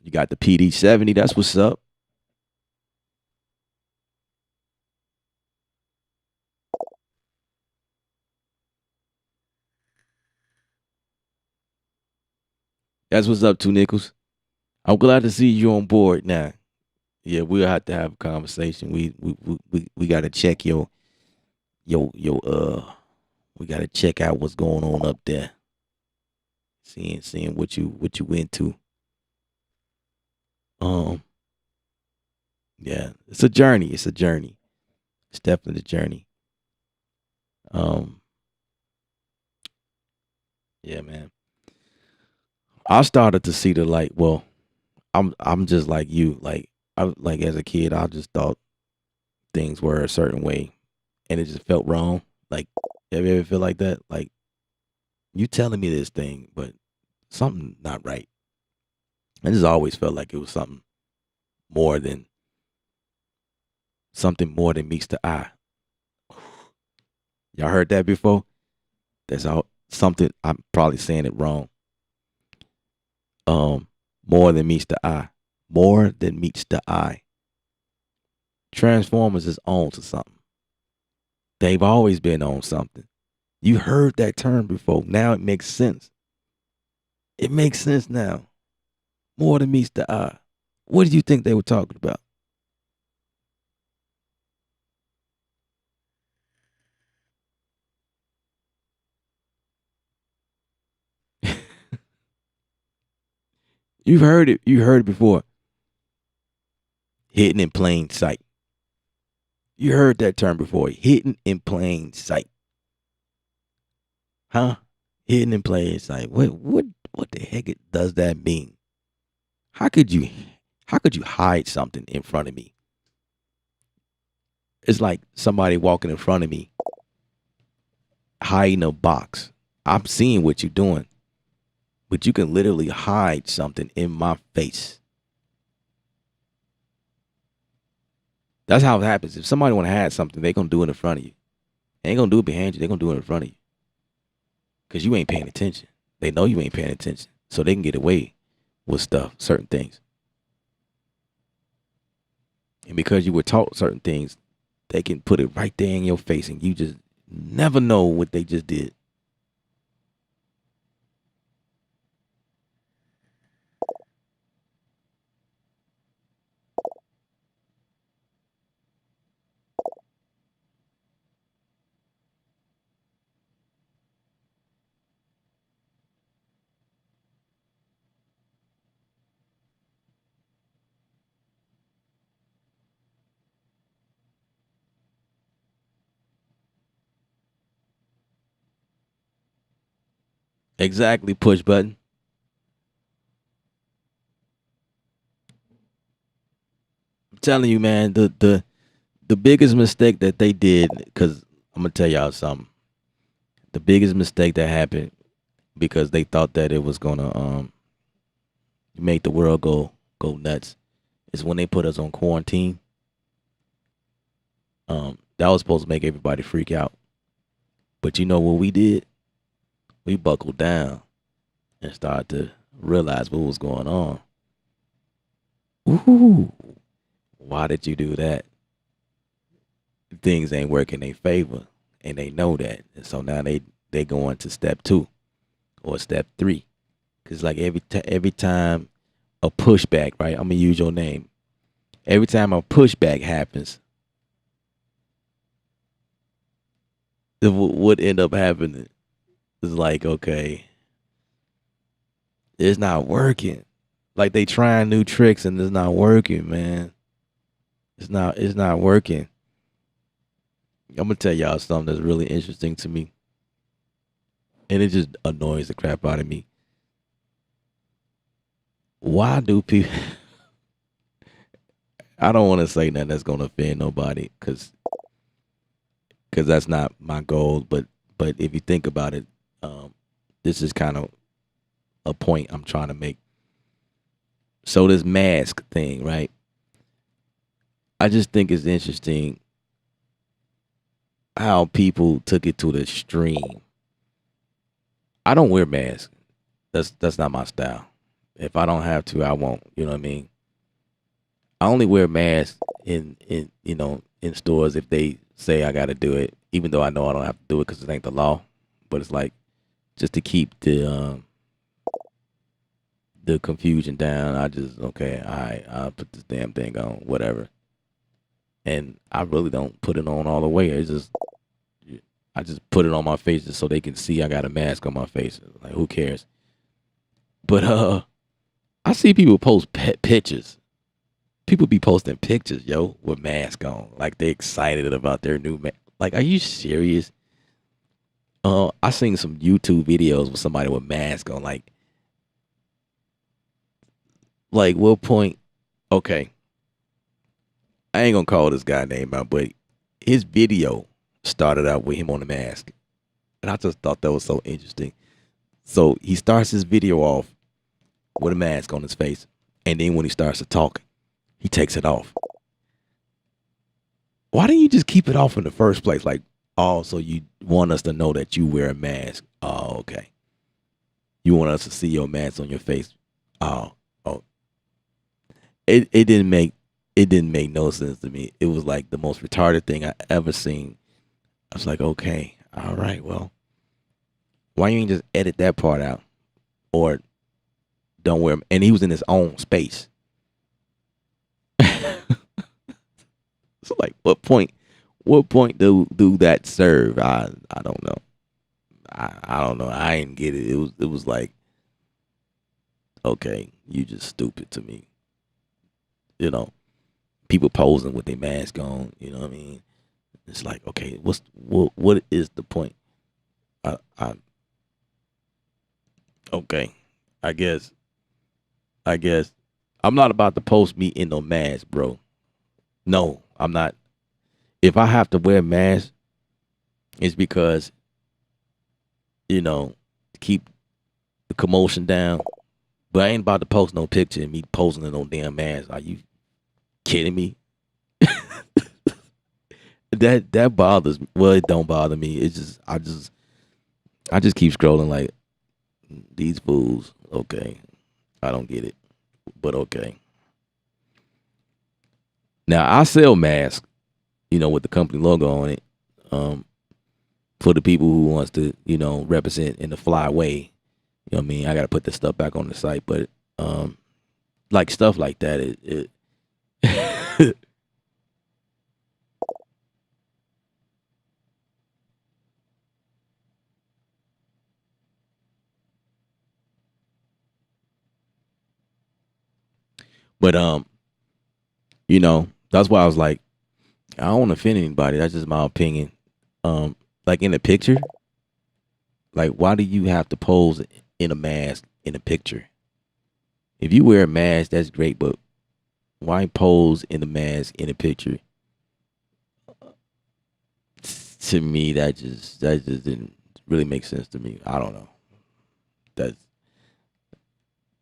You got the PD-70. That's what's up. That's what's up, Two Nickels. I'm glad to see you on board now. Yeah, we'll have to have a conversation. We got to check your we got to check out what's going on up there. Seeing what you into. Yeah, it's a journey. It's a journey. It's definitely a journey. Um, yeah, man. I started to see the light. Well, I'm just like you. Like as a kid, I just thought things were a certain way, and it just felt wrong. Like, have you ever feel like that? Like you telling me this thing, but something not right. I just always felt like it was more than something more than meets the eye. Y'all heard that before? That's all something. I'm probably saying it wrong. More than meets the eye. More than meets the eye. Transformers is on to something. They've always been on something. You heard that term before. Now it makes sense. It makes sense now. More than meets the eye. What did you think they were talking about? You've heard it. You heard it before. Hidden in plain sight. You heard that term before. Hidden in plain sight. huh? Hidden in plain sight. Like, what the heck does that mean? How could you hide something in front of me? It's like somebody walking in front of me, hiding a box. I'm seeing what you're doing, but you can literally hide something in my face. That's how it happens. If somebody want to hide something, they gonna do it in front of you. They ain't gonna do it behind you. They gonna do it in front of you, cause you ain't paying attention. They know you ain't paying attention, so they can get away with stuff, certain things. And because you were taught certain things, they can put it right there in your face, and you just never know what they just did. Exactly, push button. I'm telling you, man, the biggest mistake that they did, because I'm gonna tell y'all something. The biggest mistake that happened because they thought that it was gonna make the world go nuts is when they put us on quarantine. That was supposed to make everybody freak out. But you know what we did? We buckled down and started to realize what was going on. Ooh, why did you do that? Things ain't working in their favor, and they know that. And so now they go into step 2 or step 3. Cause like every time a pushback, right? I'm gonna use your name. Every time a pushback happens, what end up happening is like, okay, it's not working. Like they trying new tricks and it's not working, man. It's not working. I'm gonna tell y'all something that's really interesting to me. And it just annoys the crap out of me. Why do people I don't want to say nothing that's gonna offend nobody, cause that's not my goal. But if you think about it, this is kind of a point I'm trying to make. So this mask thing, right? I just think it's interesting how people took it to the extreme. I don't wear masks. That's not my style. If I don't have to, I won't. You know what I mean? I only wear masks in in stores if they say I got to do it, even though I know I don't have to do it because it ain't the law. But it's like just to keep the confusion down. I just okay, all right, I'll put this damn thing on, whatever. And I really don't put it on all the way. It's just I just put it on my face just so they can see I got a mask on my face. Like who cares? But I see people post pictures. People be posting pictures, yo, with mask on, like they excited about their new mask. Like, are you serious? I seen some YouTube videos with somebody with mask on. Like what point? Okay, I ain't gonna call this guy name out, but his video started out with him on the mask, and I just thought that was so interesting. So he starts his video off with a mask on his face, and then when he starts to talk, he takes it off. Why didn't you just keep it off in the first place? Like, oh, so you want us to know that you wear a mask? Oh, okay. You want us to see your mask on your face? Oh. It didn't make no sense to me. It was like the most retarded thing I ever seen. I was like, okay, all right, well, why you ain't just edit that part out, or don't wear? And he was in his own space. So like, what point do that serve? I don't know. I don't know. I didn't get it. It was like, okay, you just stupid to me. You know, people posing with their mask on. You know what I mean? It's like, okay, what is the point? I Okay. I guess. I guess. I'm not about to post me in no mask, bro. No, I'm not. If I have to wear a mask, it's because, to keep the commotion down. But I ain't about to post no picture of me posing in no damn mask. Are you kidding me? That bothers me. Well, it don't bother me. It's just I just keep scrolling like these fools. Okay. I don't get it. But okay. Now I sell masks, with the company logo on it. Um, for the people who wants to, represent in the fly way. You know what I mean? I gotta put this stuff back on the site, but um like stuff like that, it but that's why I was like, I don't want to offend anybody. That's just my opinion. Like in the picture, like why do you have to pose in a mask in a picture? If you wear a mask, that's great, but why pose in a mask in a picture? To me, that just didn't really make sense to me. I don't know. That's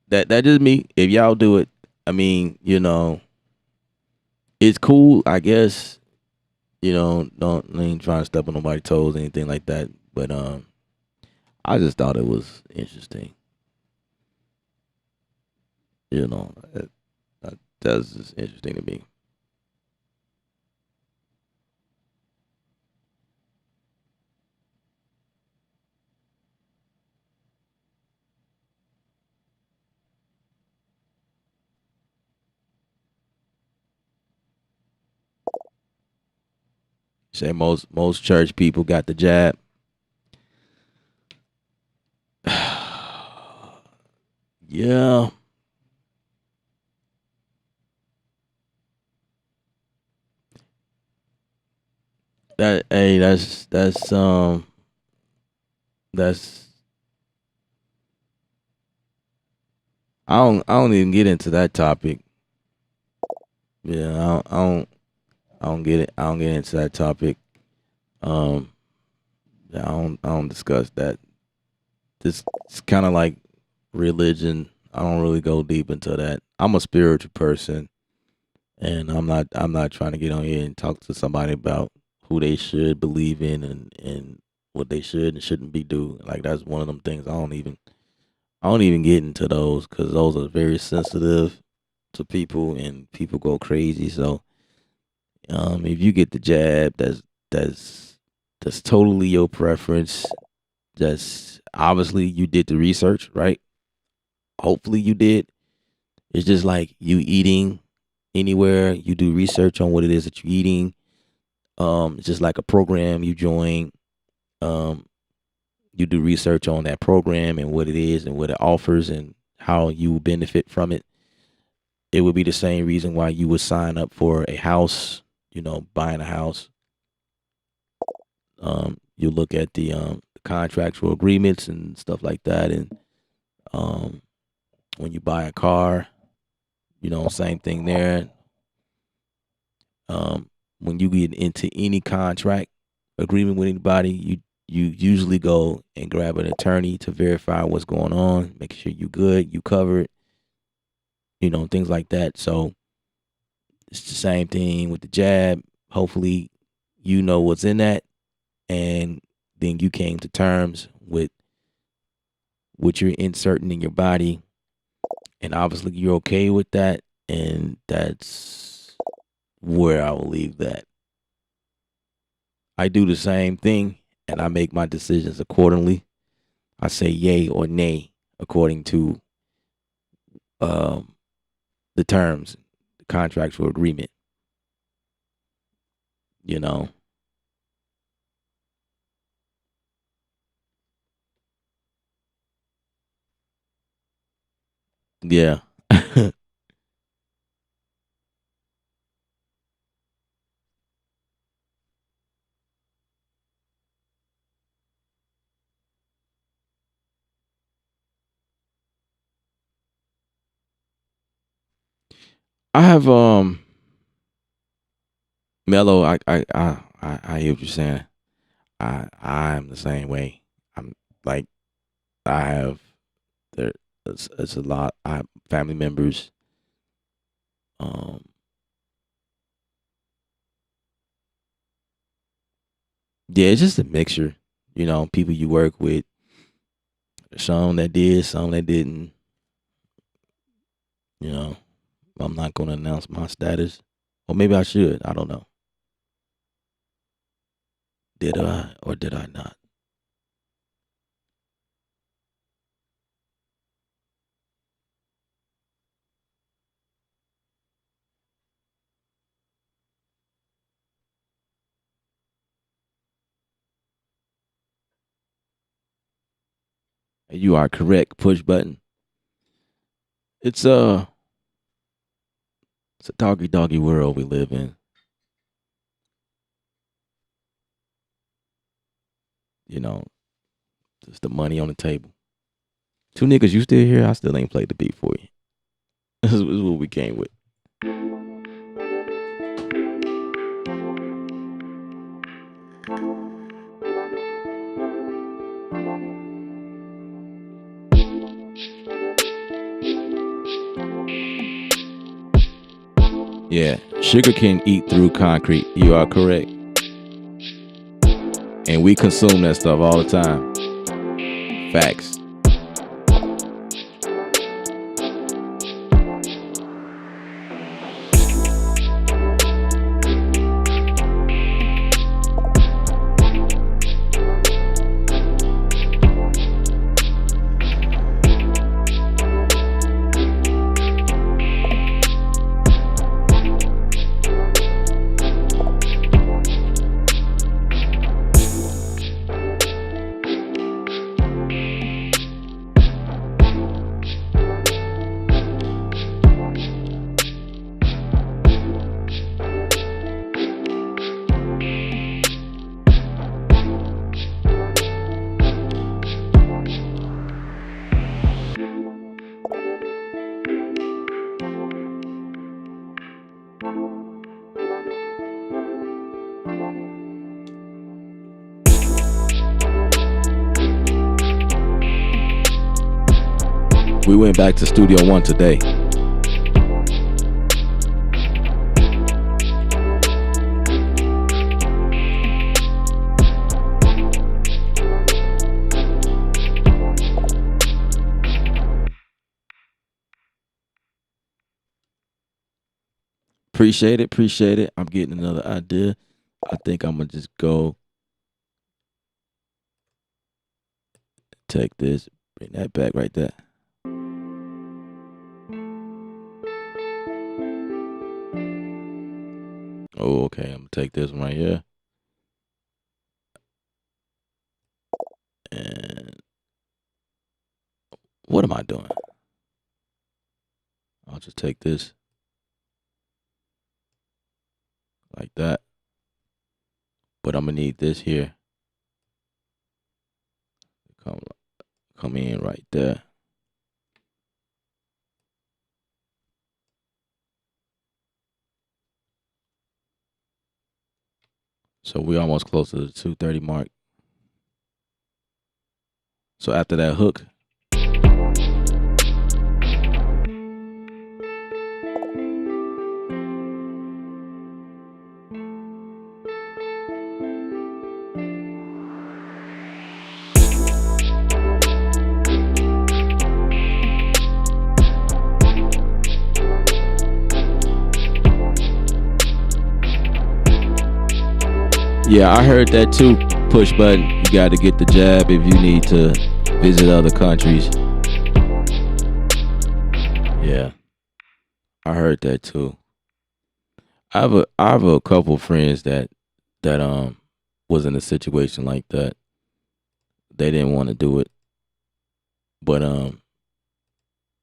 that just me. If y'all do it, I mean, it's cool, I guess. Don't I ain't trying to step on nobody's toes or anything like that. But I just thought it was interesting. You know, that's just interesting to me. Say most church people got the jab. Yeah, that's I don't even get into that topic. Yeah, I don't get it. I don't get into that topic. Um, yeah, I don't discuss that. This it's kind of like religion. I don't really go deep into that. I'm a spiritual person, and I'm not trying to get on here and talk to somebody about who they should believe in and what they should and shouldn't be doing. Like that's one of them things I don't even get into those because those are very sensitive to people and people go crazy. So if you get the jab, that's that's totally your preference. That's obviously you did the research, right? Hopefully you did. It's just like you eating anywhere, you do research on what it is that you're eating. It's just like a program you join. Um, you do research on that program and what it is and what it offers and how you will benefit from it. It would be the same reason why you would sign up for a house, buying a house. You look at the contractual agreements and stuff like that. And um, when you buy a car, same thing there. Um, when you get into any contract agreement with anybody, you usually go and grab an attorney to verify what's going on, make sure you good, you covered, things like that. So it's the same thing with the jab. Hopefully, you know what's in that, and then you came to terms with what you're inserting in your body, and obviously you're okay with that, and that's where I will leave that. I do the same thing, and I make my decisions accordingly. I say yay or nay according to um, the terms, the contractual agreement. You know, yeah, I have Mellow. I hear what you're saying. I'm the same way. I'm like I have there. It's a lot. I have family members. Um, yeah, it's just a mixture. You know, people you work with. Some that did, some that didn't. You know, I'm not gonna announce my status, or maybe I should. I don't know. Did I or did I not? You are correct. Push button. It's a it's a doggy doggy world we live in. You know, just the money on the table. Two niggas, you still here? I still ain't played the beat for you. This is what we came with. Yeah, sugar can eat through concrete. You are correct. And we consume that stuff all the time. Facts. We went back to Studio One today. Appreciate it, appreciate it. I'm getting another idea. I think I'm gonna just go take this, bring that back right there. Oh, okay. I'm gonna take this one right here. And what am I doing? I'll just take this like that. But I'm gonna need this here. Come in right there. So we're almost close to the 2:30 mark. So after that hook, yeah, I heard that too. Push button. You got to get the jab if you need to visit other countries. Yeah, I heard that too. I have a couple friends that was in a situation like that. They didn't want to do it, but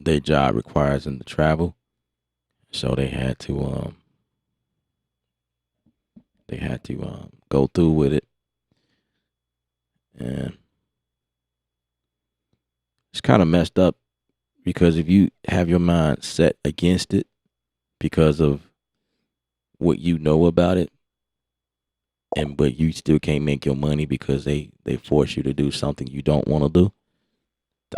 their job requires them to travel, so they had to go through with it, and it's kind of messed up because if you have your mind set against it, because of what you know about it, but you still can't make your money because they force you to do something you don't want to do.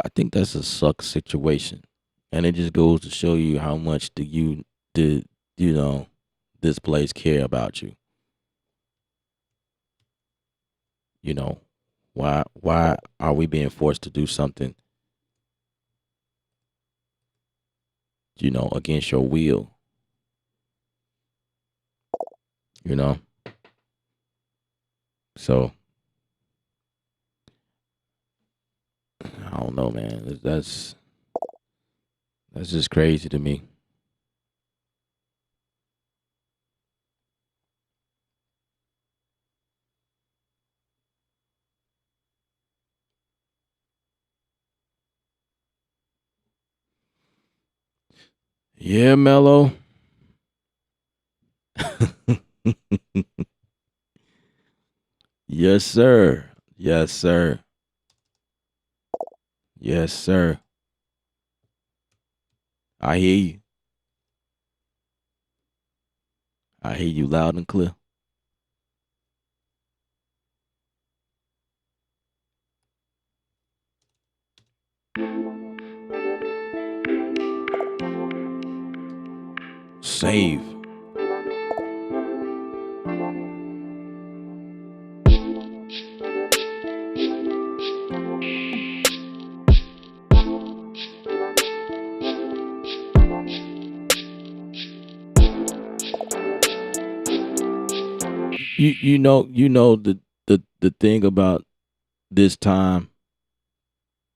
I think that's a suck situation, and it just goes to show you how much do you know this place care about you. You know, why are we being forced to do something, against your will? You know, so I don't know, man. That's just crazy to me. Yeah, Mello. Yes, sir. Yes, sir. Yes, sir. I hear you. I hear you loud and clear. Save. You know the thing about this time,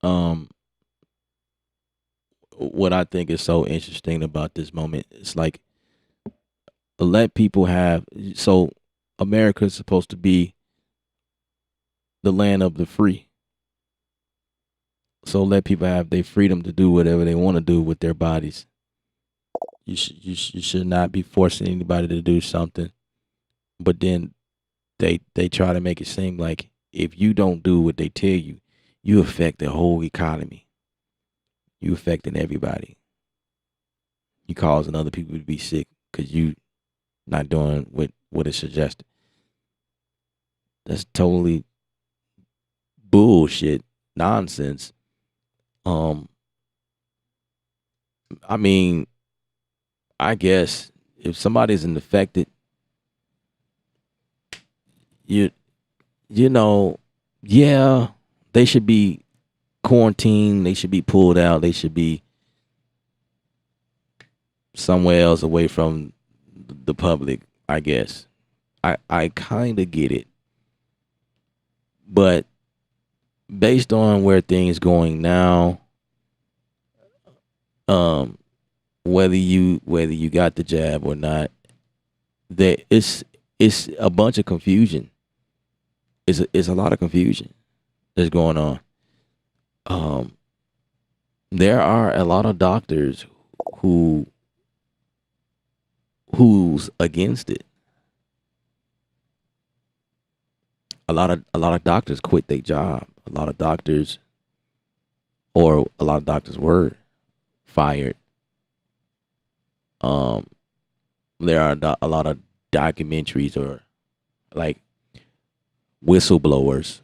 um what I think is so interesting about this moment, it's like let people have, so America is supposed to be the land of the free. So let people have their freedom to do whatever they want to do with their bodies. You should not be forcing anybody to do something. But then they try to make it seem like if you don't do what they tell you, you affect the whole economy. You affecting everybody. You causing other people to be sick because you not doing what is suggested. That's totally bullshit, nonsense. Um, I mean, I guess if somebody's infected, you you know, yeah, they should be quarantined. They should be pulled out. They should be somewhere else away from the public. I guess I kind of get it, but based on where things going now, um, whether you got the jab or not, there it's a bunch of confusion. It's a lot of confusion that's going on. Um, there are a lot of doctors who who's against it. A lot of doctors quit their job. A lot of doctors were fired. Um, there are a lot of documentaries or like whistleblowers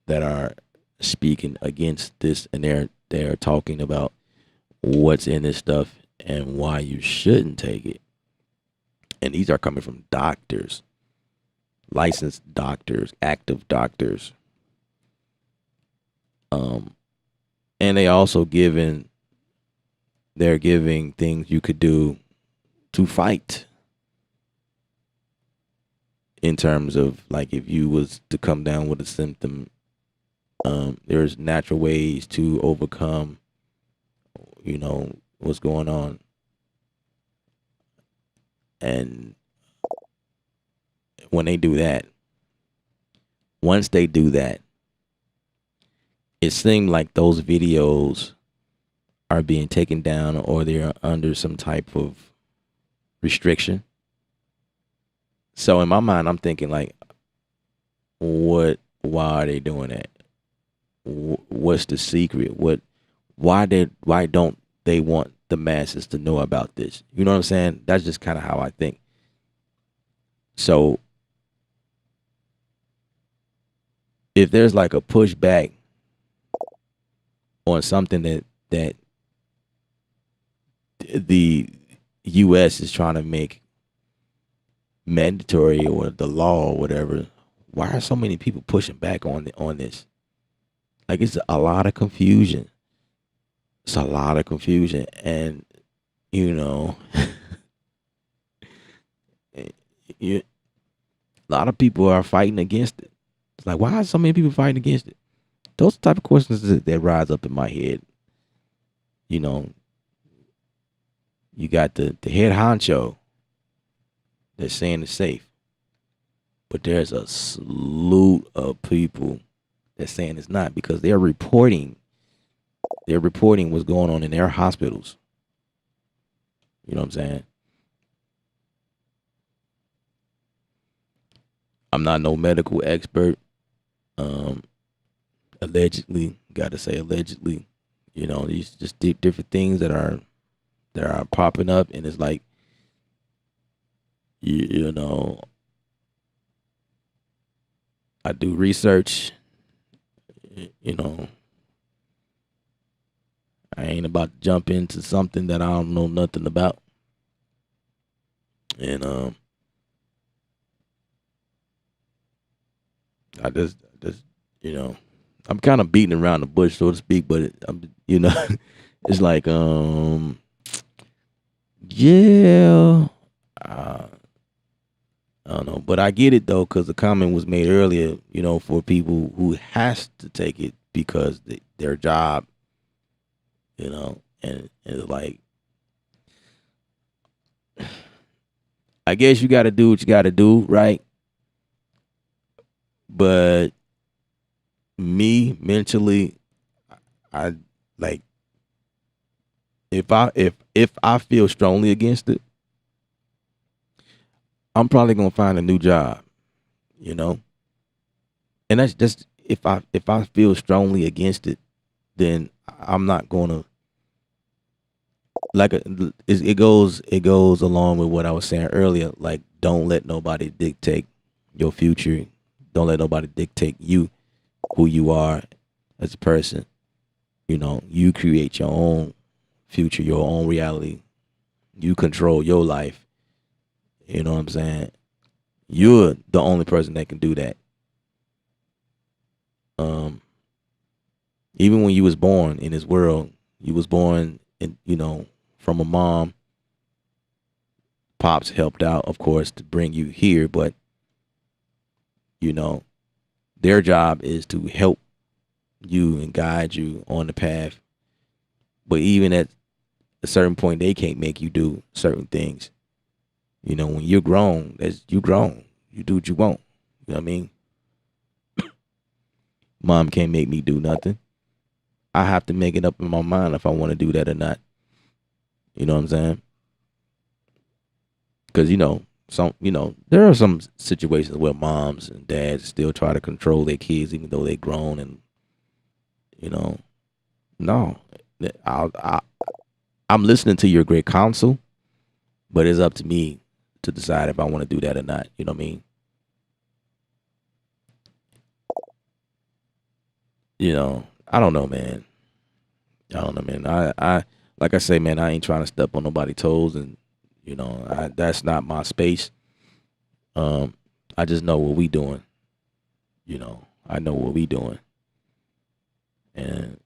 that are speaking against this, and they're talking about what's in this stuff and why you shouldn't take it. And these are coming from doctors, licensed doctors, active doctors. And they're giving things you could do to fight, in terms of like if you was to come down with a symptom, there's natural ways to overcome, what's going on. And when they do that, once they do that, it seemed like those videos are being taken down or they're under some type of restriction. So in my mind, I'm thinking like, why are they doing that? What's the secret? Why don't they want the masses to know about this. You know what I'm saying? That's just kind of how I think. So if there's like a pushback on something that the US is trying to make mandatory or the law or whatever, why are so many people pushing back on this? Like, it's a lot of confusion. It's a lot of confusion, and you know, you, a lot of people are fighting against it. It's like, why are so many people fighting against it? Those type of questions that rise up in my head. You know, you got the head honcho that's saying it's safe, but there's a slew of people that's saying it's not, because they're reporting what's going on in their hospitals. You know what I'm saying? I'm not no medical expert. Allegedly, gotta say allegedly. You know, these just different things that are popping up, and it's like, you know, I do research. You know, I ain't about to jump into something that I don't know nothing about. And I just you know, I'm kind of beating around the bush, so to speak, but you know, it's like yeah, I don't know, but I get it though, because the comment was made earlier, you know, for people who has to take it because their job, you know, and it's like, I guess you got to do what you got to do, right? But me mentally, I like, if I feel strongly against it, I'm probably gonna find a new job, you know. And that's just, if I feel strongly against it, then I'm not gonna, like, it goes along with what I was saying earlier. Like, don't let nobody dictate your future. Don't let nobody dictate you, who you are as a person. You know, you create your own future, your own reality. You control your life. You know what I'm saying? You're the only person that can do that. Even when you was born in this world, you was born in, you know, from a mom. Pops helped out, of course, to bring you here, but you know, their job is to help you and guide you on the path. But even at a certain point, they can't make you do certain things. You know, when you're grown, you grown. You do what you want. You know what I mean? Mom can't make me do nothing. I have to make it up in my mind if I want to do that or not. You know what I'm saying? Because, you know, there are some situations where moms and dads still try to control their kids even though they're grown, and you know, no, I'm listening to your great counsel, but it's up to me to decide if I want to do that or not. You know what I mean? You know, I don't know, man. I like I say, man, I ain't trying to step on nobody's toes, and you know, that's not my space. I just know what we doing. You know, I know what we doing, and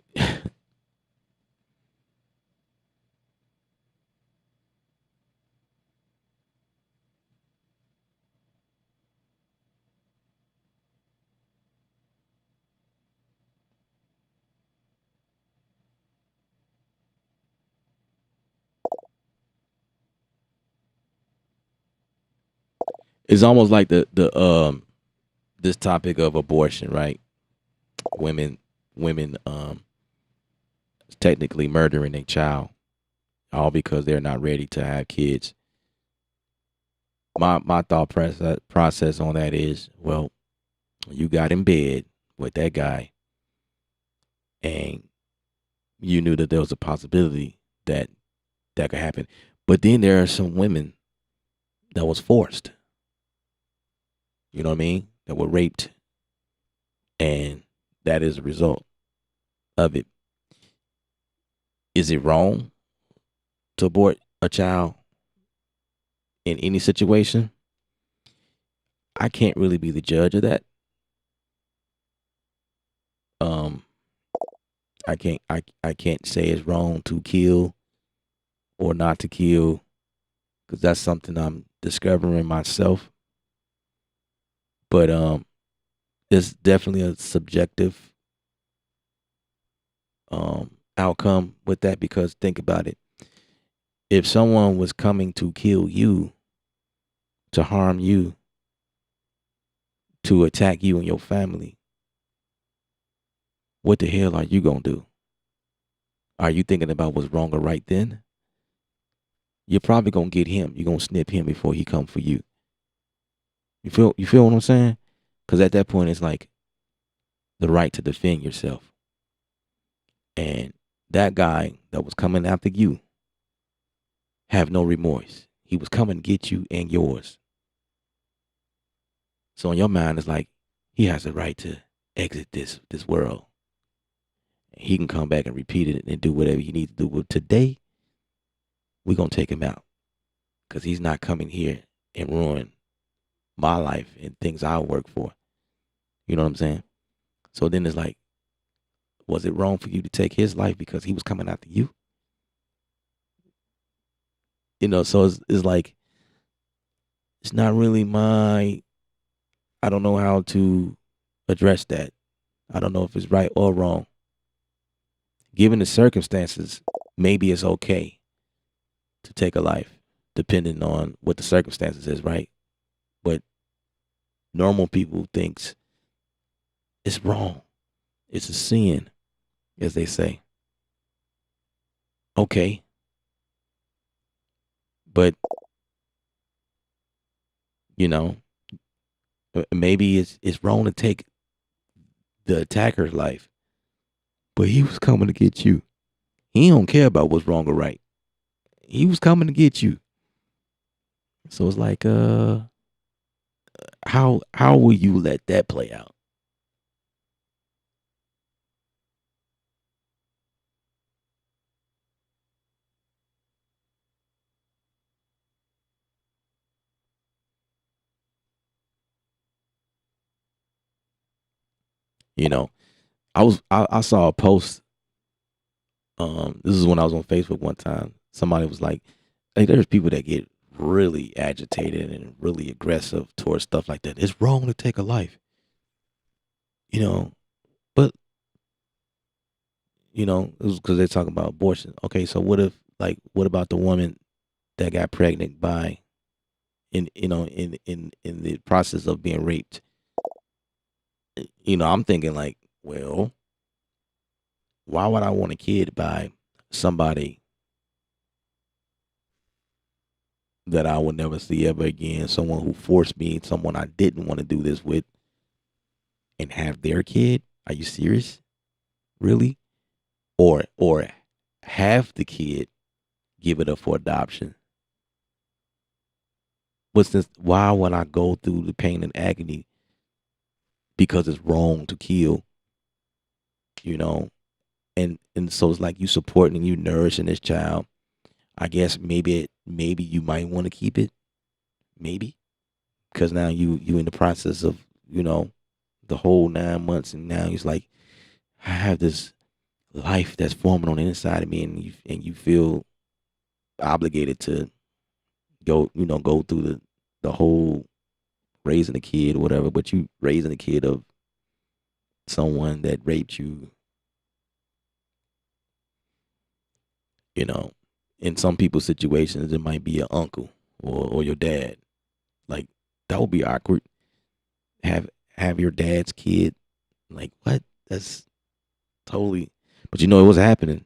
it's almost like the this topic of abortion, right? Women technically murdering a child, all because they're not ready to have kids. My thought process on that is, well, you got in bed with that guy, and you knew that there was a possibility that that could happen. But then there are some women that was forced. You know what I mean? That were raped, and that is a result of it. Is it wrong to abort a child in any situation? I can't really be the judge of that. Um, I can't say it's wrong to kill or not to kill because that's something I'm discovering myself. But it's definitely a subjective outcome with that because think about it. If someone was coming to kill you, to harm you, to attack you and your family, what the hell are you gonna do? Are you thinking about what's wrong or right then? You're probably gonna get him. You're gonna snip him before he come for you. You feel what I'm saying? Because at that point it's like the right to defend yourself. And that guy that was coming after you have no remorse. He was coming to get you and yours. So in your mind, it's like he has the right to exit this world. He can come back and repeat it and do whatever he needs to do. But today, we're going to take him out because he's not coming here and ruin my life and things I work for. You know what I'm saying? So then it's like, was it wrong for you to take his life because he was coming after you? You know, so it's like, it's not really I don't know how to address that. I don't know if it's right or wrong. Given the circumstances, maybe it's okay to take a life, depending on what the circumstances is, right? But normal people thinks it's wrong. It's a sin, as they say. Okay. But, you know, maybe it's wrong to take the attacker's life. But he was coming to get you. He don't care about what's wrong or right. He was coming to get you. So it's like, how will you let that play out? You know, I saw a post. This is when I was on Facebook one time. Somebody was like, hey, there's people that get really agitated and really aggressive towards stuff like that. It's wrong to take a life. You know, but it was because they're talking about abortion. Okay, so what about the woman that got pregnant by in the process of being raped? I'm thinking like, well, why would I want a kid by somebody that I would never see ever again? Someone who forced me, someone I didn't want to do this with, and have their kid? Are you serious? Really? Or have the kid, give it up for adoption? Why would I go through the pain and agony because it's wrong to kill? And so it's like you supporting and you nourishing this child. I guess maybe you might want to keep it, maybe, because now you in the process of the whole 9 months, and now it's like I have this life that's forming on the inside of me, and you feel obligated to go through the whole raising a kid or whatever, but you raising a kid of someone that raped you. In some people's situations, it might be your uncle or your dad. Like, that would be awkward. Have your dad's kid. Like, what? That's totally. But it was happening,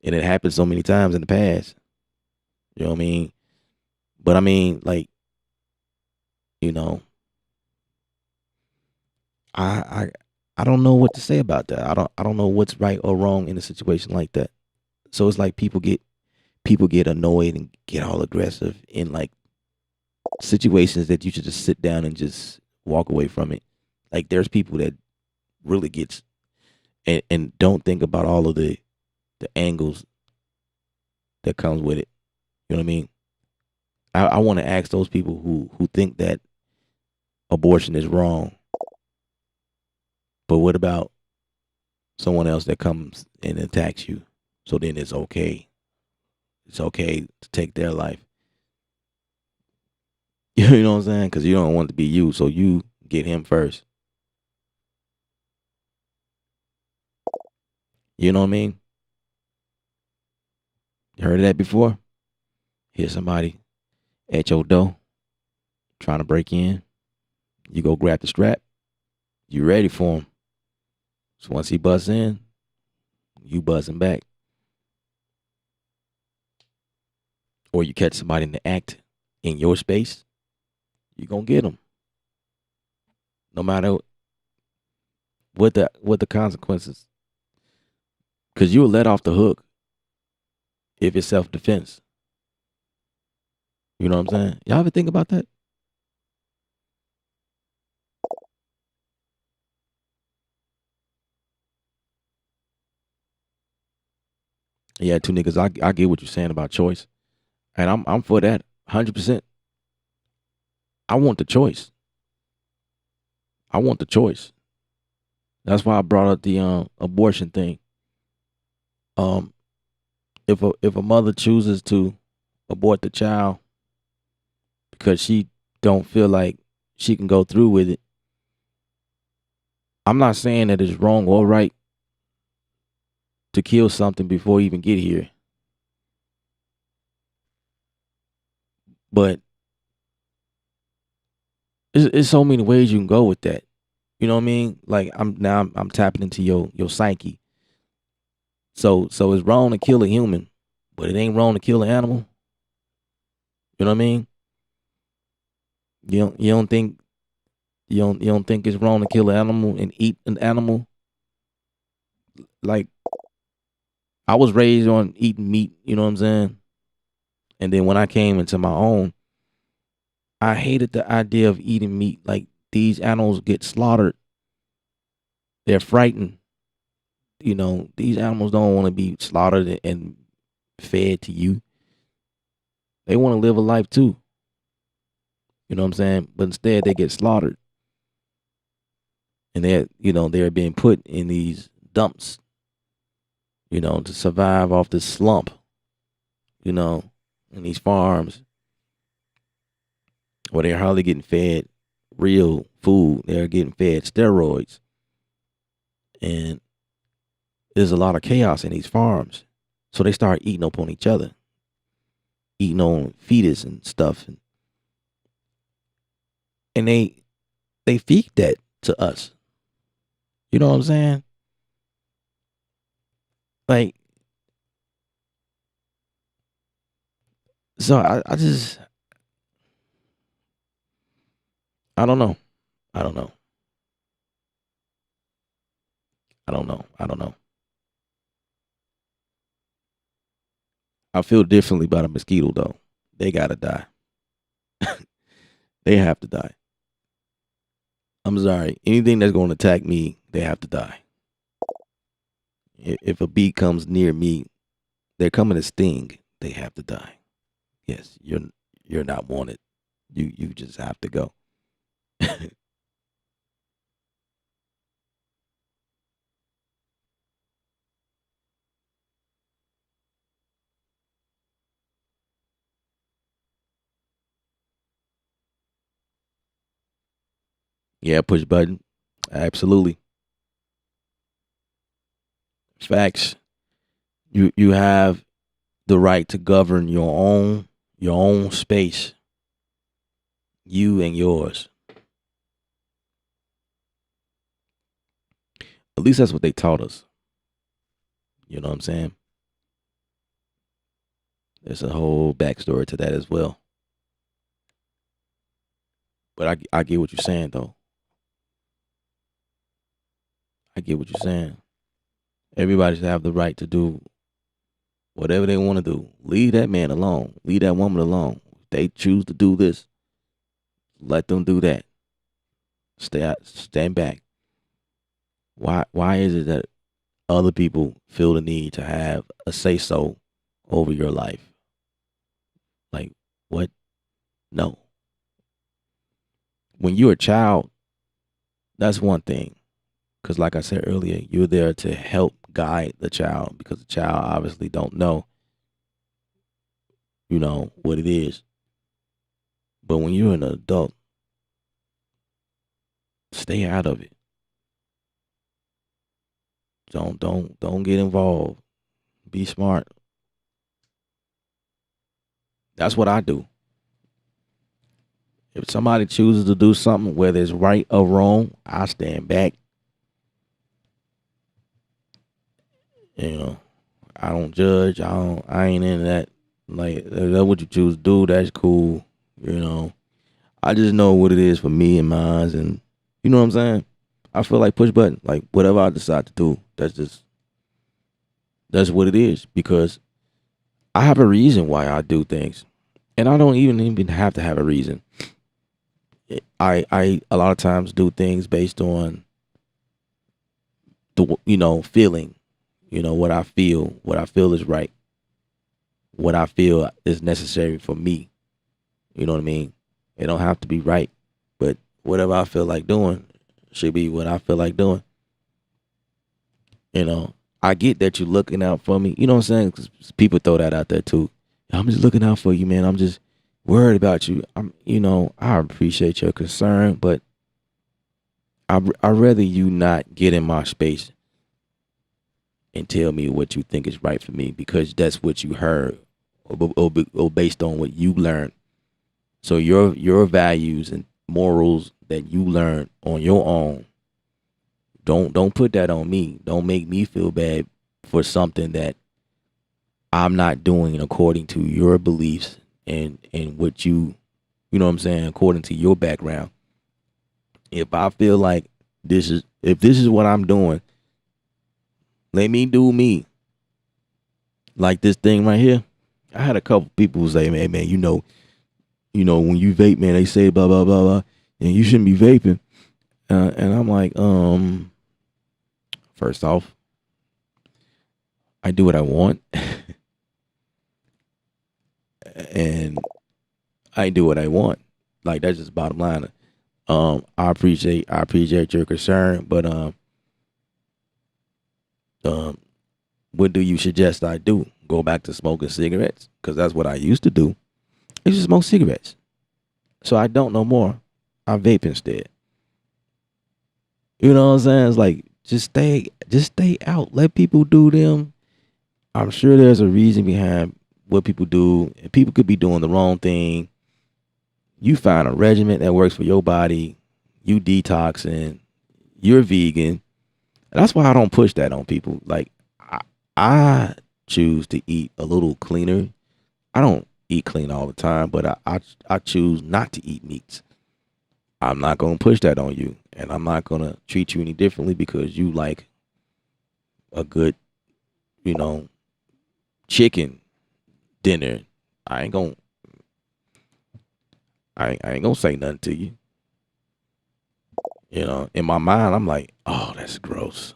and it happened so many times in the past. You know what I mean? But I mean, like, I I don't know what to say about that. I don't know what's right or wrong in a situation like that. So it's like people people get annoyed and get all aggressive in like situations that you should just sit down and just walk away from it. Like there's people that really gets and don't think about all of the angles that comes with it. You know what I mean? I want to ask those people who think that abortion is wrong. But what about someone else that comes and attacks you? So then it's okay. It's okay to take their life. You know what I'm saying? Because you don't want it to be you. So you get him first. You know what I mean? You heard of that before? Hear somebody at your door trying to break in. You go grab the strap. You ready for him. So once he busts in, you buzzing back. Or you catch somebody in the act in your space, you gonna get them. No matter what the consequences. Because you will let off the hook if it's self-defense. You know what I'm saying? Y'all ever think about that? Yeah, two niggas, I get what you're saying about choice. And I'm for that 100%. I want the choice. I want the choice. That's why I brought up the abortion thing. If a mother chooses to abort the child because she don't feel like she can go through with it, I'm not saying that it's wrong or right to kill something before you even get here. But it's so many ways you can go with that. You know what I mean? Like I'm tapping into your psyche. So it's wrong to kill a human, but it ain't wrong to kill an animal. You know what I mean? You don't think it's wrong to kill an animal and eat an animal? Like I was raised on eating meat, you know what I'm saying? And then when I came into my own, I hated the idea of eating meat. Like these animals get slaughtered. They're frightened. You know, these animals don't want to be slaughtered and fed to you. They want to live a life too. You know what I'm saying? But instead they get slaughtered. And they're being put in these dumps, to survive off this slump, in these farms where they're hardly getting fed real food. They're getting fed steroids. And there's a lot of chaos in these farms. So they start eating up on each other, eating on fetus and stuff. And they feed that to us. You know what I'm saying? Like, so I just, I don't know. I don't know. I don't know. I don't know. I feel differently about a mosquito though. They gotta die. They have to die. I'm sorry. Anything that's going to attack me, they have to die. If a bee comes near me, they're coming to sting. They have to die. Yes, you're not wanted. You just have to go. Yeah, push button. Absolutely. Facts. You have the right to govern your own space. You and yours. At least that's what they taught us. You know what I'm saying? There's a whole backstory to that as well. But I get what you're saying though. I get what you're saying. Everybody should have the right to do whatever they want to do. Leave that man alone. Leave that woman alone. If they choose to do this, let them do that. Stand back. Why is it that other people feel the need to have a say so over your life? Like, what? No. When you're a child, that's one thing. Because like I said earlier, you're there to help guide the child, because the child obviously don't know, what it is. But when you're an adult, stay out of it. Don't get involved. Be smart. That's what I do. If somebody chooses to do something, whether it's right or wrong, I stand back. I don't judge. I ain't into that. Like, if that's what you choose to do, that's cool. I just know what it is for me and mine, and you know what I'm saying? I feel like push button. Like, whatever I decide to do, that's what it is, because I have a reason why I do things. And I don't even have to have a reason. I a lot of times do things based on the feeling, what I feel is right, what I feel is necessary for me. You know what I mean? It don't have to be right, but whatever I feel like doing should be what I feel like doing. I get that you're looking out for me. You know what I'm saying? 'Cause people throw that out there too. I'm just looking out for you, man. I'm just worried about you. I appreciate your concern, but I'd rather you not get in my space and tell me what you think is right for me, because that's what you heard or based on what you learned. So your values and morals that you learned on your own, don't put that on me. Don't make me feel bad for something that I'm not doing according to your beliefs and what you know what I'm saying, according to your background. If I feel like if this is what I'm doing, let me do me. Like this thing right here. I had a couple people who say, man, when you vape, man, they say blah blah blah blah, and you shouldn't be vaping. And I'm like, first off, I do what I want. And I do what I want. Like, that's just bottom line. I appreciate your concern, but what do you suggest I do? Go back to smoking cigarettes? Because that's what I used to do. I used to smoke cigarettes. So I don't no more. I vape instead. You know what I'm saying? It's like, just stay out. Let people do them. I'm sure there's a reason behind what people do. And people could be doing the wrong thing. You find a regimen that works for your body. You detoxing. You're vegan. That's why I don't push that on people. Like, I choose to eat a little cleaner. I don't eat clean all the time, but I choose not to eat meats. I'm not going to push that on you, and I'm not going to treat you any differently because you like a good, chicken dinner. I ain't going to say nothing to you. In my mind, I'm like, oh, that's gross.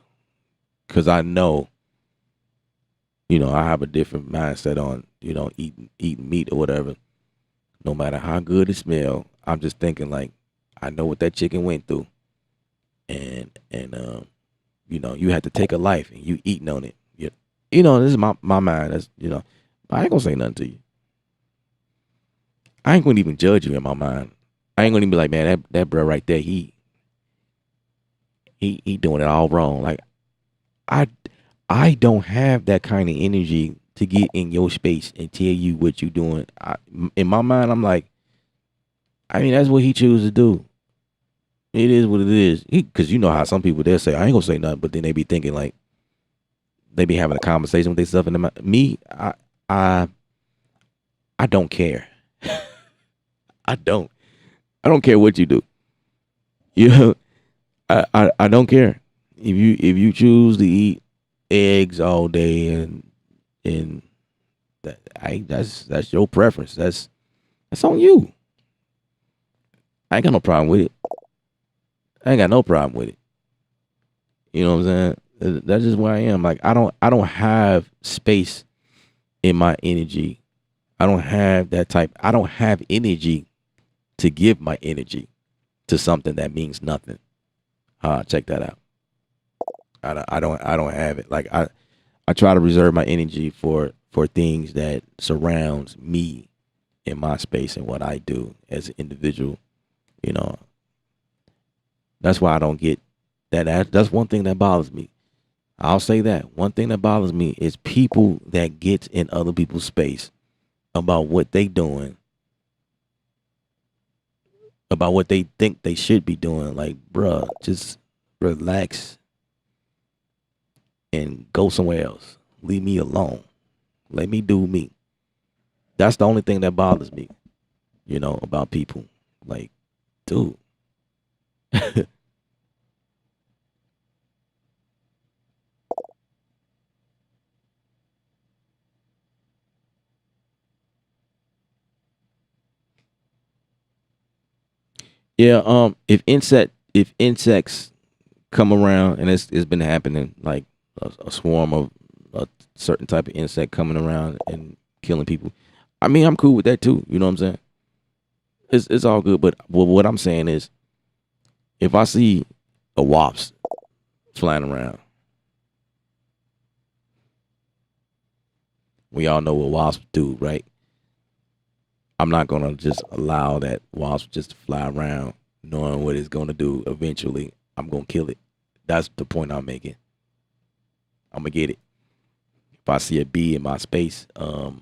Because I know, I have a different mindset on, eating meat or whatever. No matter how good it smells, I'm just thinking like, I know what that chicken went through. And you have to take a life and you eating on it. This is my mind. That's, I ain't going to say nothing to you. I ain't going to even judge you in my mind. I ain't going to be like, man, that bro right there, he doing it all wrong. Like, I don't have that kind of energy to get in your space and tell you what you're doing. In my mind, I'm like, that's what he chooses to do. It is what it is. Because you know how some people, they'll say, I ain't gonna say nothing, but then they be thinking like, they be having a conversation with themselves. And me, I don't care. I don't care what you do. I don't care. If you choose to eat eggs all day and That's your preference. That's on you. I ain't got no problem with it. I ain't got no problem with it. You know what I'm saying? That's just where I am. Like I don't have space in my energy. I don't have that type. I don't have energy to give my energy to something that means nothing. Check that out. I don't have it. Like I try to reserve my energy for things that surrounds me in my space and what I do as an individual. You know, that's why I don't get that. That's one thing that bothers me. I'll say that. One thing that bothers me is people that get in other people's space about what they doing, about what they think they should be doing. Like, bruh, just relax and go somewhere else. Leave me alone. Let me do me. That's the only thing that bothers me, about people. Like, dude. Yeah, if insects come around, and it's been happening, like a swarm of a certain type of insect coming around and killing people. I mean, I'm cool with that too. You know what I'm saying? It's all good. But what I'm saying is, if I see a wasp flying around, we all know what wasps do, right? I'm not gonna just allow that wasp just to fly around, knowing what it's gonna do. Eventually, I'm gonna kill it. That's the point I'm making. I'm gonna get it. If I see a bee in my space, I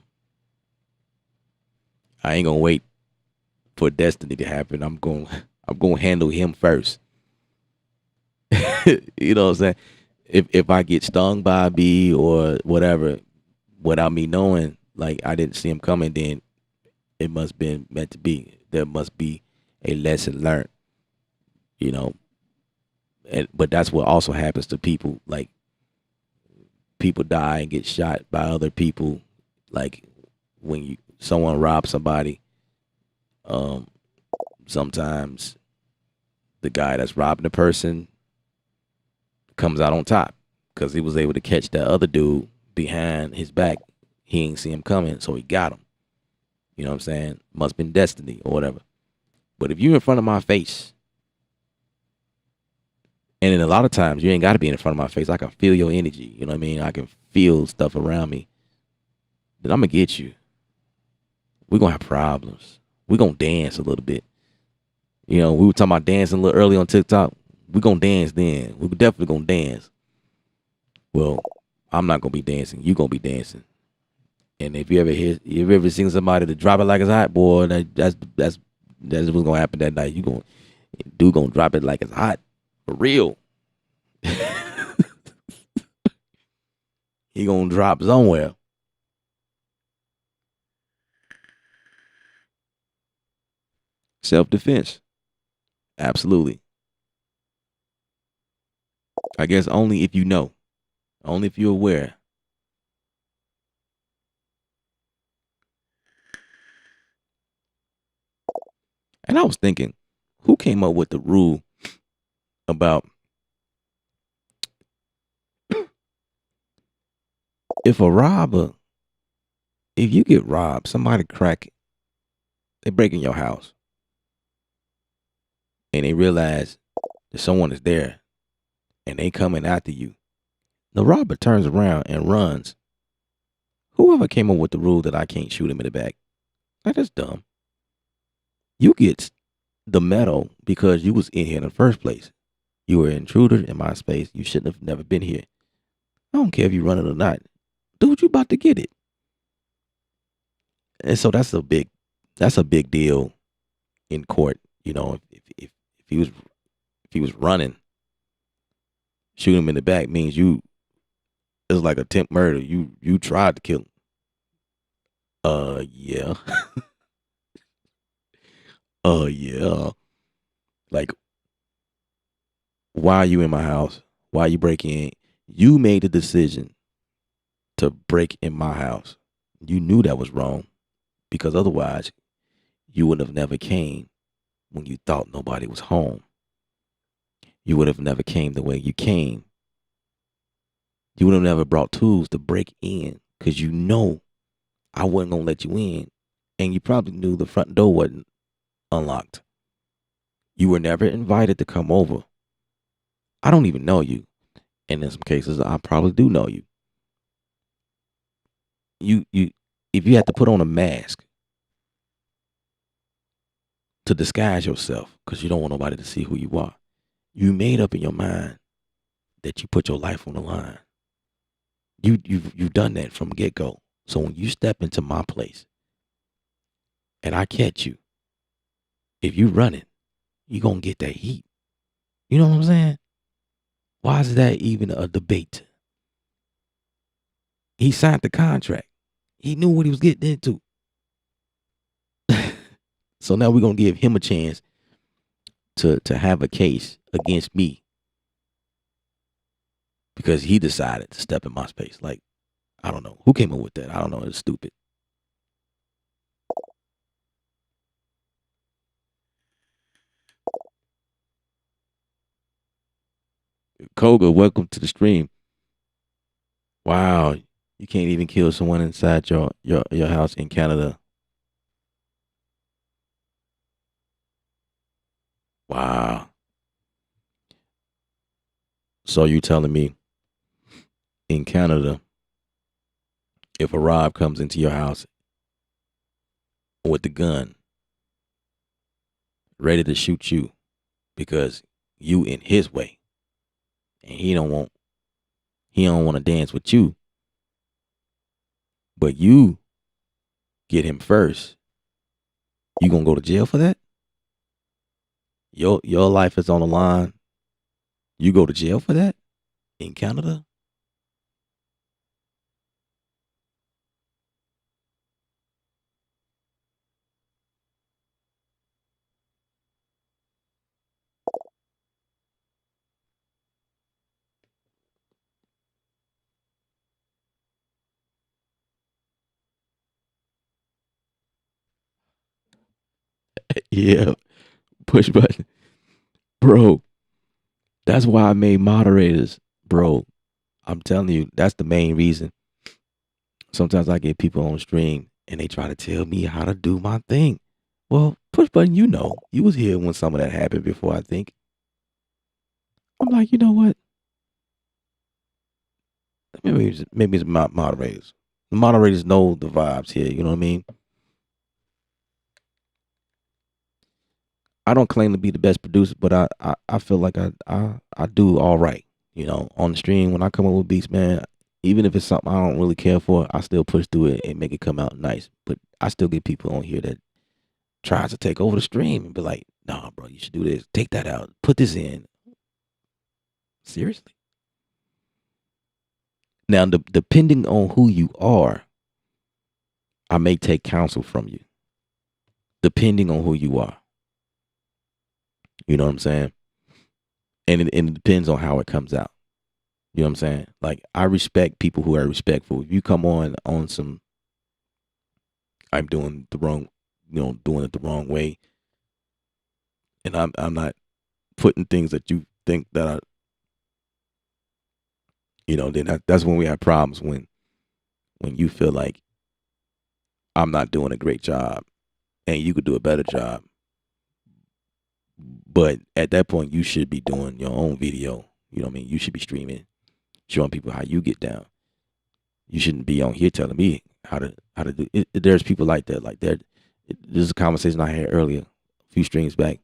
ain't gonna wait for destiny to happen. I'm gonna handle him first. You know what I'm saying? If I get stung by a bee or whatever, without me knowing, like I didn't see him coming, then it must been meant to be. There must be a lesson learned, you know. But that's what also happens to people. Like people die and get shot by other people. Like when someone robs somebody, um, sometimes the guy that's robbing the person comes out on top because he was able to catch that other dude behind his back. He ain't see him coming, so he got him. You know what I'm saying? Must have been destiny or whatever. But if you're in front of my face, and then a lot of times you ain't got to be in front of my face. I can feel your energy. You know what I mean? I can feel stuff around me. Then I'm going to get you. We're going to have problems. We're going to dance a little bit. We were talking about dancing a little early on TikTok. We're going to dance then. We're definitely going to dance. Well, I'm not going to be dancing. You're going to be dancing. And if you ever seen somebody to drop it like it's hot, boy, that's what's going to happen that night. Dude going to drop it like it's hot. For real. He going to drop somewhere. Self-defense. Absolutely. I guess only if you know. Only if you're aware. And I was thinking, who came up with the rule about if you get robbed, somebody they break in your house and they realize that someone is there and they coming after you. The robber turns around and runs. Whoever came up with the rule that I can't shoot him in the back, that's dumb. You get the medal because you was in here in the first place. You were an intruder in my space. You shouldn't have never been here. I don't care if you run it or not. Dude, you about to get it. And so that's a big deal in court. If he was running, shoot him in the back means it's like attempt murder. You tried to kill him. Yeah. Yeah. Like, why are you in my house? Why you breaking in? You made the decision to break in my house. You knew that was wrong because otherwise you would have never came when you thought nobody was home. You would have never came the way you came. You would have never brought tools to break in because you know I wasn't going to let you in. And you probably knew the front door wasn't unlocked. You were never invited to come over. I don't even know you. And in some cases, I probably do know you. If you had to put on a mask to disguise yourself because you don't want nobody to see who you are, you made up in your mind that you put your life on the line. You've done that from get go. So when you step into my place and I catch you, if you running, you gonna get that heat. You know what I'm saying? Why is that even a debate? He signed the contract. He knew what he was getting into. So now we're gonna give him a chance to have a case against me because he decided to step in my space. Like, I don't know. Who came up with that? I don't know. It's stupid. Koga, welcome to the stream. Wow. You can't even kill someone inside your house in Canada. Wow. So you telling me in Canada, if a Rob comes into your house with the gun, ready to shoot you because you in his way, and he don't want to dance with you, but you get him first, you gonna go to jail for that? Your life is on the line. You go to jail for that in Canada? Yeah, push button. Bro, that's why I made moderators. Bro, I'm telling you, that's the main reason. Sometimes I get people on stream and they try to tell me how to do my thing. Well, push button, you was here when some of that happened before, I think. I'm like, you know what? Maybe it's moderators. The moderators know the vibes here, you know what I mean? I don't claim to be the best producer, but I feel like I do all right. On the stream when I come up with beats, man, even if it's something I don't really care for, I still push through it and make it come out nice. But I still get people on here that tries to take over the stream and be like, nah, bro, you should do this. Take that out. Put this in. Seriously? Now, depending on who you are, I may take counsel from you. Depending on who you are. You know what I'm saying? And it depends on how it comes out. You know what I'm saying? Like, I respect people who are respectful. If you come on some, I'm doing the wrong, doing it the wrong way, and I'm not putting things that you think that then that's when we have problems, when you feel like I'm not doing a great job and you could do a better job. But at that point, you should be doing your own video. You know what I mean? You should be streaming, showing people how you get down. You shouldn't be on here telling me how to do it. There's people like that. Like there's a conversation I had earlier, a few streams back.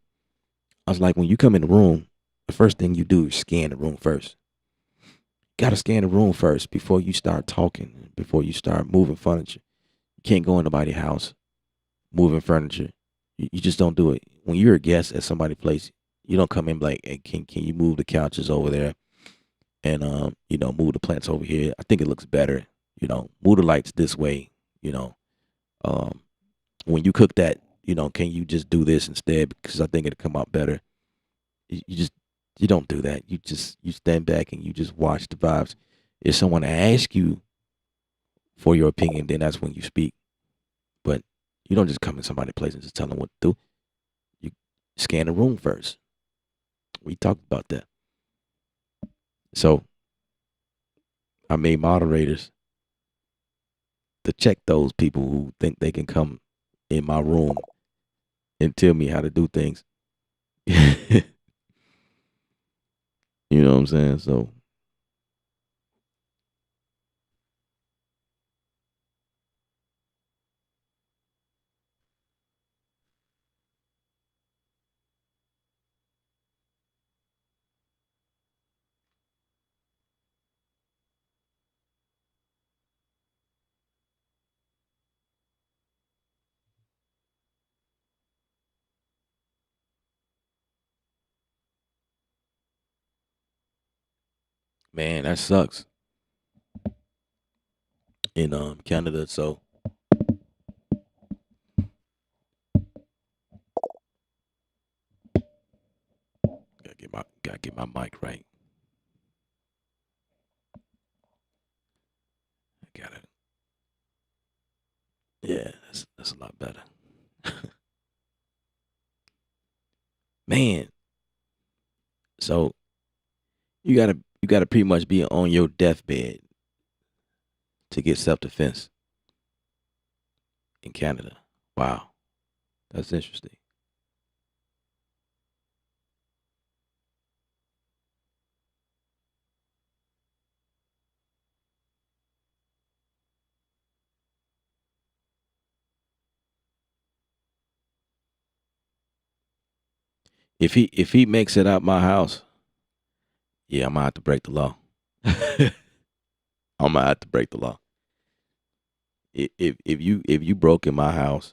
I was like, when you come in the room, the first thing you do is scan the room first. Got to scan the room first before you start talking, before you start moving furniture. You can't go in nobody's house moving furniture. You just don't do it. When you're a guest at somebody's place, you don't come in like, hey, can you move the couches over there and move the plants over here? I think it looks better. Move the lights this way. When you cook that, can you just do this instead? Because I think it'll come out better. You don't do that. You stand back and you just watch the vibes. If someone asks you for your opinion, then that's when you speak. But you don't just come in somebody's place and just tell them what to do. You scan the room first. We talked about that. So I made moderators to check those people who think they can come in my room and tell me how to do things. You know what I'm saying? So man, that sucks in Canada. So gotta get my mic right. I got it. Yeah, that's a lot better. Man, so you gotta pretty much be on your deathbed to get self defense in Canada. Wow, that's interesting. If he makes it out my house, yeah, I'm gonna have to break the law. I'm gonna have to break the law. If you broke in my house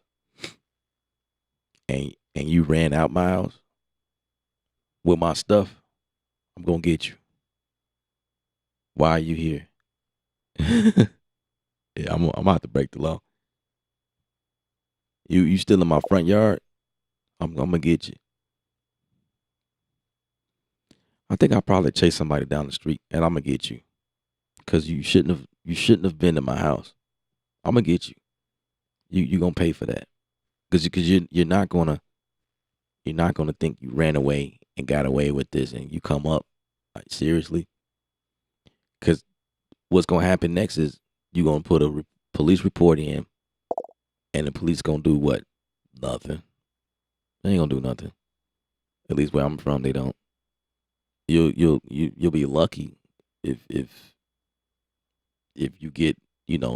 and you ran out my house with my stuff, I'm gonna get you. Why are you here? Yeah, I'm gonna have to break the law. You still in my front yard? I'm gonna get you. I think I'll probably chase somebody down the street and I'm gonna get you because you shouldn't have been in my house. I'm gonna get you. You gonna pay for that because you're not gonna think you ran away and got away with this and you come up like seriously because what's gonna happen next is you gonna put a police report in and the police gonna do what? Nothing. They ain't gonna do nothing. At least where I'm from, they don't. You'll be lucky if you get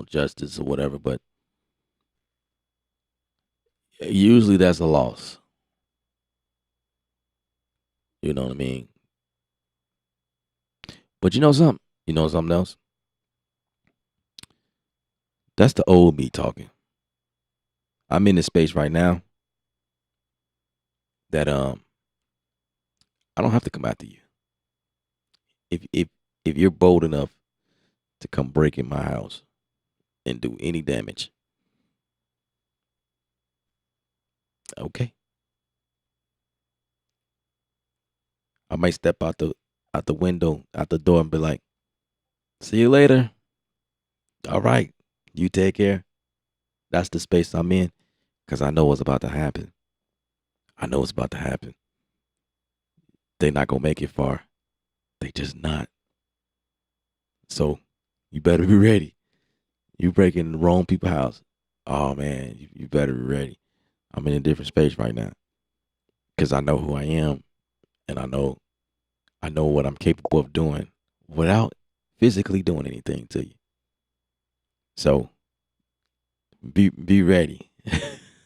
justice or whatever, but usually that's a loss. You know what I mean? But you know something? You know something else? That's the old me talking. I'm in this space right now that I don't have to come after you. If you're bold enough to come break in my house and do any damage, okay. I might step out the window, out the door and be like, "See you later." All right. You take care. That's the space I'm in cuz I know what's about to happen. I know what's about to happen. They're not going to make it far. They just not. So, you better be ready. You breaking the wrong people's house. Oh man, you better be ready. I'm in a different space right now because I know who I am and I know what I'm capable of doing without physically doing anything to you. So be ready.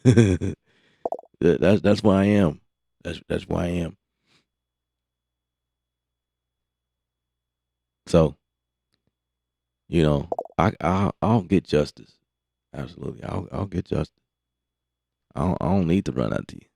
That's where I am. That's where I am. So I'll get justice. Absolutely, I'll get justice. I don't need to run after you.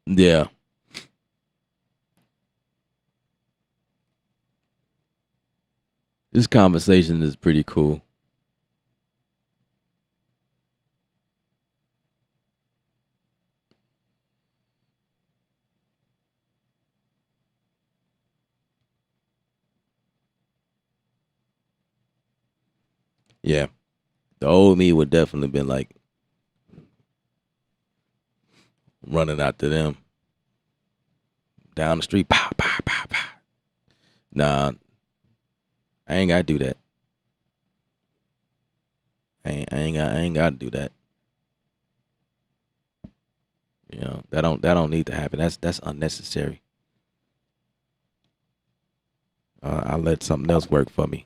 Yeah. This conversation is pretty cool. Yeah. The old me would definitely been like running after them down the street. Pow, pow, pow, pow. Nah, I ain't gotta do that. I ain't gotta do that. You know, that don't need to happen. That's unnecessary. I let something else work for me.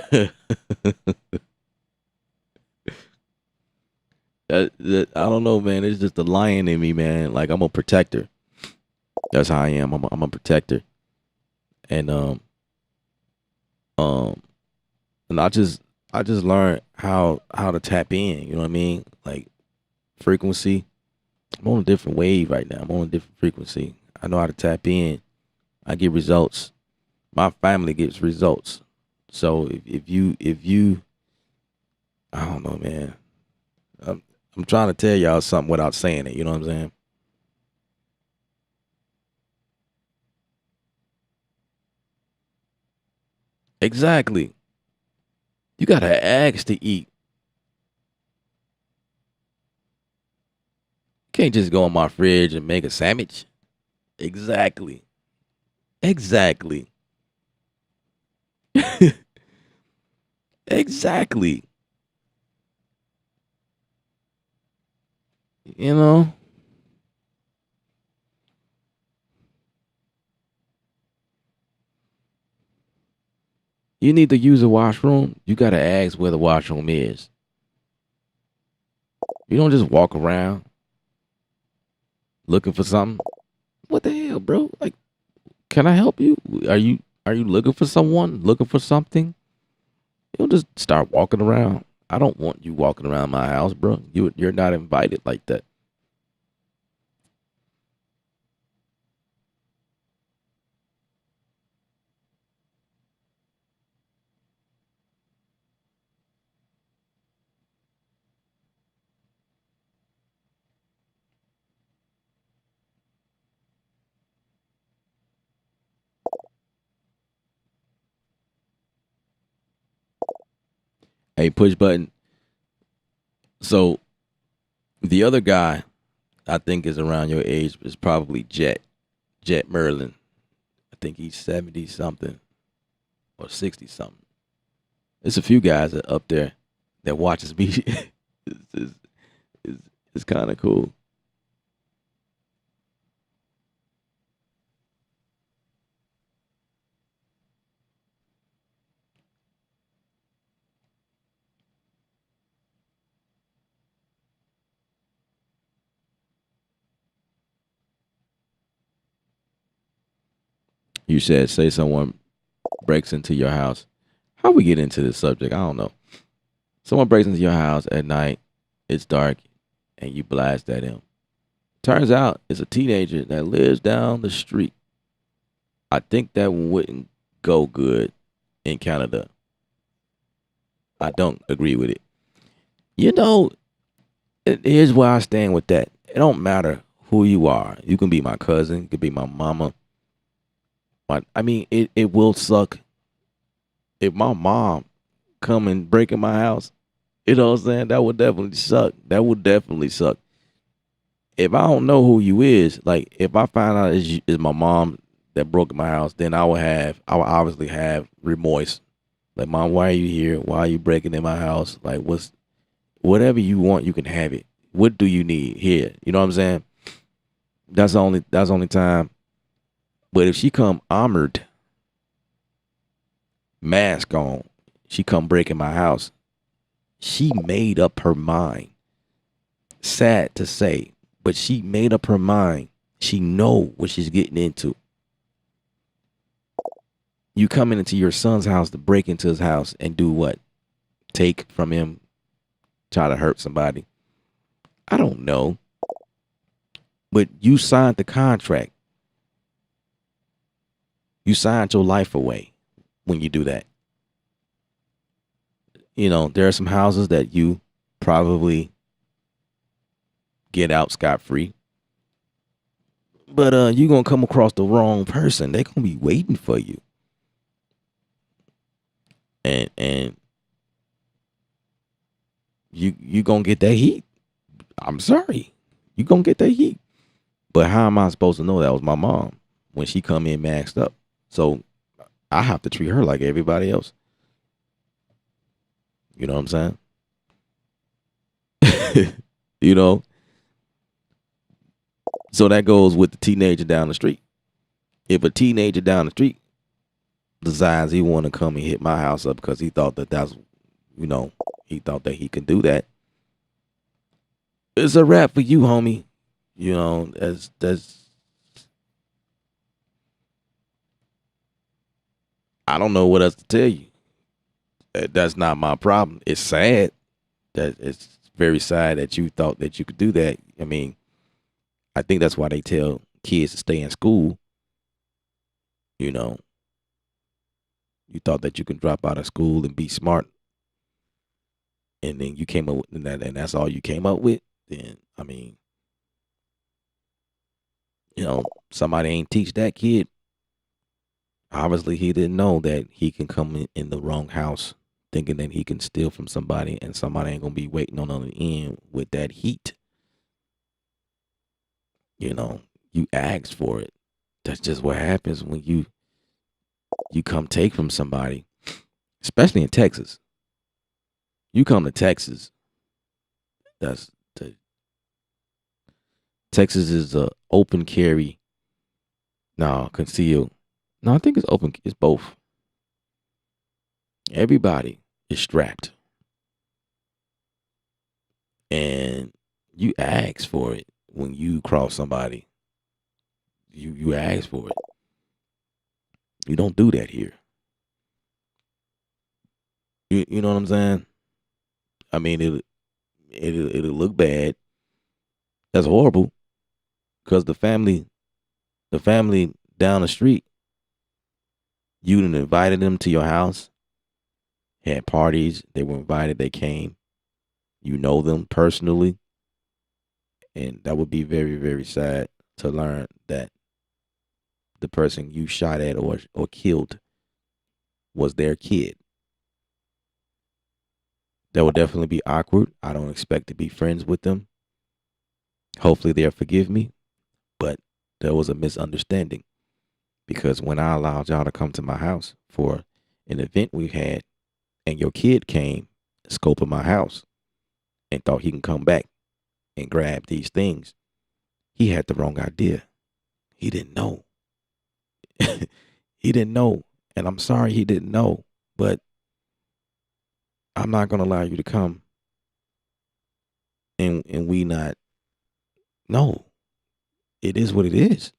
I don't know, man. It's just the lion in me, man. Like I'm a protector. That's how I am. I'm a protector, and um, and I just learned how to tap in. You know what I mean? Like frequency. I'm on a different wave right now. I'm on a different frequency. I know how to tap in. I get results. My family gets results. So if you I don't know, man. I'm, I'm trying to tell y'all something without saying it. You know what I'm saying? Exactly. You gotta ask to eat. You can't just go in my fridge and make a sandwich. Exactly. Exactly. Exactly. You know, you need to use a washroom. You gotta ask where the washroom is. You don't just walk around looking for something. What the hell, bro? Like, can I help you? Are you looking for someone? Looking for something? You don't just start walking around. I don't want you walking around my house, bro. You're not invited like that. Hey, push button. So the other guy I think is around your age is probably Jet Merlin. I think he's 70 something or 60 something. There's a few guys that up there that watches me. it's, it's, it's kind of cool. You said say someone breaks into your house. How we get into this subject? I don't know. Someone breaks into your house at night. It's dark, and you blast at him. Turns out it's a teenager that lives down the street. I think that wouldn't go good in Canada. I don't agree with it. You know, here's where I stand with that. It don't matter who you are. You can be my cousin. You could be my mama. I mean, it will suck if my mom come and break in my house. You know what I'm saying? That would definitely suck. That would definitely suck. If I don't know who you is, like if I find out is my mom that broke in my house, then I will obviously have remorse. Like, mom, why are you here? Why are you breaking in my house? Like, whatever you want, you can have it. What do you need here? You know what I'm saying? That's the only time. But if she come armored, mask on, she come break in my house, she made up her mind. Sad to say, but she made up her mind. She know what she's getting into. You coming into your son's house to break into his house and do what? Take from him, try to hurt somebody. I don't know, but you signed the contract. You signed your life away when you do that. You know, there are some houses that you probably get out scot free. But you're gonna come across the wrong person. They're gonna be waiting for you. And you gonna get that heat. I'm sorry. You gonna get that heat. But how am I supposed to know that was my mom when she come in maxed up? So I have to treat her like everybody else. You know what I'm saying? You know? So that goes with the teenager down the street. If a teenager down the street decides he want to come and hit my house up because he thought that that's, you know, he thought that he could do that, it's a wrap for you, homie. You know, that's I don't know what else to tell you. That's not my problem. It's sad that it's very sad that you thought that you could do that. I mean, I think that's why they tell kids to stay in school. You know, you thought that you can drop out of school and be smart, and then you came up with that, and that's all you came up with. Then I mean, you know, somebody ain't teach that kid. Obviously, he didn't know that he can come in the wrong house thinking that he can steal from somebody, and somebody ain't gonna be waiting on the other end with that heat. You know, you asked for it. That's just what happens when you come take from somebody, especially in Texas. You come to Texas, that's the Texas is a open carry. No, conceal. No, I think it's open. It's both. Everybody is strapped, and you ask for it when you cross somebody. You ask for it. You don't do that here. You know what I'm saying? I mean, it'll look bad. That's horrible because the family down the street, you done invited them to your house, had parties, they were invited, they came. You know them personally, and that would be very, very sad to learn that the person you shot at or killed was their kid. That would definitely be awkward. I don't expect to be friends with them. Hopefully they'll forgive me, but there was a misunderstanding because when I allowed y'all to come to my house for an event we had, and your kid came scoping my house and thought he can come back and grab these things, he had the wrong idea. He didn't know. He didn't know. And I'm sorry he didn't know, but I'm not going to allow you to come and we not know. It is what it is.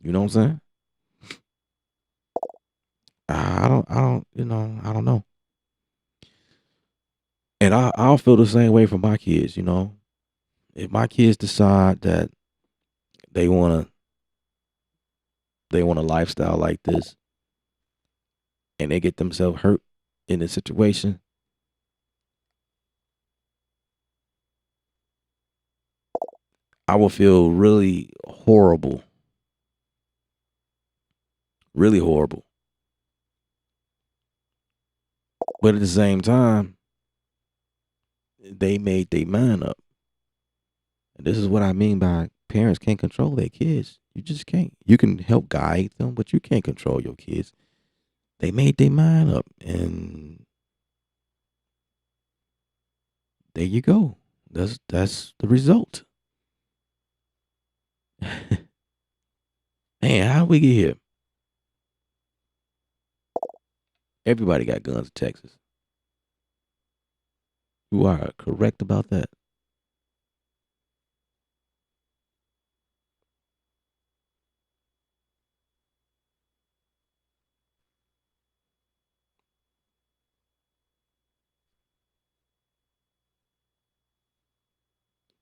You know what I'm saying? I don't know. And I'll feel the same way for my kids, you know. If my kids decide that they want to they want a lifestyle like this and they get themselves hurt in this situation, I will feel really horrible. But at the same time, they made their mind up. And this is what I mean by parents can't control their kids. You just can't. You can help guide them, but you can't control your kids. They made their mind up, and there you go. That's the result. Man, how we get here? Everybody got guns in Texas. You are correct about that.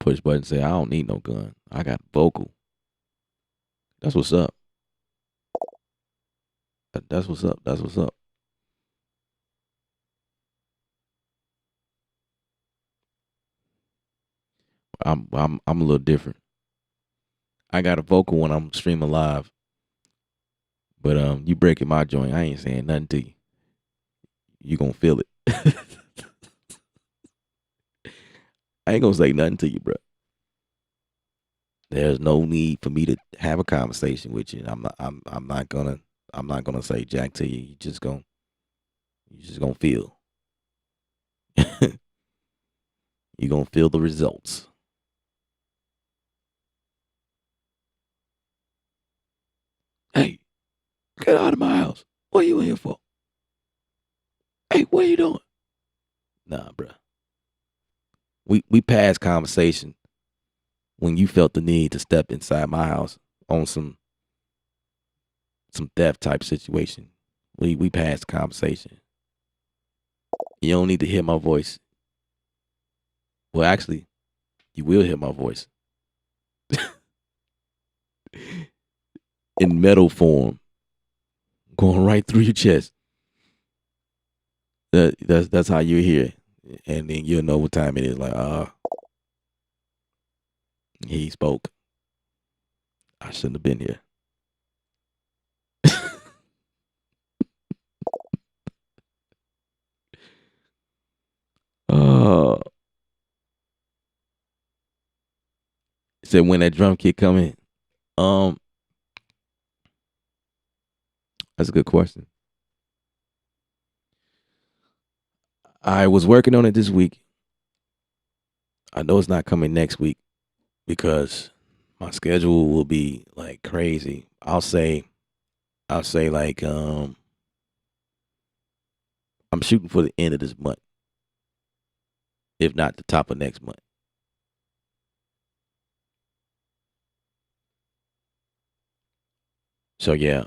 push button and say, I don't need no gun. I got vocal. That's what's up. That's what's up. That's what's up. I'm a little different. I got a vocal when I'm streaming live, but you breaking my joint, I ain't saying nothing to you. You gonna feel it. I ain't gonna say nothing to you, bro. There's no need for me to have a conversation with you. I'm not gonna say jack to you. You just gonna feel. You gonna feel the results. Hey, get out of my house. What are you in here for? Hey, what are you doing? Nah, bro. We passed conversation when you felt the need to step inside my house on some theft type situation. We passed the conversation. You don't need to hear my voice. Well, actually, you will hear my voice in metal form, going right through your chest. That's how you hear it, and then you'll know what time it is. Like, he spoke. I shouldn't have been here. Oh, said when that drum kit come in. That's a good question. I was working on it this week. I know it's not coming next week because my schedule will be like crazy. I'll say like I'm shooting for the end of this month, if not the top of next month. So yeah,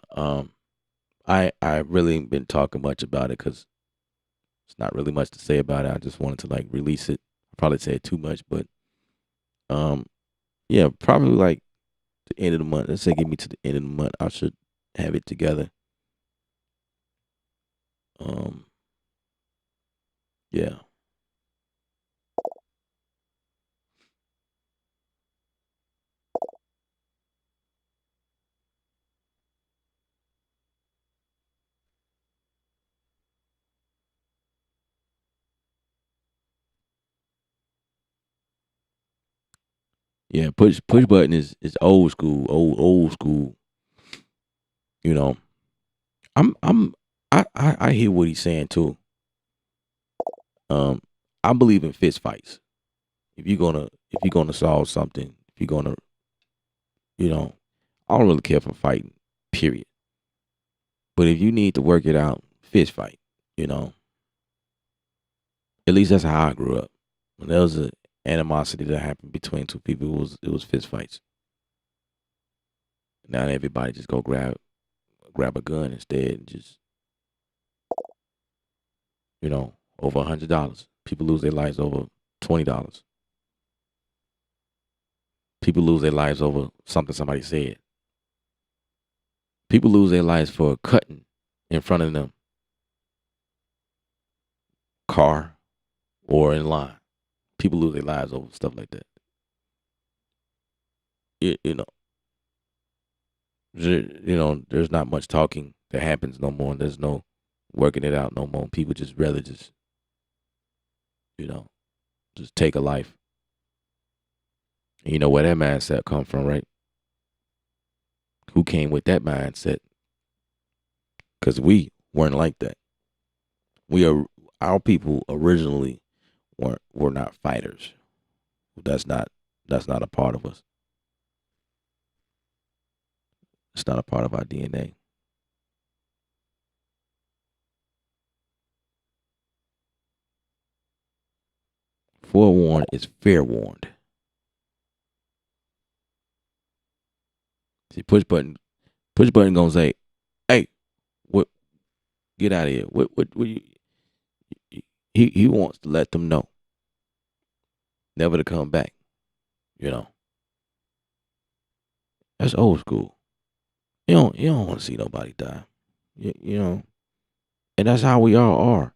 I really ain't been talking much about it because it's not really much to say about it. I just wanted to like release it. I probably said too much, but yeah, probably like the end of the month. Let's say give me to the end of the month. I should have it together. Yeah. Yeah, push button is old school, old school. You know, I hear what he's saying too. I believe in fist fights. If you're gonna solve something, if you're gonna, you know, I don't really care for fighting, period. But if you need to work it out, fist fight. You know, at least that's how I grew up. When there was a animosity that happened between two people, it was fist fights. Now everybody just go grab a gun instead and just, over $100. People lose their lives over $20. People lose their lives over something somebody said. People lose their lives for cutting in front of them car or in line. People lose their lives over stuff like that. There's not much talking that happens no more. And there's no working it out no more. People just rather just take a life. And you know where that mindset come from, right? Who came with that mindset? Because we weren't like that. Our people originally were not fighters. That's not a part of us. It's not a part of our DNA. Forewarned is fair warned. See, push button gonna say, "Hey, what? Get out of here." What you? He wants to let them know, never to come back. You know, that's old school. You don't want to see nobody die. You know, and that's how we all are.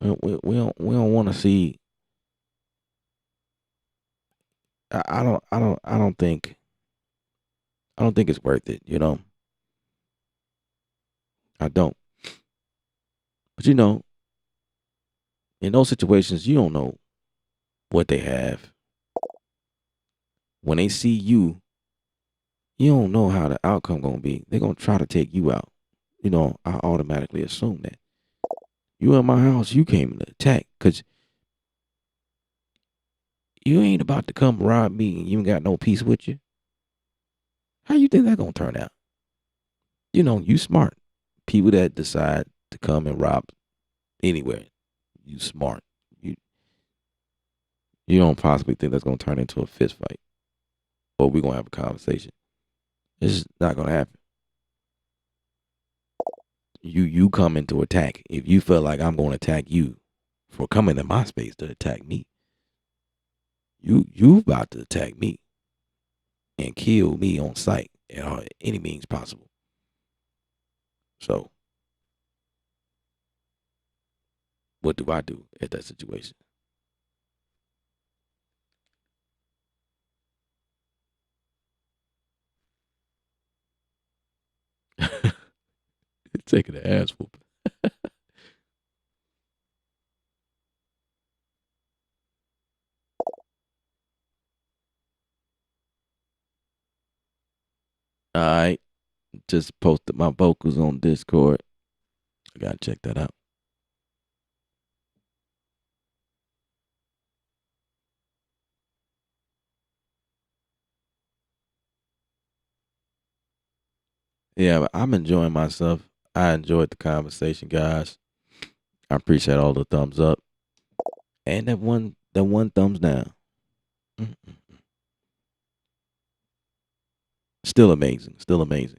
We don't want to see. I don't think it's worth it. You know, I don't. But in those situations, you don't know what they have. When they see you, you don't know how the outcome gonna be. They're gonna try to take you out. I automatically assume that. You in my house, you came to attack because you ain't about to come rob me and you ain't got no peace with you. How you think that gonna turn out? You smart. People that decide to come and rob anywhere, you smart. You you don't possibly think that's gonna turn into a fist fight. Or we're gonna have a conversation. It's just not gonna happen. You come into attack. If you feel like I'm gonna attack you for coming in my space to attack me, you about to attack me and kill me on sight at any means possible. So what do I do at that situation? Taking the ass whooping. All right. Just posted my vocals on Discord. I gotta check that out. Yeah, but I'm enjoying myself. I enjoyed the conversation, guys. I appreciate all the thumbs up and that one thumbs down. Mm-mm. Still amazing. Still amazing.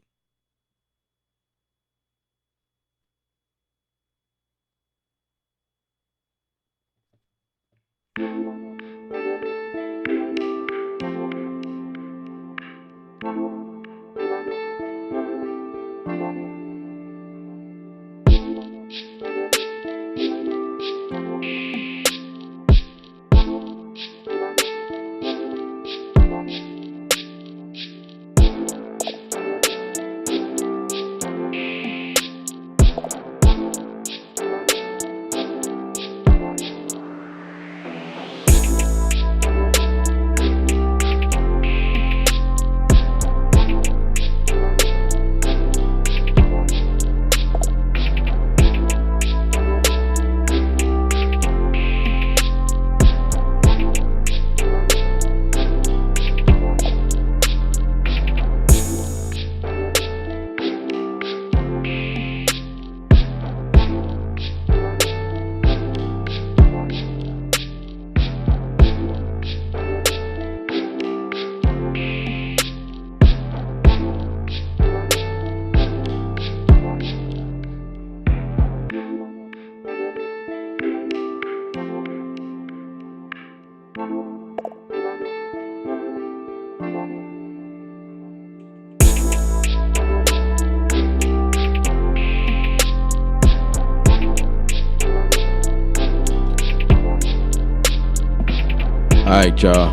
All right, y'all.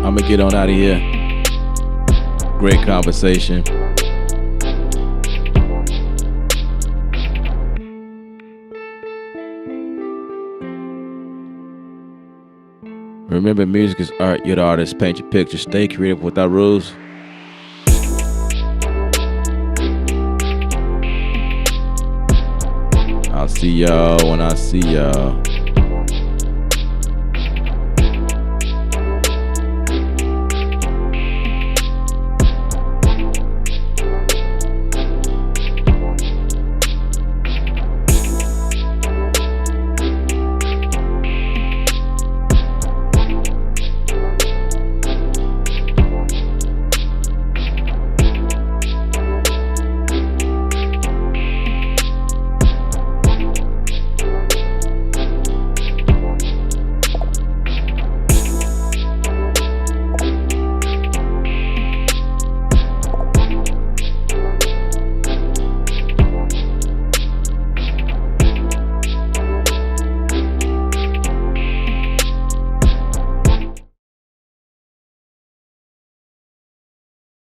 I'm gonna get on out of here. Great conversation. Remember, music is art. You're the artist. Paint your picture. Stay creative without rules. I'll see y'all when I see y'all.